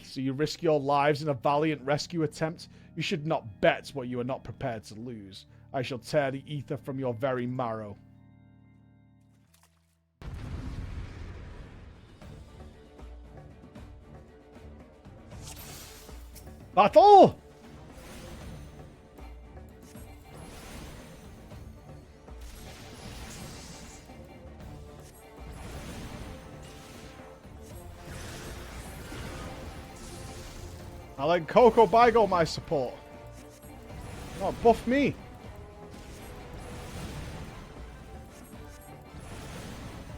So you risk your lives in a valiant rescue attempt? You should not bet what you are not prepared to lose. I shall tear the ether from your very marrow. Battle! I like Coco Bigo my support. Oh, buff me.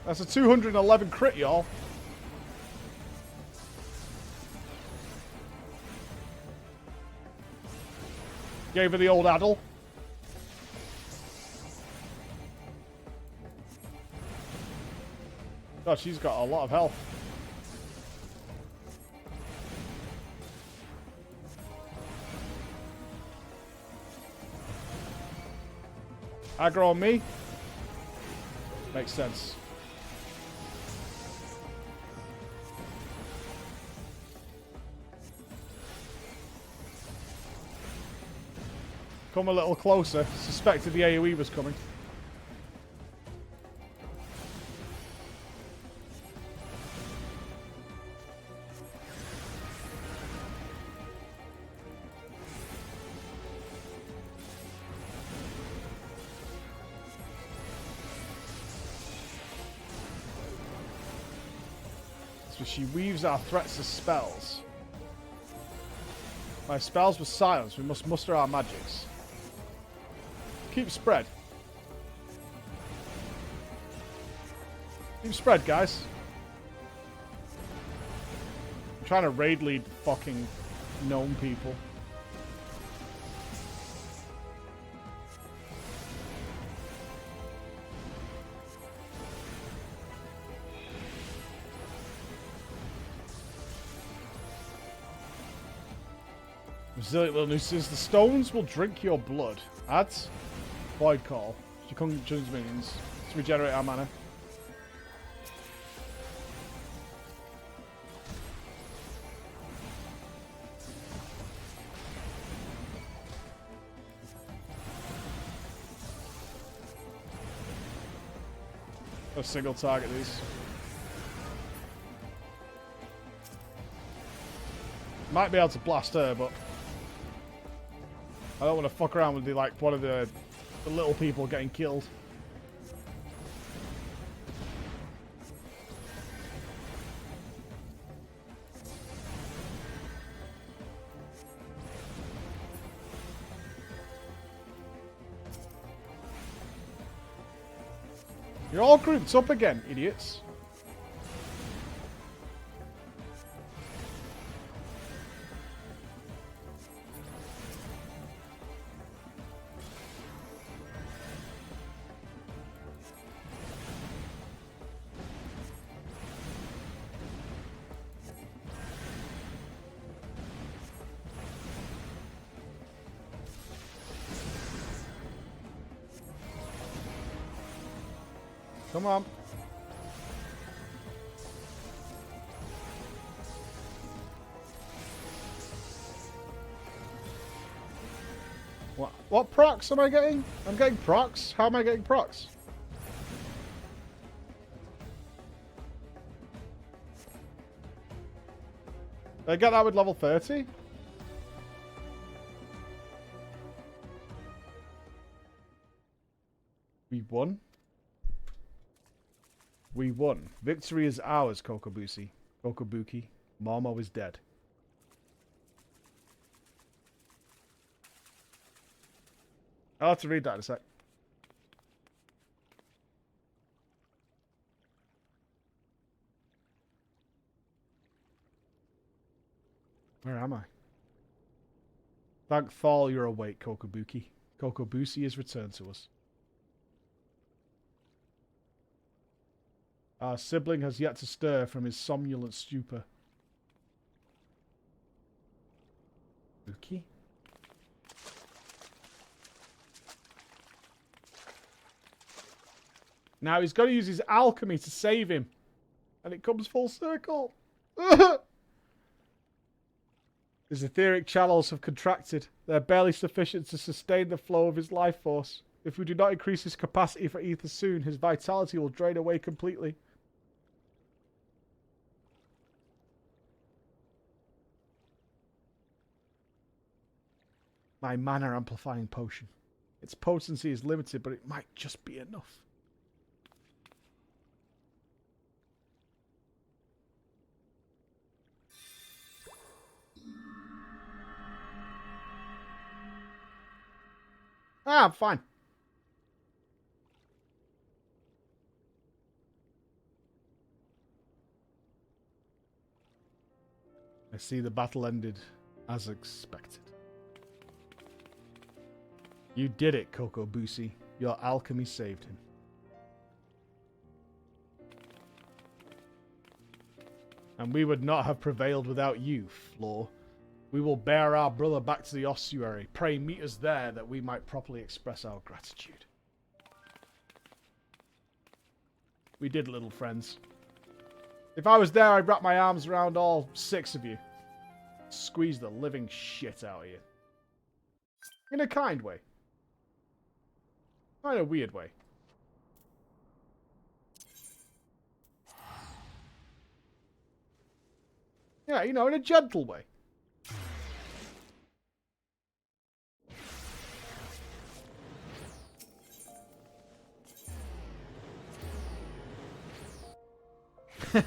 That's a 211 crit, y'all. Gave her the old addle. God, she's got a lot of health. Aggro on me? Makes sense. Come a little closer. Suspected the AoE was coming. So she weaves our threats as spells. My spells were silenced. We must muster our magics. Keep spread. Keep spread, guys. I'm trying to raid lead fucking gnome people. Resilient little nooses. The stones will drink your blood. Adds Void Call. She conjures minions to regenerate our mana. A single target these. Might be able to blast her, but I don't want to fuck around with one of the little people getting killed. You're all grouped up again, idiots. Come on. What procs am I getting? I'm getting procs? How am I getting procs? Did I get that with level 30? We won. We won. Victory is ours, Kokobuki. Momo is dead. I'll have to read that in a sec. Where am I? Thank Thal you're awake, Kokobuki. Kokobusi is returned to us. Our sibling has yet to stir from his somnolent stupor. Buki? Now he's got to use his alchemy to save him. And it comes full circle. His etheric channels have contracted. They're barely sufficient to sustain the flow of his life force. If we do not increase his capacity for ether soon, his vitality will drain away completely. My mana amplifying potion. Its potency is limited, but it might just be enough. Ah, I'm fine. I see the battle ended as expected. You did it, Kokobusi. Your alchemy saved him. And we would not have prevailed without you, Floor. We will bear our brother back to the ossuary. Pray meet us there that we might properly express our gratitude. We did, little friends. If I was there, I'd wrap my arms around all 6 of you. Squeeze the living shit out of you. In a kind way. Not in a weird way. Yeah, you know, in a gentle way.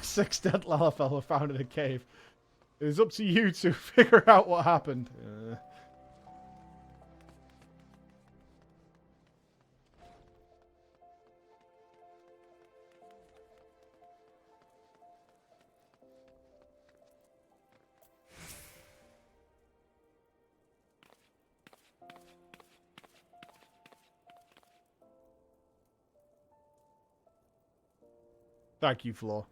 Six dead Lalafell were found in a cave. It is up to you to figure out what happened. Thank you, Floor.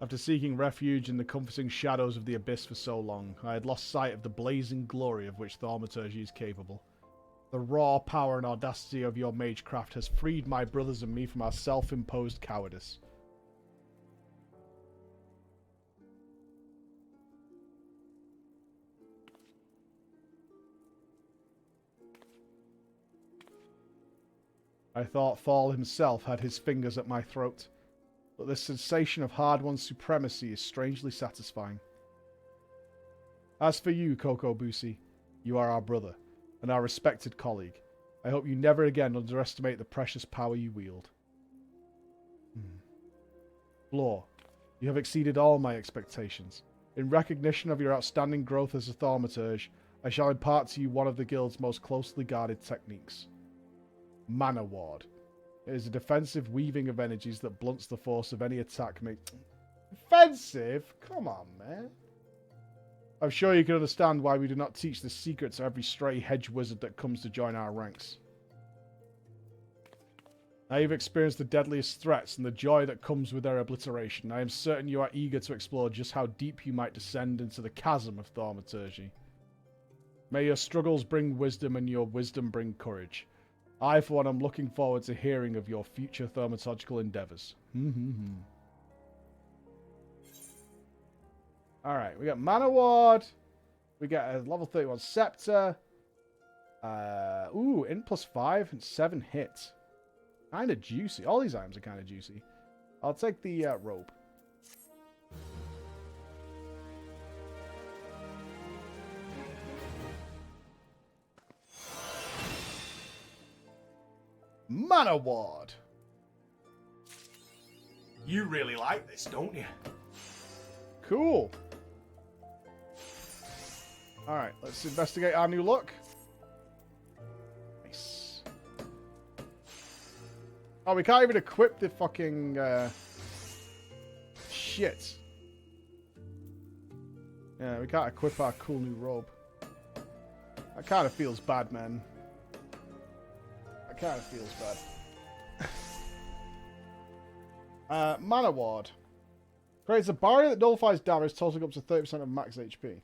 After seeking refuge in the comforting shadows of the abyss for so long, I had lost sight of the blazing glory of which thaumaturgy is capable. The raw power and audacity of your magecraft has freed my brothers and me from our self-imposed cowardice. I thought Thal himself had his fingers at my throat. But the sensation of hard-won supremacy is strangely satisfying. As for you, Kokobusi, you are our brother, and our respected colleague. I hope you never again underestimate the precious power you wield. Floor, you have exceeded all my expectations. In recognition of your outstanding growth as a thaumaturge, I shall impart to you one of the guild's most closely guarded techniques. Mana Ward. It is a defensive weaving of energies that blunts the force of any attack. Defensive? Come on, man. I'm sure you can understand why we do not teach this secret to every stray hedge wizard that comes to join our ranks. Now you've experienced the deadliest threats and the joy that comes with their obliteration. I am certain you are eager to explore just how deep you might descend into the chasm of thaumaturgy. May your struggles bring wisdom and your wisdom bring courage. I, for one, am looking forward to hearing of your future thaumaturgical endeavors. Alright, we got Mana Ward. We got a level 31 Scepter. Ooh, in +5 and 7 hits. Kind of juicy. All these items are kind of juicy. I'll take the robe. Mana Ward. You really like this, don't you? Cool. Alright, let's investigate our new look. Nice. Oh, we can't even equip the fucking shit. Yeah, we can't equip our cool new robe. That kind of feels bad, man. That kind of feels bad. Mana Ward. Creates a barrier that nullifies damage, totaling up to 30% of max HP.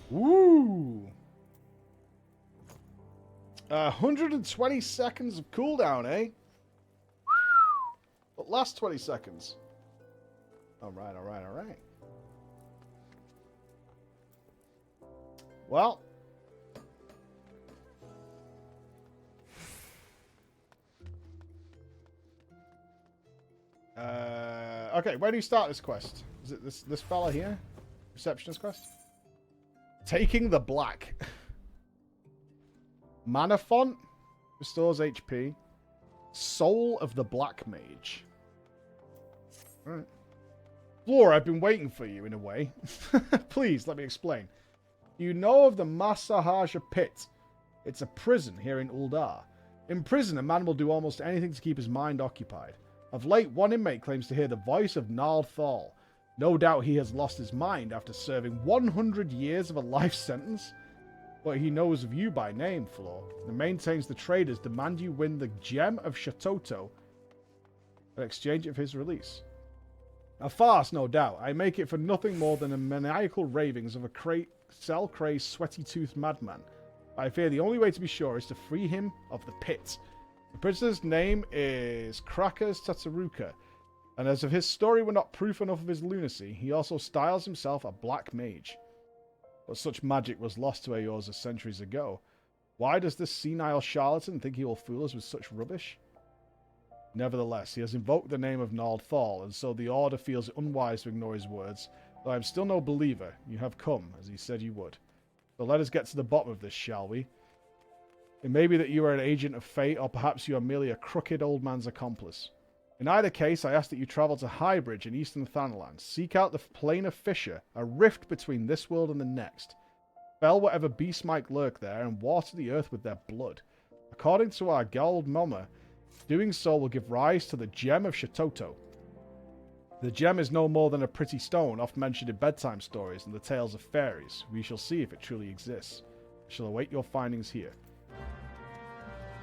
Woo! 120 seconds of cooldown, eh? But last 20 seconds. Alright, alright, alright. Well. Okay, where do you start this quest? Is it this fella here? Receptionist quest? Taking the black. Mana font. Restores HP. Soul of the Black Mage. Alright. Flora, I've been waiting for you in a way. Please, let me explain. You know of the Masahaja Pit. It's a prison here in Uldar. In prison, a man will do almost anything to keep his mind occupied. Of late, one inmate claims to hear the voice of Nald Thal. No doubt he has lost his mind after serving 100 years of a life sentence. But he knows of you by name, Flor, and maintains the traders demand you win the Gem of Shatoto in exchange of his release. A farce, no doubt. I make it for nothing more than the maniacal ravings of a cell-crazed, sweaty-toothed madman. I fear the only way to be sure is to free him of the pit. The prisoner's name is Krakers Tataruka, and as if his story were not proof enough of his lunacy, he also styles himself a black mage. But such magic was lost to Eorzea centuries ago. Why does this senile charlatan think he will fool us with such rubbish? Nevertheless, he has invoked the name of Nald Thal, and so the Order feels it unwise to ignore his words. Though I am still no believer, you have come, as he said you would. So let us get to the bottom of this, shall we? It may be that you are an agent of fate, or perhaps you are merely a crooked old man's accomplice. In either case, I ask that you travel to Highbridge in eastern Thanalan. Seek out the Plane of Fissure, a rift between this world and the next. Fell whatever beasts might lurk there, and water the earth with their blood. According to our Gold Mama, doing so will give rise to the Gem of Shatoto. The gem is no more than a pretty stone, oft mentioned in bedtime stories and the tales of fairies. We shall see if it truly exists. I shall await your findings here.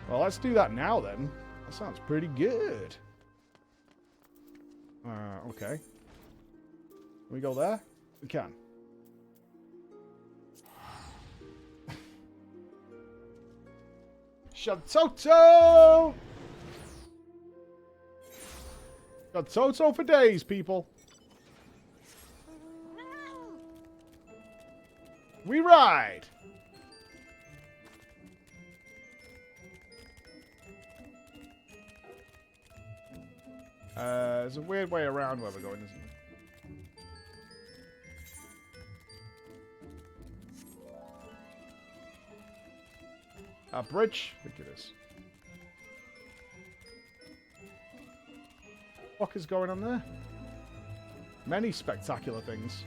Well, let's do that now, then. That sounds pretty good. Okay. Can we go there? We can. Shatoto! Shatoto for days, people. We ride! There's a weird way around where we're going, isn't there? A bridge? Look at this. What is going on there? Many spectacular things.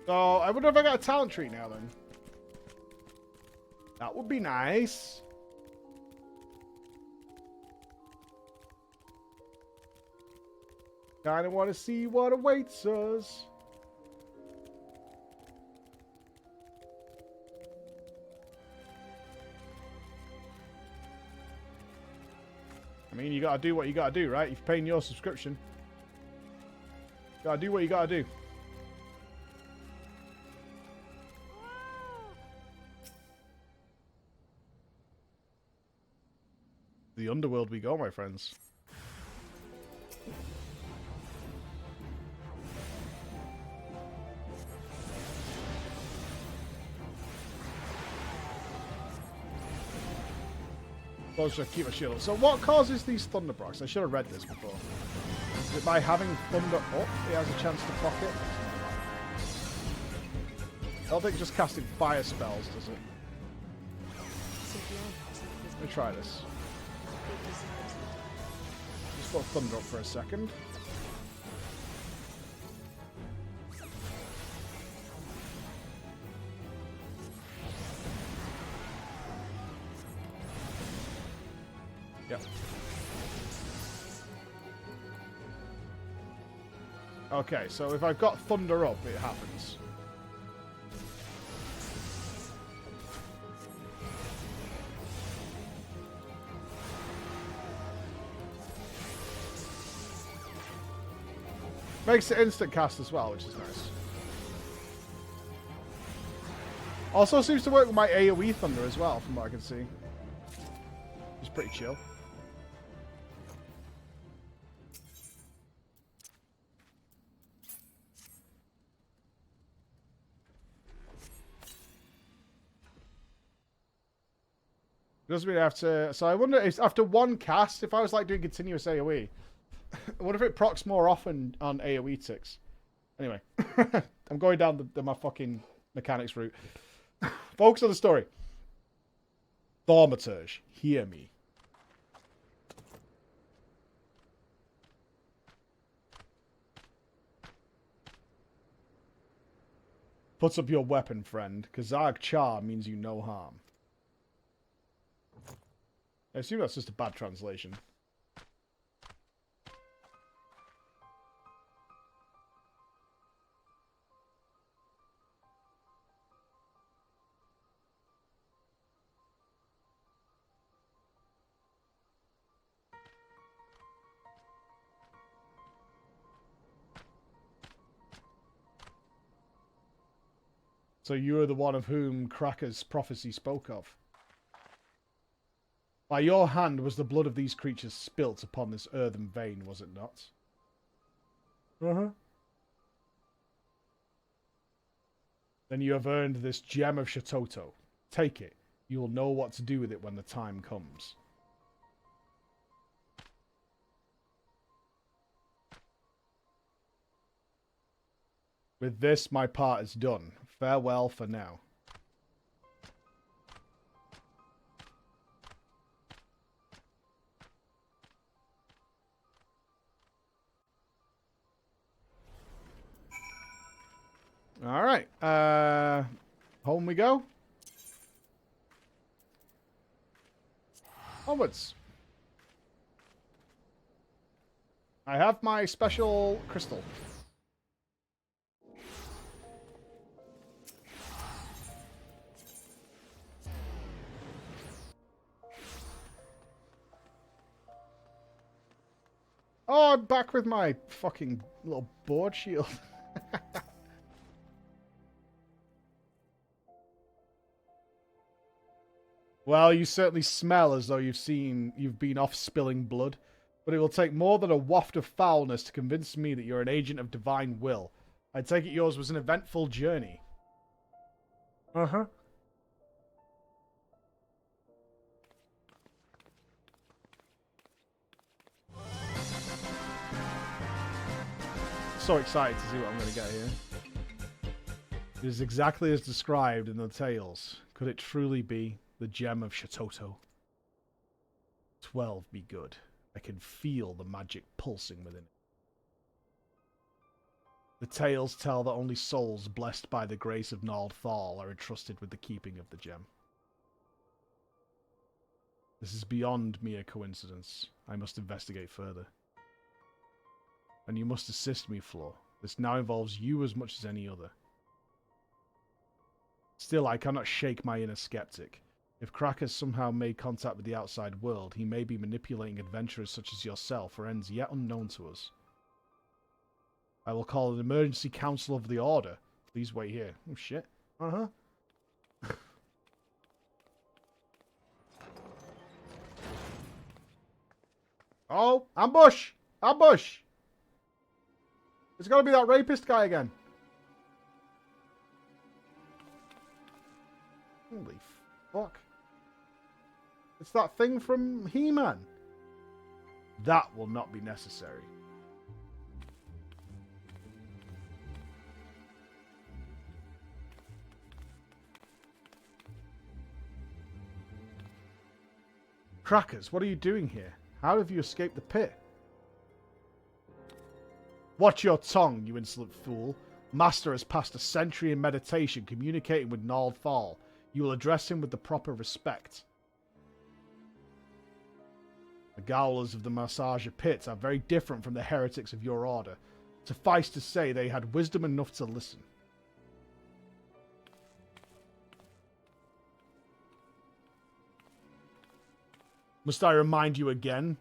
So, I wonder if I got a talent tree now then. That would be nice. Kinda want to see what awaits us. I mean, you gotta do what you gotta do, right? You've paying your subscription. Gotta do what you gotta do. The underworld we go, my friends. I'll just keep my shield up. So what causes these Thunderbrocks? I should have read this before. Is it by having Thunder up, it has a chance to proc it? I don't think just casting fire spells does it. Let me try this. Just put Thunder up for a second. Yep. Okay, so if I've got Thunder up, it happens. Makes it instant cast as well, which is nice. Also seems to work with my AoE Thunder as well, from what I can see. It's pretty chill. Doesn't mean I have to... So I wonder if after one cast, if I was like doing continuous AoE, I wonder if it procs more often on AoE ticks. Anyway, I'm going down my fucking mechanics route. Focus on the story. Thaumaturge, hear me. Put up your weapon, friend. Kazarg Char means you no harm. I assume that's just a bad translation. So you are the one of whom Cracker's prophecy spoke of. By your hand was the blood of these creatures spilt upon this earthen vein, was it not? Uh-huh. Then you have earned this gem of Shatoto. Take it. You will know what to do with it when the time comes. With this, my part is done. Farewell for now. All right. Home we go. Onwards. I have my special crystal. Oh, I'm back with my fucking little board shield. Well, you certainly smell as though you've been off spilling blood, but it will take more than a waft of foulness to convince me that you're an agent of divine will. I take it yours was an eventful journey. Uh-huh. So excited to see what I'm going to get here. It is exactly as described in the tales. Could it truly be the gem of Shatoto? 12 be good. I can feel the magic pulsing within it. The tales tell that only souls blessed by the grace of Nald Thal are entrusted with the keeping of the gem. This is beyond mere coincidence. I must investigate further. And you must assist me, Flo. This now involves you as much as any other. Still, I cannot shake my inner skeptic. If Krakus somehow made contact with the outside world, he may be manipulating adventurers such as yourself for ends yet unknown to us. I will call an emergency council of the Order. Please wait here. Oh, shit. Uh-huh. Oh, ambush! Ambush! It's gotta be that rapist guy again. Holy fuck. It's that thing from He-Man. That will not be necessary. Crackers, what are you doing here? How have you escaped the pit? Watch your tongue, you insolent fool. Master has passed a century in meditation communicating with Nald Thal. You will address him with the proper respect. The Gowlers of the Massager Pit are very different from the heretics of your order. Suffice to say, they had wisdom enough to listen. Must I remind you again?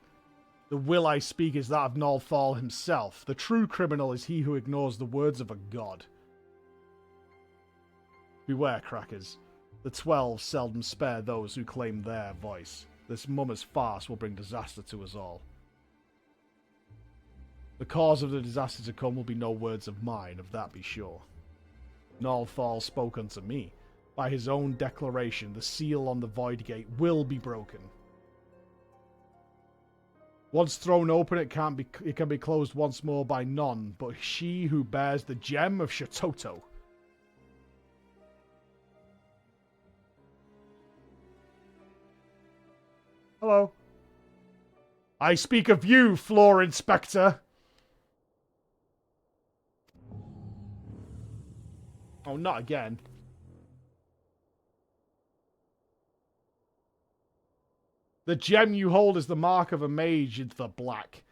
The will I speak is that of Nald Thal himself. The true criminal is he who ignores the words of a god. Beware, Crackers. The 12 seldom spare those who claim their voice. This mummer's farce will bring disaster to us all. The cause of the disaster to come will be no words of mine, of that be sure. Nald Thal spoke unto me. By his own declaration, the seal on the Void Gate will be broken. Once thrown open, it can be closed once more by none but she who bears the gem of Shatoto. Hello. I speak of you, Floor Inspector. Oh, not again. The gem you hold is the mark of a mage into the black.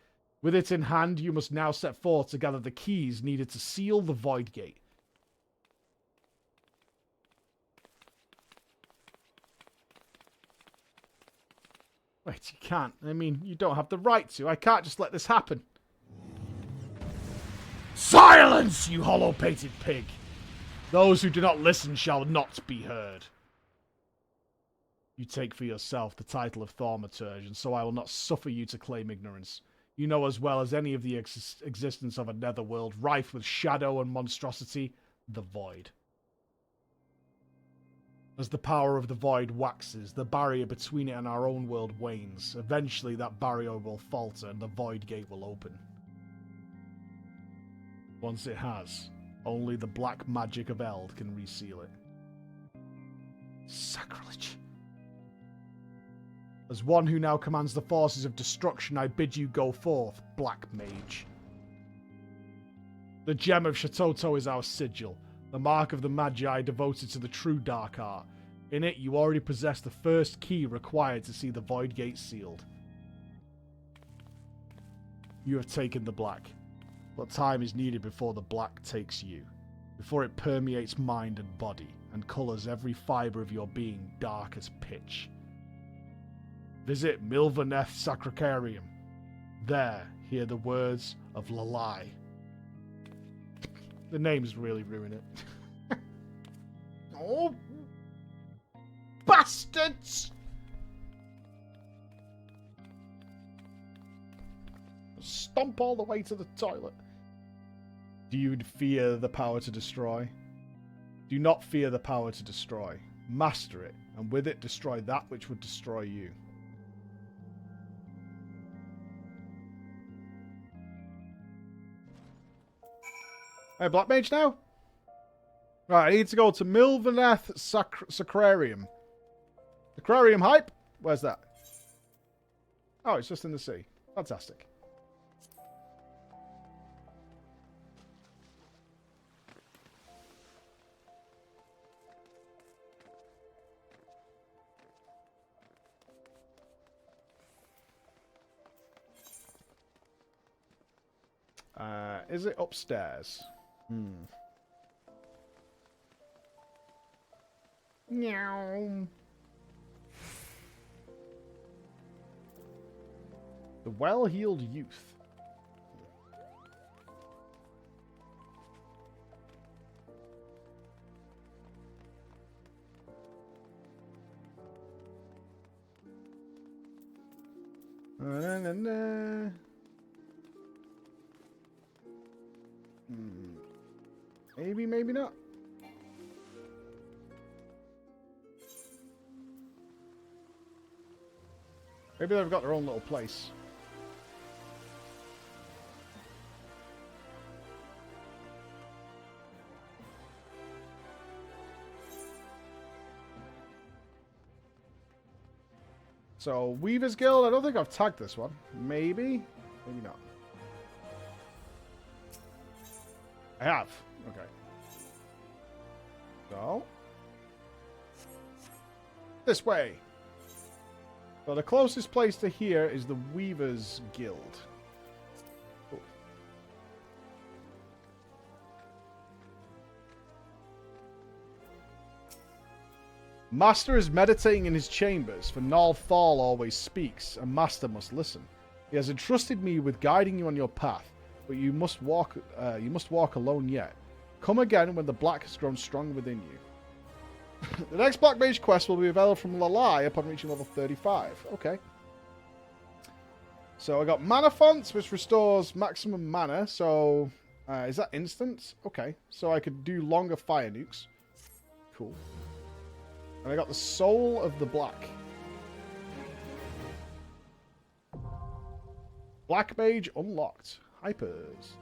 With it in hand, you must now set forth to gather the keys needed to seal the Void Gate. Wait, you can't. I mean, you don't have the right to. I can't just let this happen. Silence, you hollow-pated pig! Those who do not listen shall not be heard. You take for yourself the title of Thaumaturge, and so I will not suffer you to claim ignorance. You know as well as any of the existence of a netherworld rife with shadow and monstrosity, the Void. As the power of the Void waxes, the barrier between it and our own world wanes. Eventually that barrier will falter and the Void Gate will open. Once it has, only the black magic of Eld can reseal it. Sacrilege. As one who now commands the forces of destruction, I bid you go forth, Black Mage. The gem of Shatoto is our sigil, the mark of the Magi devoted to the true dark art. In it, you already possess the first key required to see the Void Gate sealed. You have taken the black, but time is needed before the black takes you, before it permeates mind and body, and colours every fibre of your being dark as pitch. Visit Milvaneth Sacrarium. There, hear the words of Lalai. The names really ruin it. Oh, bastards! Stomp all the way to the toilet. Do you fear the power to destroy? Do not fear the power to destroy. Master it, and with it destroy that which would destroy you. Hey, Black Mage now? Right, I need to go to Milvaneth Sacrarium. Sacrarium hype? Where's that? Oh, it's just in the sea. Fantastic. Is it upstairs? Meow. The well-heeled youth. Maybe, maybe not. Maybe they've got their own little place. So, Weaver's Guild, I don't think I've tagged this one. Maybe? Maybe not. I have. Okay. So. This way. So the closest place to here is the Weaver's Guild. Cool. Master is meditating in his chambers, for Nal Thal always speaks, and Master must listen. He has entrusted me with guiding you on your path, but you must walk alone yet. Come again when the black has grown strong within you. The next Black Mage quest will be available from Lalai upon reaching level 35. Okay. So I got Mana Fonts, which restores maximum mana. So, is that instant? Okay. So I could do longer fire nukes. Cool. And I got the Soul of the Black. Black Mage unlocked. Hypers.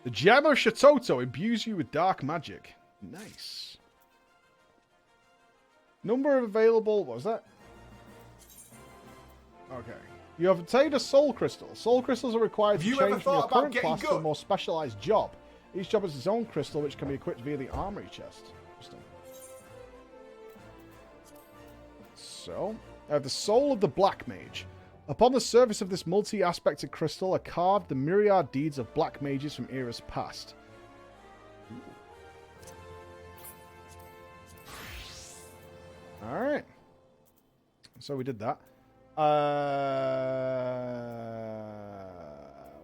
The Gem of Shatoto imbues you with dark magic. Nice. Number of available... What was that? Okay. You have obtained a Soul Crystal. Soul Crystals are required to change from your current class to a more specialized job. Each job has its own crystal, which can be equipped via the armory chest. Interesting. So, I have the Soul of the Black Mage. Upon the surface of this multi-aspected crystal are carved the myriad deeds of black mages from eras past. Alright. So we did that.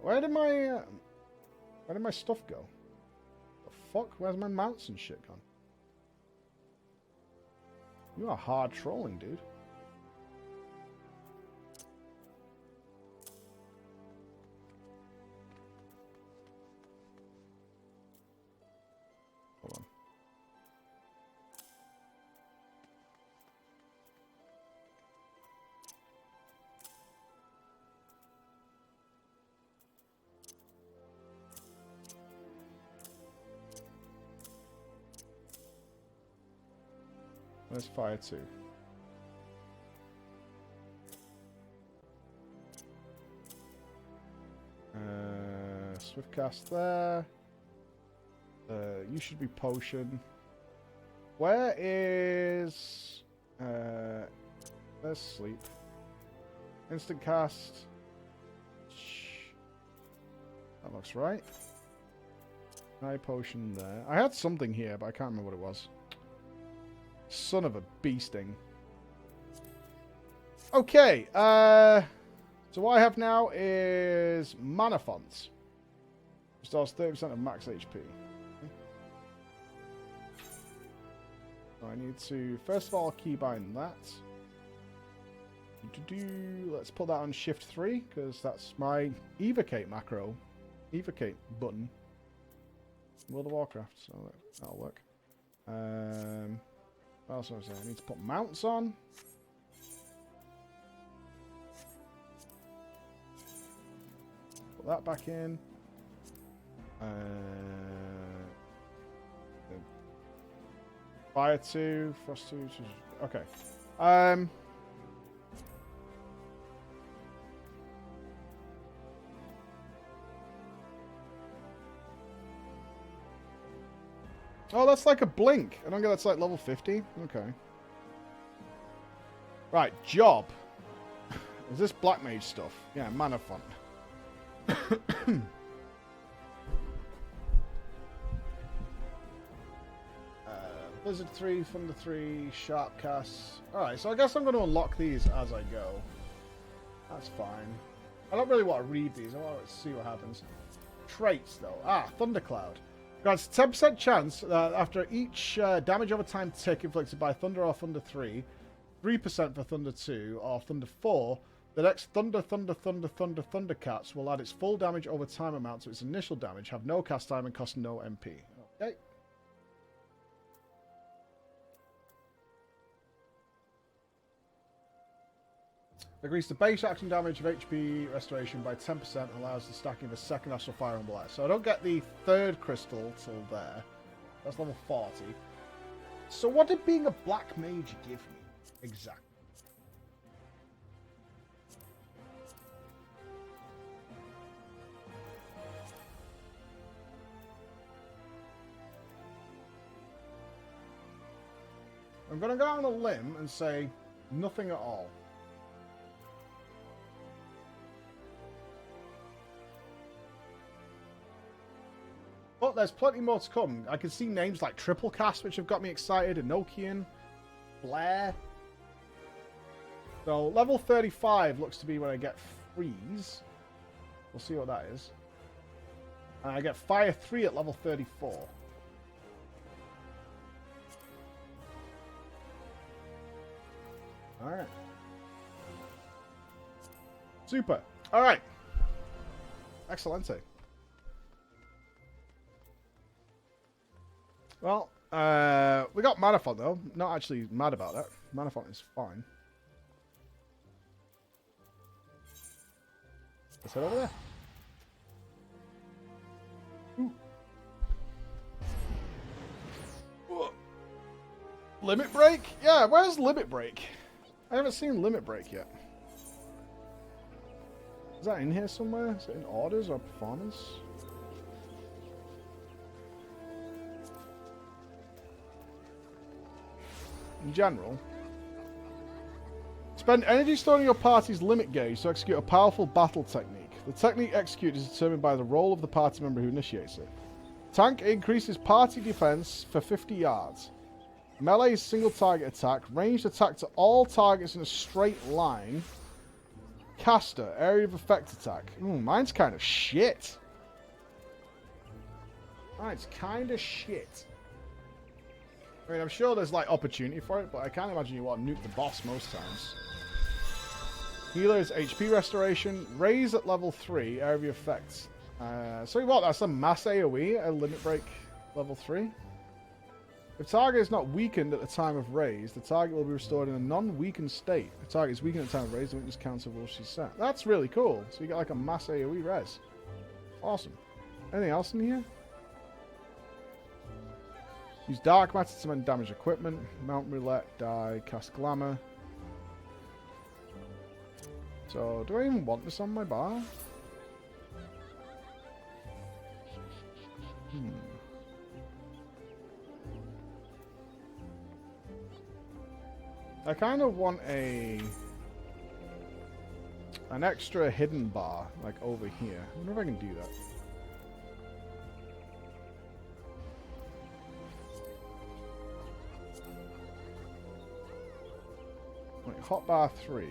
Where did my stuff go? The fuck? Where's my mounts and shit gone? You are hard trolling, dude. Hold on. Let's fire 2. Swift cast there. You should be potion. Where is... There's sleep. Instant cast. That looks right. High potion there. I had something here, but I can't remember what it was. Son of a bee sting. Okay, so what I have now is Mana Fonts. Restores 30% of max HP. So I need to, first of all, keybind that. Let's put that on Shift 3, because that's my Evocate macro. Evocate button. World of Warcraft, so that'll work. What else was there? I need to put mounts on. Put that back in. Fire 2, Frost 2. Okay. Oh, that's like a blink. I don't get that's like level 50. Okay. Right, job. Is this Black Mage stuff? Yeah, Mana Font. Blizzard 3, Thunder 3, Sharp Casts. Alright, so I guess I'm going to unlock these as I go. That's fine. I don't really want to read these. I want to see what happens. Traits, though. Thundercloud. Grants 10% chance that after each damage over time tick inflicted by Thunder or Thunder 3, 3% for Thunder 2 or Thunder 4, the next Thundercats will add its full damage over time amount to its initial damage, have no cast time, and cost no MP. Okay. Agrees to base action damage of HP restoration by 10% and allows the stacking of a second Astral Fire on Blair. So I don't get the third crystal till there. That's level 40. So what did being a black mage give me? Exactly. I'm going to go out on a limb and say nothing at all. But there's plenty more to come. I can see names like Triple Cast, which have got me excited, Enochian, Blair. So level 35 looks to be when I get Freeze. We'll see what that is. And I get Fire 3 at level 34. Alright. Super. Alright. Excelente. Well, we got Mana Font, though. Not actually mad about that. Mana Font is fine. Let's head over there. Ooh. Limit Break? Yeah, where's Limit Break? I haven't seen Limit Break yet. Is that in here somewhere? Is it in orders or performance? In general, spend energy storing your party's limit gauge to execute a powerful battle technique. The technique executed is determined by the role of the party member who initiates it. Tank increases party defense for 50 yards. Melee is single target attack. Ranged attack to all targets in a straight line. Caster, area of effect attack. Mine's kind of shit. Mine's kind of shit. I mean, I'm sure there's, like, opportunity for it, but I can't imagine you want to nuke the boss most times. Healer is HP restoration. Raise at level 3, area of effects. So what, that's a mass AoE at Limit Break level 3? If target is not weakened at the time of raise, the target will be restored in a non-weakened state. If target is weakened at the time of raise, the weakness counter will be set. That's really cool. So you get, like, a mass AoE res. Awesome. Anything else in here? Use Dark Matter to mend damage equipment. Mount Roulette, die, cast Glamour. So, do I even want this on my bar? I kind of want an extra hidden bar, like over here. I wonder if I can do that. Right, hotbar 3.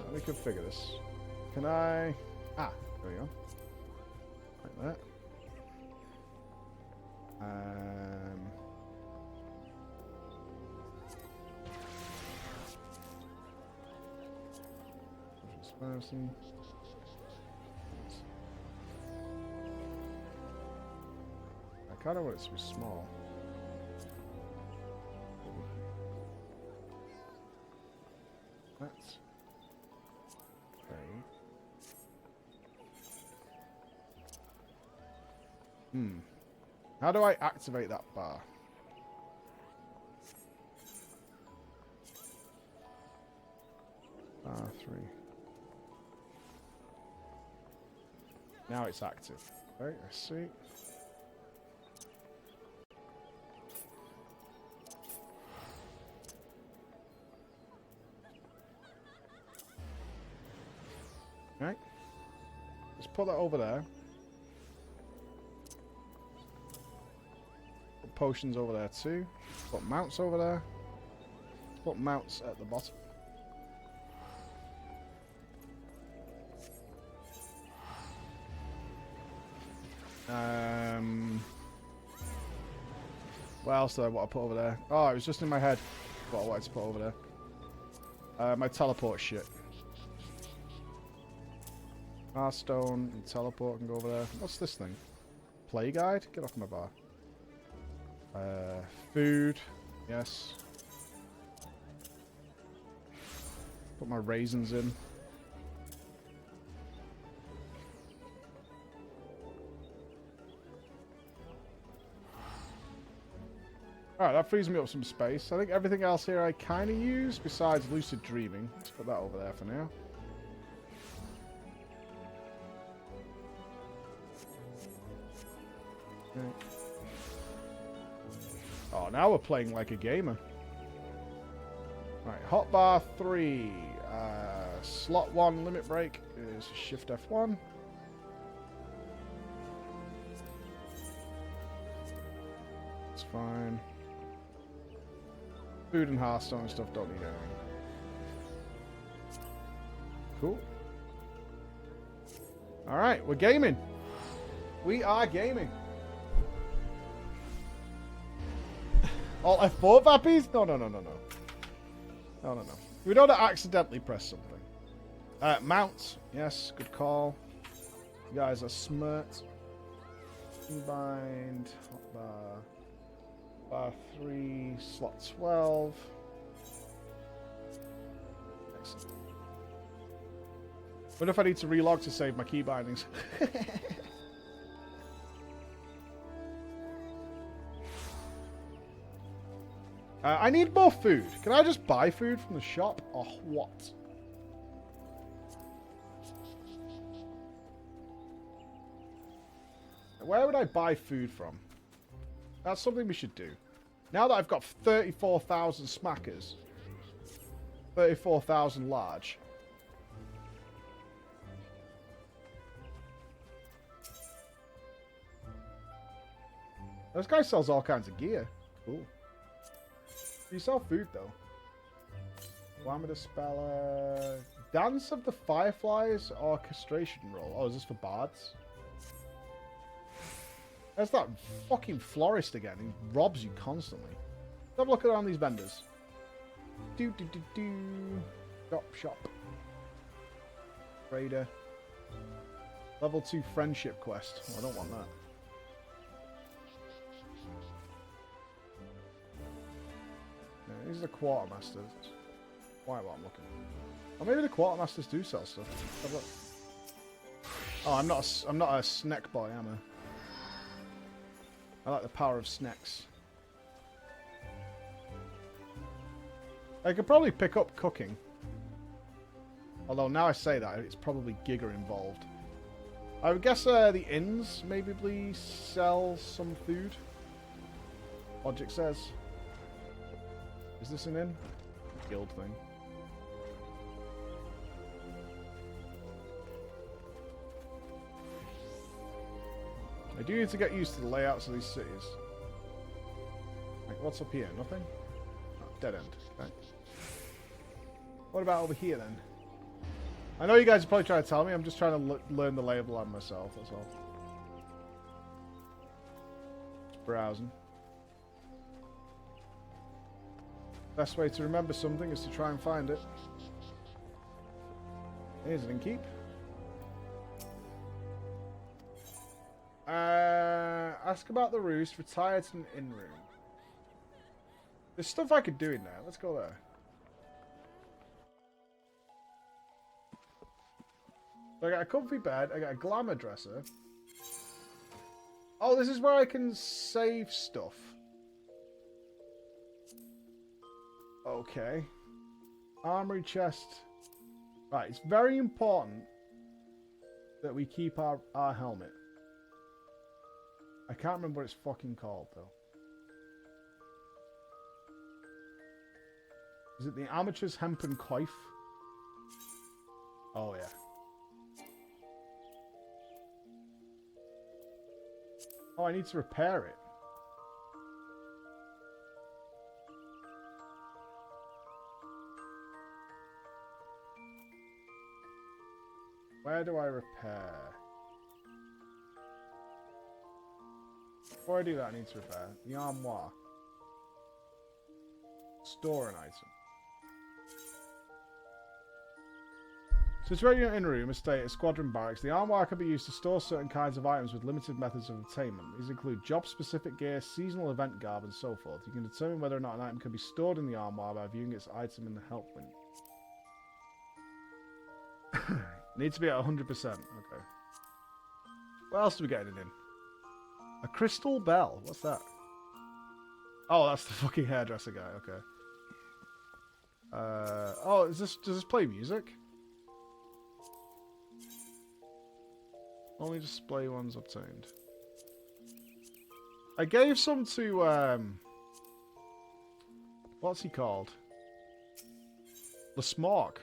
Let me configure this. Can I... there we go. Like that. I kind of want it to be small. That's okay. How do I activate that bar? Bar 3. Now it's active. Okay, I see. Right. Let's put that over there. put potions over there too. Put mounts over there. Put mounts at the bottom. What else do I want to put over there? Oh, it was just in my head what I wanted to put over there. My teleport shit. Hearthstone and teleport can go over there. What's this thing? Play guide? Get off my bar. Food. Yes. Put my raisins in. Alright, that frees me up some space. I think everything else here I kind of use, besides lucid dreaming. Let's put that over there for now. Okay. Oh, now we're playing like a gamer. Right, hotbar 3. Slot 1 limit break is Shift F1. It's fine. Food and Hearthstone and stuff don't need anything. Cool. Alright, we're gaming. We are gaming. All F4 vappies? No. No. We don't accidentally press something. Mount. Yes, good call. You guys are smart. Combined. Hotbar. Bar 3, slot 12. Excellent. What if I need to relog to save my key bindings? I need more food. Can I just buy food from the shop or what? Where would I buy food from? That's something we should do. Now that I've got 34,000 smackers, 34,000 large. This guy sells all kinds of gear. Cool. You sell food though. Glamour Speller. Dance of the Fireflies orchestration roll. Oh, is this for bards? There's that fucking florist again. He robs you constantly. Let's have a look around these vendors. Shop. Trader. Level 2 friendship quest. Oh, I don't want that. No, these are the quartermasters. Why am I looking? Or maybe the quartermasters do sell stuff. Have a look. Oh, I'm not a snack boy, am I? I like the power of snacks. I could probably pick up cooking. Although now I say that, it's probably Giga involved. I would guess the inns maybe sell some food. Logic says. Is this an inn? Guild thing. I do need to get used to the layouts of these cities. Like, what's up here? Nothing? Oh, dead end. Okay. What about over here, then? I know you guys are probably trying to tell me. I'm just trying to learn the lay of the land myself, that's all. Just browsing. Best way to remember something is to try and find it. Here's an innkeep. Ask about the roost. Retire to an inn room. There's stuff I could do in there. Let's go there. So I got a comfy bed. I got a glamour dresser. Oh, this is where I can save stuff. Okay. Armory chest. Right, it's very important that we keep our helmet. I can't remember what it's fucking called, though. Is it the Amateur's Hempen Coif? Oh, yeah. Oh, I need to repair it. Where do I repair? Before I do that, I need to repair the armoire. Store an item. Situated in an inn room, estate, a squadron barracks, the armoire can be used to store certain kinds of items with limited methods of obtainment. These include job-specific gear, seasonal event garb, and so forth. You can determine whether or not an item can be stored in the armoire by viewing its item in the help window. Needs to be at 100%. Okay. What else do we get in? A crystal bell. What's that? Oh, that's the fucking hairdresser guy. Okay. Oh, does this play music? Only display ones obtained. I gave some to, what's he called? The Smork.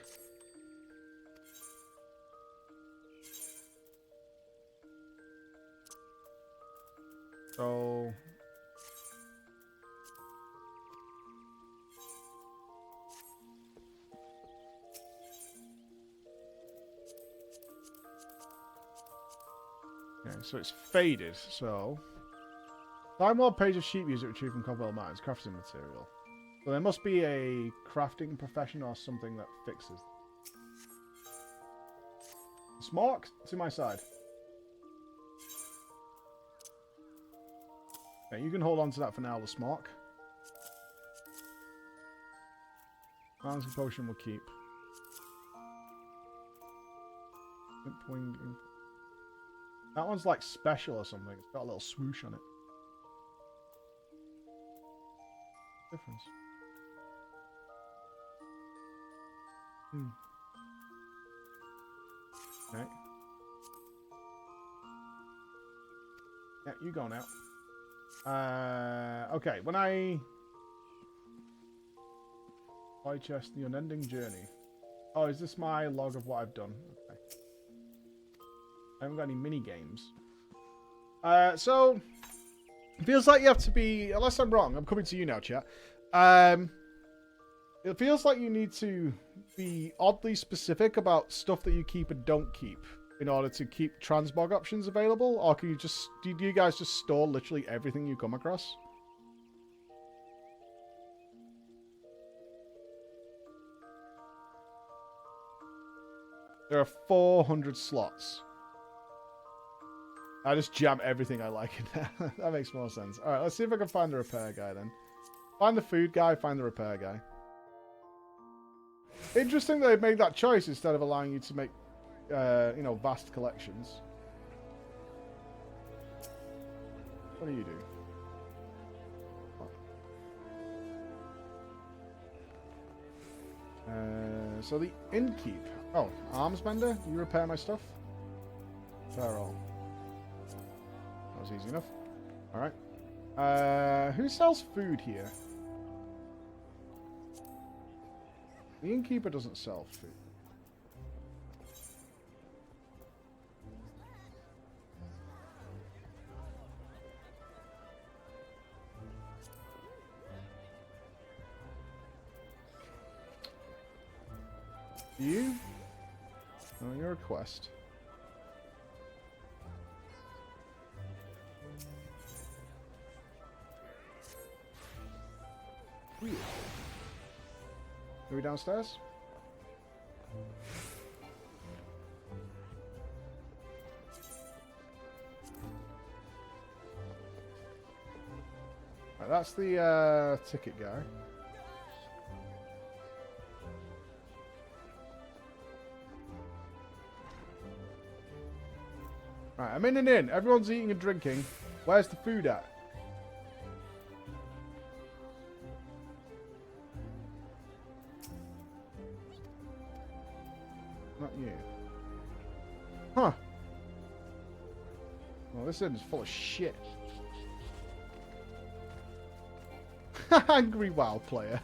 So... Okay, so it's faded, so... Find more page of sheet music retrieved from Cobwell Mines, crafting material. So there must be a crafting profession or something that fixes. Smork, to my side. Okay, you can hold on to that for now, the Smork. Balancing potion will keep. That one's like special or something. It's got a little swoosh on it. Difference. Okay. Yeah, you go now. Okay, when I... Buy chest, the unending journey. Oh, is this my log of what I've done? Okay. I haven't got any mini games. So it feels like you have to be, unless I'm wrong, I'm coming to you now, chat. It feels like you need to be oddly specific about stuff that you keep and don't keep in order to keep transmog options available, or can you just, do you guys just store literally everything you come across? There are 400 slots. I just jam everything I like in there. That makes more sense. Alright, let's see if I can find the repair guy then. Find the food guy, find the repair guy. Interesting that they've made that choice instead of allowing you to make, you know, vast collections. What do you do? So the innkeep. Oh, arms mender? Do you repair my stuff? Repair all. That was easy enough. Alright. Who sells food here? The innkeeper doesn't sell food. You? Oh, you're a quest. Weird. Are we downstairs? Right, that's the ticket guy. Right, I'm in an inn. Everyone's eating and drinking. Where's the food at? Not you. Huh. Well, this inn is full of shit. Angry WoW player.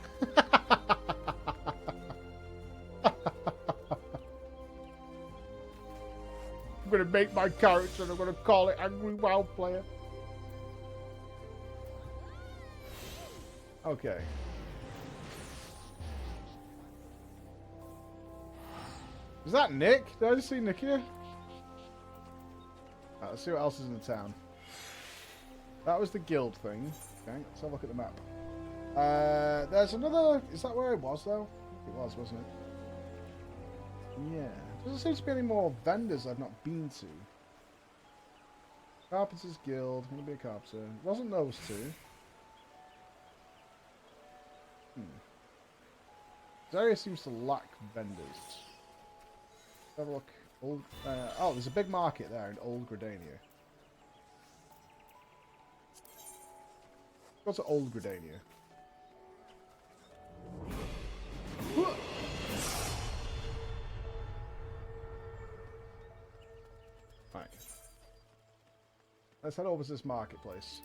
I'm gonna make my character and I'm gonna call it Angry WoW Player. Okay. Is that Nick? Did I just see Nick here? Let's see what else is in the town. That was the guild thing. Okay, let's have a look at the map. There's another... Is that where it was, though? It was, wasn't it? Yeah. Doesn't seem to be any more vendors I've not been to. Carpenter's Guild. I'm going to be a carpenter. It wasn't those two. This area seems to lack vendors. Let's have a look. Oh, there's a big market there in Old Gridania. Go to Old Gridania. Right. Let's head over to this marketplace.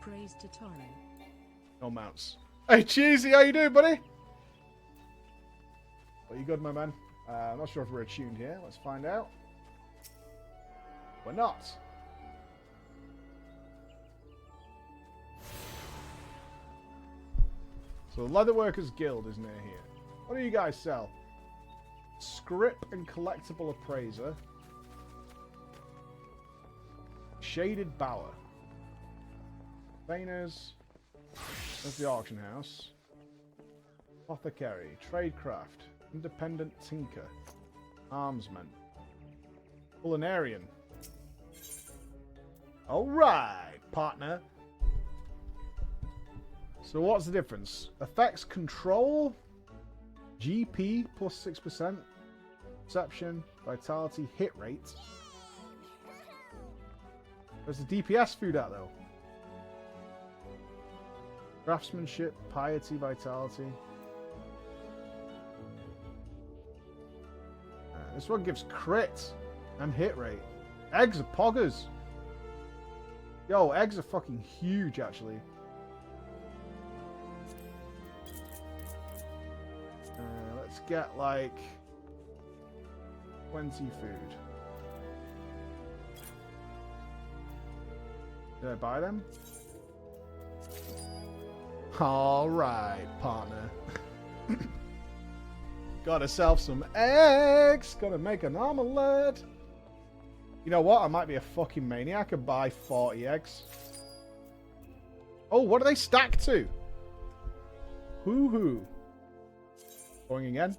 Praise to Tauren. No mounts. Hey, Cheesy, how you doing, buddy? Are you good, my man? I'm not sure if we're attuned here. Let's find out. We're not. So the Leatherworkers Guild is near here. What do you guys sell? Script and collectible appraiser. Shaded bower. Veiners. There's the auction house. Apothecary. Tradecraft. Independent tinker. Armsman. Culinarian. Alright, partner. So what's the difference? Effects control. GP plus 6%. Perception. Vitality. Hit rate. Where's the DPS food at though? Craftsmanship. Piety. Vitality. This one gives crit and hit rate. Eggs are poggers. Yo, eggs are fucking huge, actually. Let's get, like, 20 food. Did I buy them? Alright, partner. Gotta sell some eggs. Gotta make an omelette. You know what? I might be a fucking maniac and buy 40 eggs. Oh, what are they stacked to? Hoo-hoo. Going again.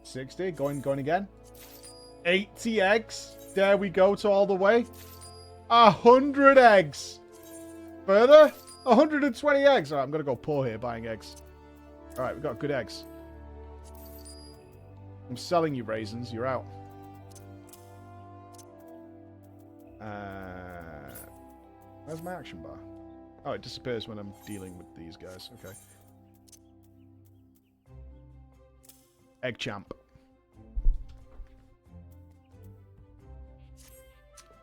60. Going again. 80 eggs. There we go to all the way. 100 eggs. Further. 120 eggs. Alright, I'm gonna go poor here buying eggs. Alright, we've got good eggs. I'm selling you raisins. You're out. Where's my action bar? Oh, it disappears when I'm dealing with these guys. Okay. Egg champ.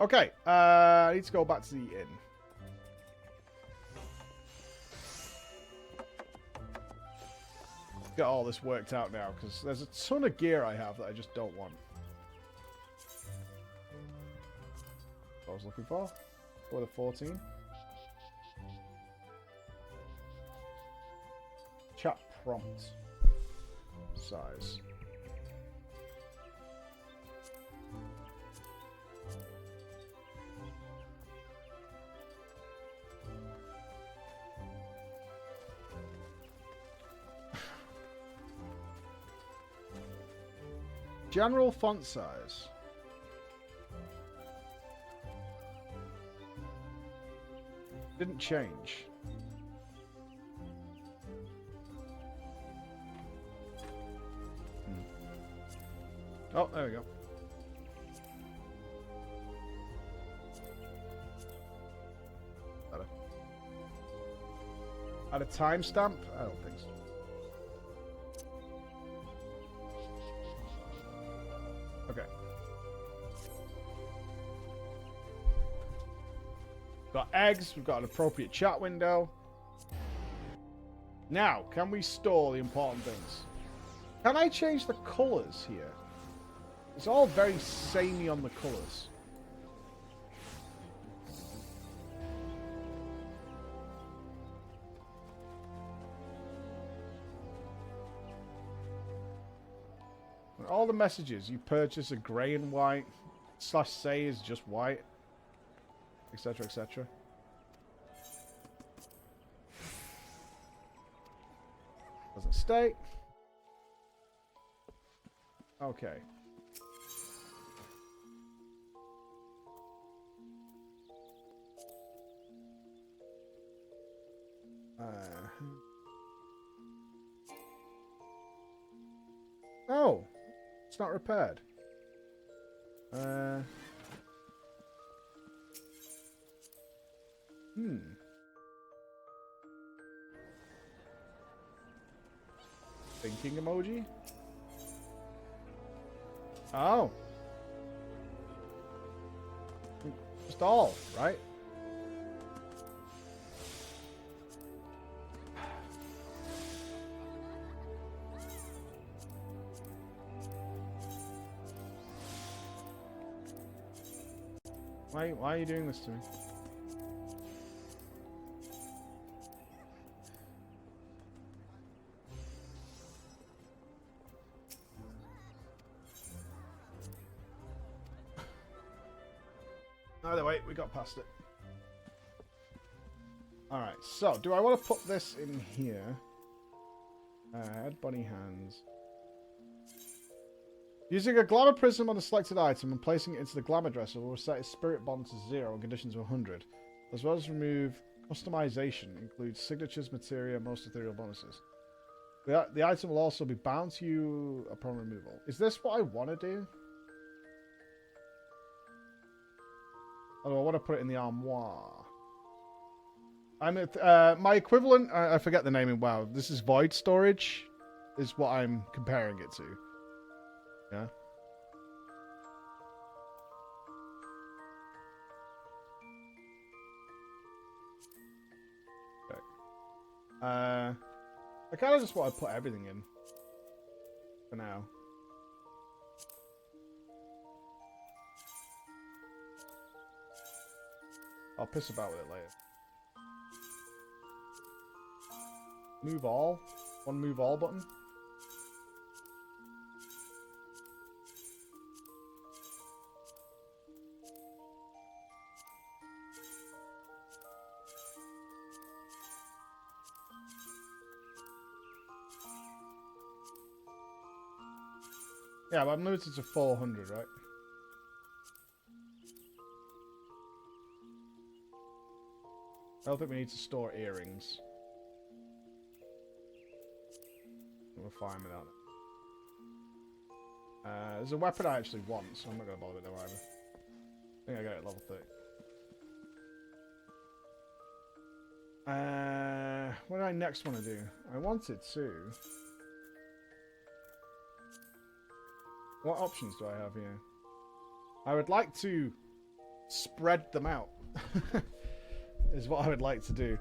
Okay. I need to go back to the inn. Get all this worked out now, because there's a ton of gear I have that I just don't want. What I was looking for. For the 14. Chat prompt. Size. General font size. Didn't change. Oh, there we go. Better. Add a timestamp? I don't think so. Okay. Got eggs, we've got an appropriate chat window. Now, can we store the important things? Can I change the colours here? It's all very samey on the colours. All the messages you purchase are grey and white. /say is just white. etc., etc. Doesn't state. Okay. Oh, it's not repaired. Thinking emoji? Oh. Just all, right? Why are you doing this to me? Either way, we got past it. Alright, so do I want to put this in here? Add bunny hands. Using a glamour prism on a selected item and placing it into the glamour dresser will set its spirit bond to 0 and conditions to 100, as well as remove customization, includes signatures, materia, most ethereal bonuses. The item will also be bound to you upon removal. Is this what I want to do? Oh, I want to put it in the armoire. I'm at my equivalent. I forget the name in WoW. This is void storage, is what I'm comparing it to. Yeah. Okay. I kind of just want to put everything in for now. I'll piss about with it later. Move all? One move all button? Yeah, but I'm limited to 400, right? I don't think we need to store earrings. We're fine without it. There's a weapon I actually want, so I'm not going to bother with it either. I think I got it at level 30. What do I next want to do? I wanted to... What options do I have here? I would like to spread them out. Is what I would like to do.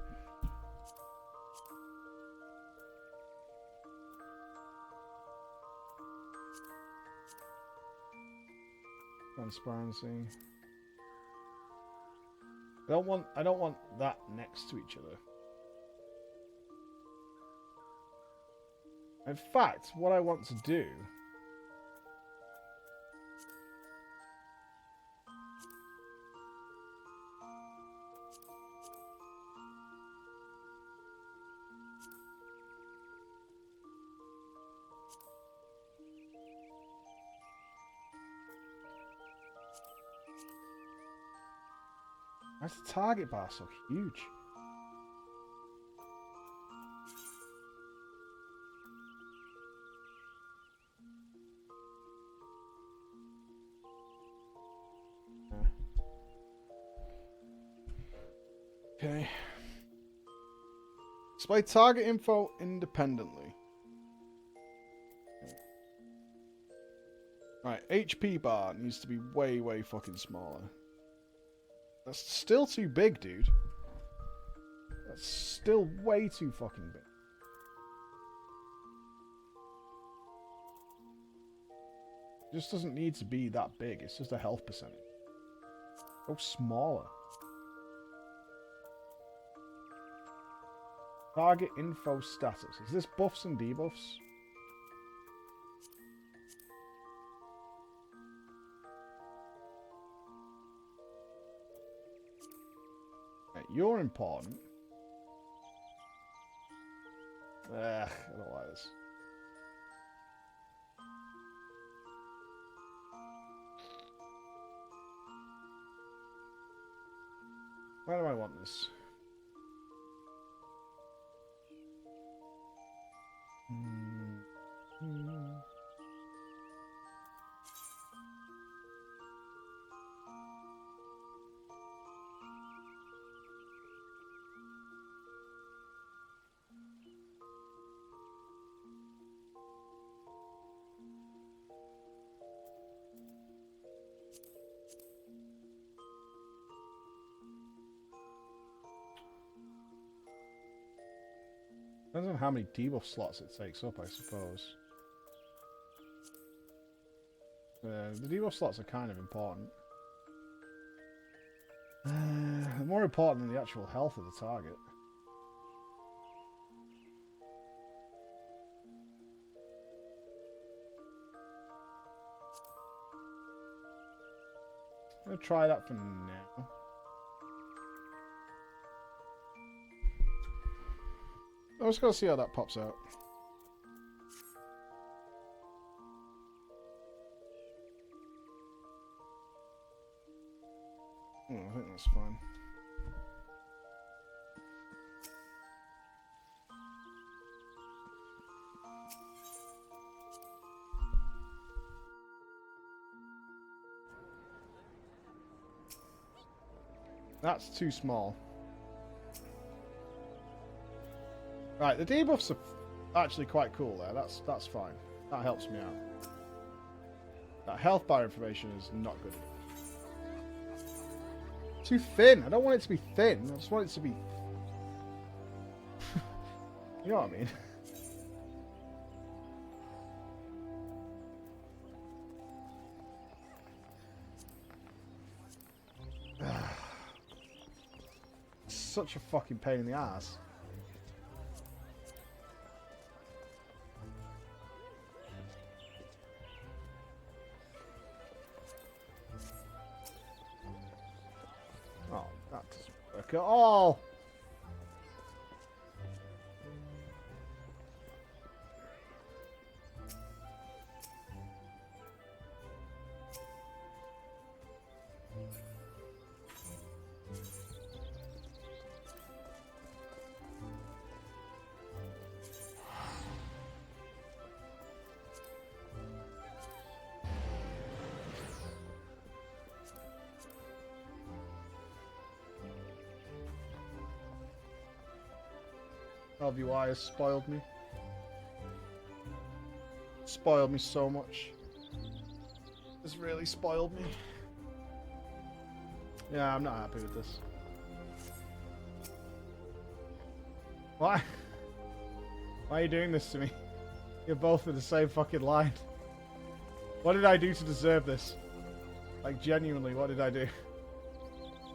Transparency. I don't want that next to each other. In fact, what I want to do why is the target bar so huge? Okay. Display target info independently. Right, HP bar needs to be way, way fucking smaller. That's still too big, dude. That's still way too fucking big. It just doesn't need to be that big. It's just a health percentage. Go smaller. Target info status. Is this buffs and debuffs? you're important. Ugh, I don't like this. Why do I want this? Depends on how many debuff slots it takes up, I suppose. The debuff slots are kind of important. They're more important than the actual health of the target. I'm going to try that for now. I'm just going to see how that pops out. Oh, I think that's fine. That's too small. Right, the debuffs are actually quite cool there. That's fine. That helps me out. That health bar information is not good. Too thin. I don't want it to be thin. I just want it to be... You know what I mean? Such a fucking pain in the ass. Oh, that doesn't work at all. LVY has spoiled me. Spoiled me so much. It's really spoiled me. Yeah, I'm not happy with this. Why? Why are you doing this to me? You're both in the same fucking line. What did I do to deserve this? Like, genuinely, what did I do?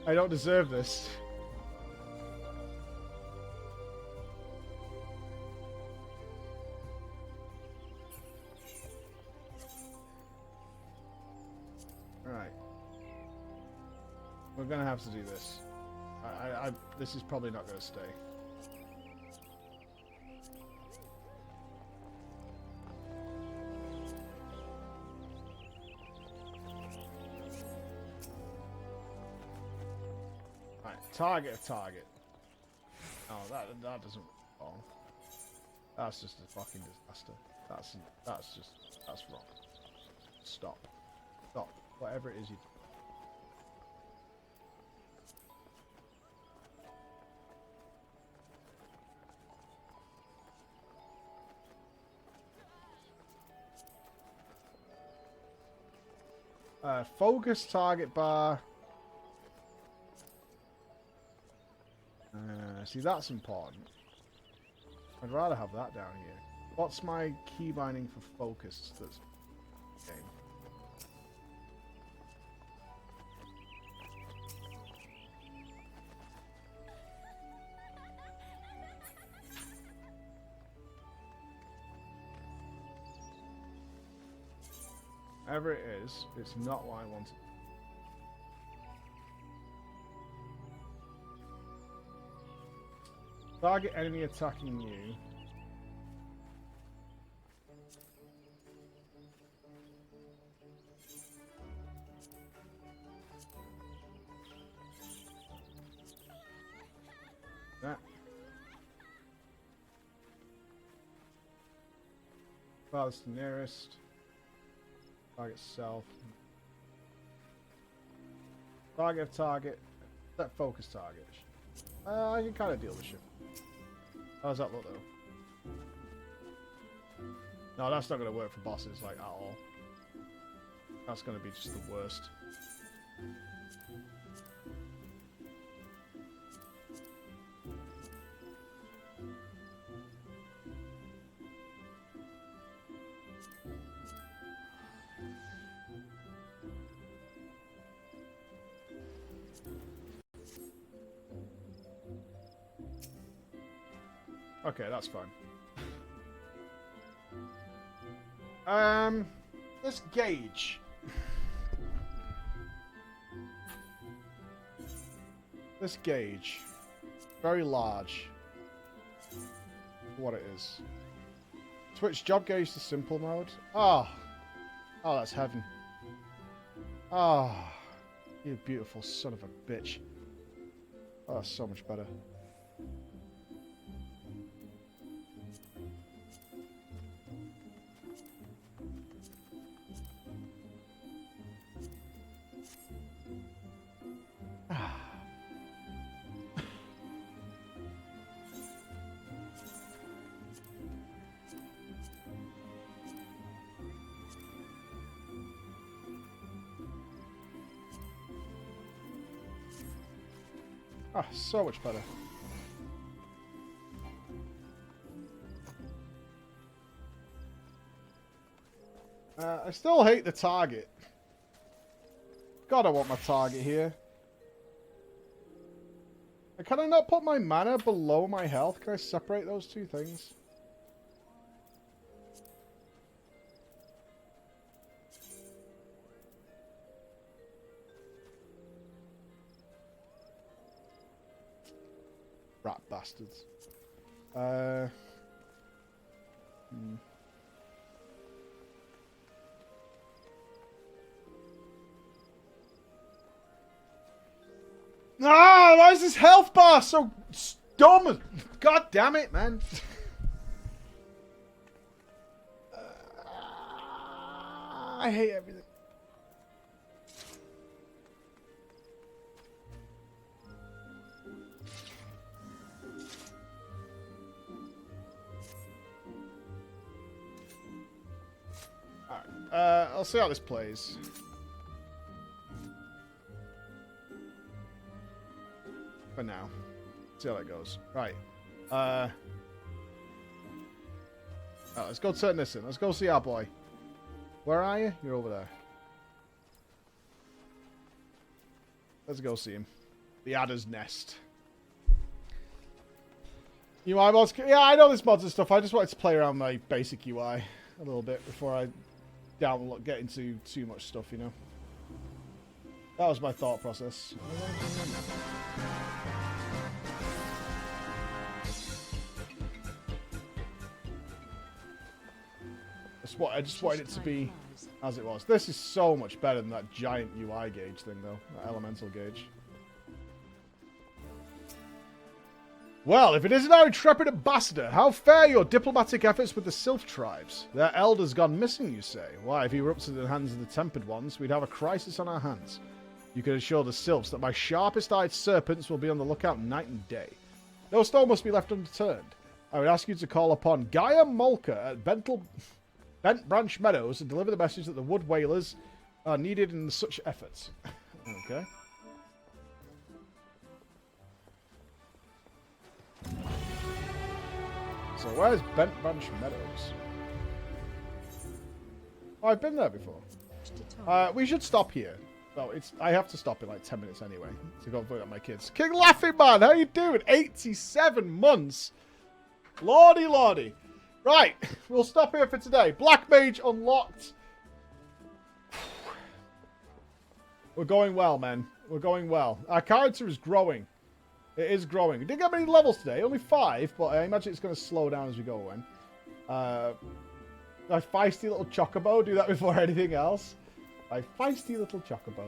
I don't deserve this. Alright. We're gonna have to do this. This is probably not gonna stay. Right, target a target. Oh, that doesn't. Oh, that's just a fucking disaster. That's wrong. Stop. Stop. Whatever it is you do. Focus target bar. See, that's important. I'd rather have that down here. What's my key binding for focus? That's game. Whatever it is, it's not what I wanted. Target enemy attacking you. That. Farthest to nearest. Target self. Target of target. Set focus target. I can kind of deal with shit. How does that look though? No, that's not going to work for bosses like at all. That's going to be just the worst. Okay, that's fine. This gauge. This gauge. Very large. For what it is. Switch job gauge to simple mode. Oh. Oh, that's heaven. Oh. You beautiful son of a bitch. Oh, that's so much better. Ah, so much better. I still hate the target. God, I want my target here. Can I not put my mana below my health? Can I separate those two things? Rat bastards. Ah, why is this health bar so dumb? God damn it, man. I hate everything. Alright, I'll see how this plays. For now. See how that goes. Right. Oh, let's go turn this in. Let's go see our boy. Where are you? You're over there. Let's go see him. The Adder's Nest. UI mods. Yeah, I know this mods and stuff. I just wanted to play around my basic UI a little bit before I get into too much stuff, you know. That was my thought process. I just wanted it to be as it was. This is so much better than that giant UI gauge thing, though. That elemental gauge. Well, if it isn't our intrepid ambassador, how fare your diplomatic efforts with the Sylph tribes? Their elders gone missing, you say? Why, if he erupted in the hands of the tempered ones, we'd have a crisis on our hands. You can assure the Sylphs that my sharpest-eyed serpents will be on the lookout night and day. No stone must be left unturned. I would ask you to call upon Gaia Molka at Bent Branch Meadows and deliver the message that the Wood Whalers are needed in such efforts. Okay. So where's Bent Branch Meadows? Oh, I've been there before. We should stop here. Well, I have to stop in like 10 minutes anyway to go vote on my kids. King Laughing Man, how you doing? 87 months. Lordy, lordy. Right, we'll stop here for today. Black Mage unlocked. We're going well, man. We're going well. Our character is growing. It is growing. We didn't get many levels today, only 5, but I imagine it's going to slow down as we go in. My feisty little chocobo, do that before anything else. My feisty little chocobo.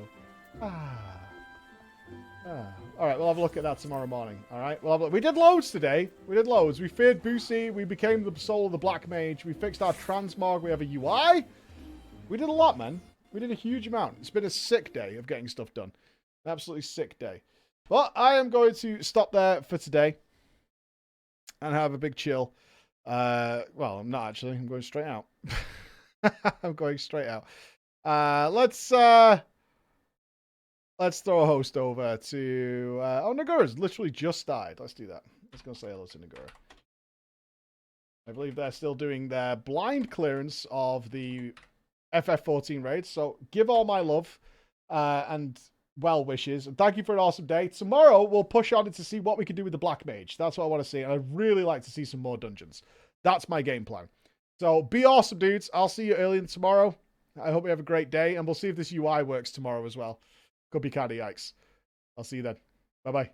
Alright, we'll have a look at that tomorrow morning. Alright, we did loads today. We did loads. We feared Boosie. We became the soul of the Black Mage. We fixed our transmog. We have a UI. We did a lot, man. We did a huge amount. It's been a sick day of getting stuff done. An absolutely sick day. But I am going to stop there for today. And have a big chill. Well, I'm not actually. I'm going straight out. I'm going straight out. Let's throw a host over to... oh, Nagura's literally just died. Let's do that. Let's go say hello to Nagura. I believe they're still doing their blind clearance of the FF14 raid. So give all my love and well wishes. And thank you for an awesome day. Tomorrow, we'll push on to see what we can do with the Black Mage. That's what I want to see. And I'd really like to see some more dungeons. That's my game plan. So be awesome, dudes. I'll see you early tomorrow. I hope you have a great day. And we'll see if this UI works tomorrow as well. Could be kind of yikes. I'll see you then. Bye-bye.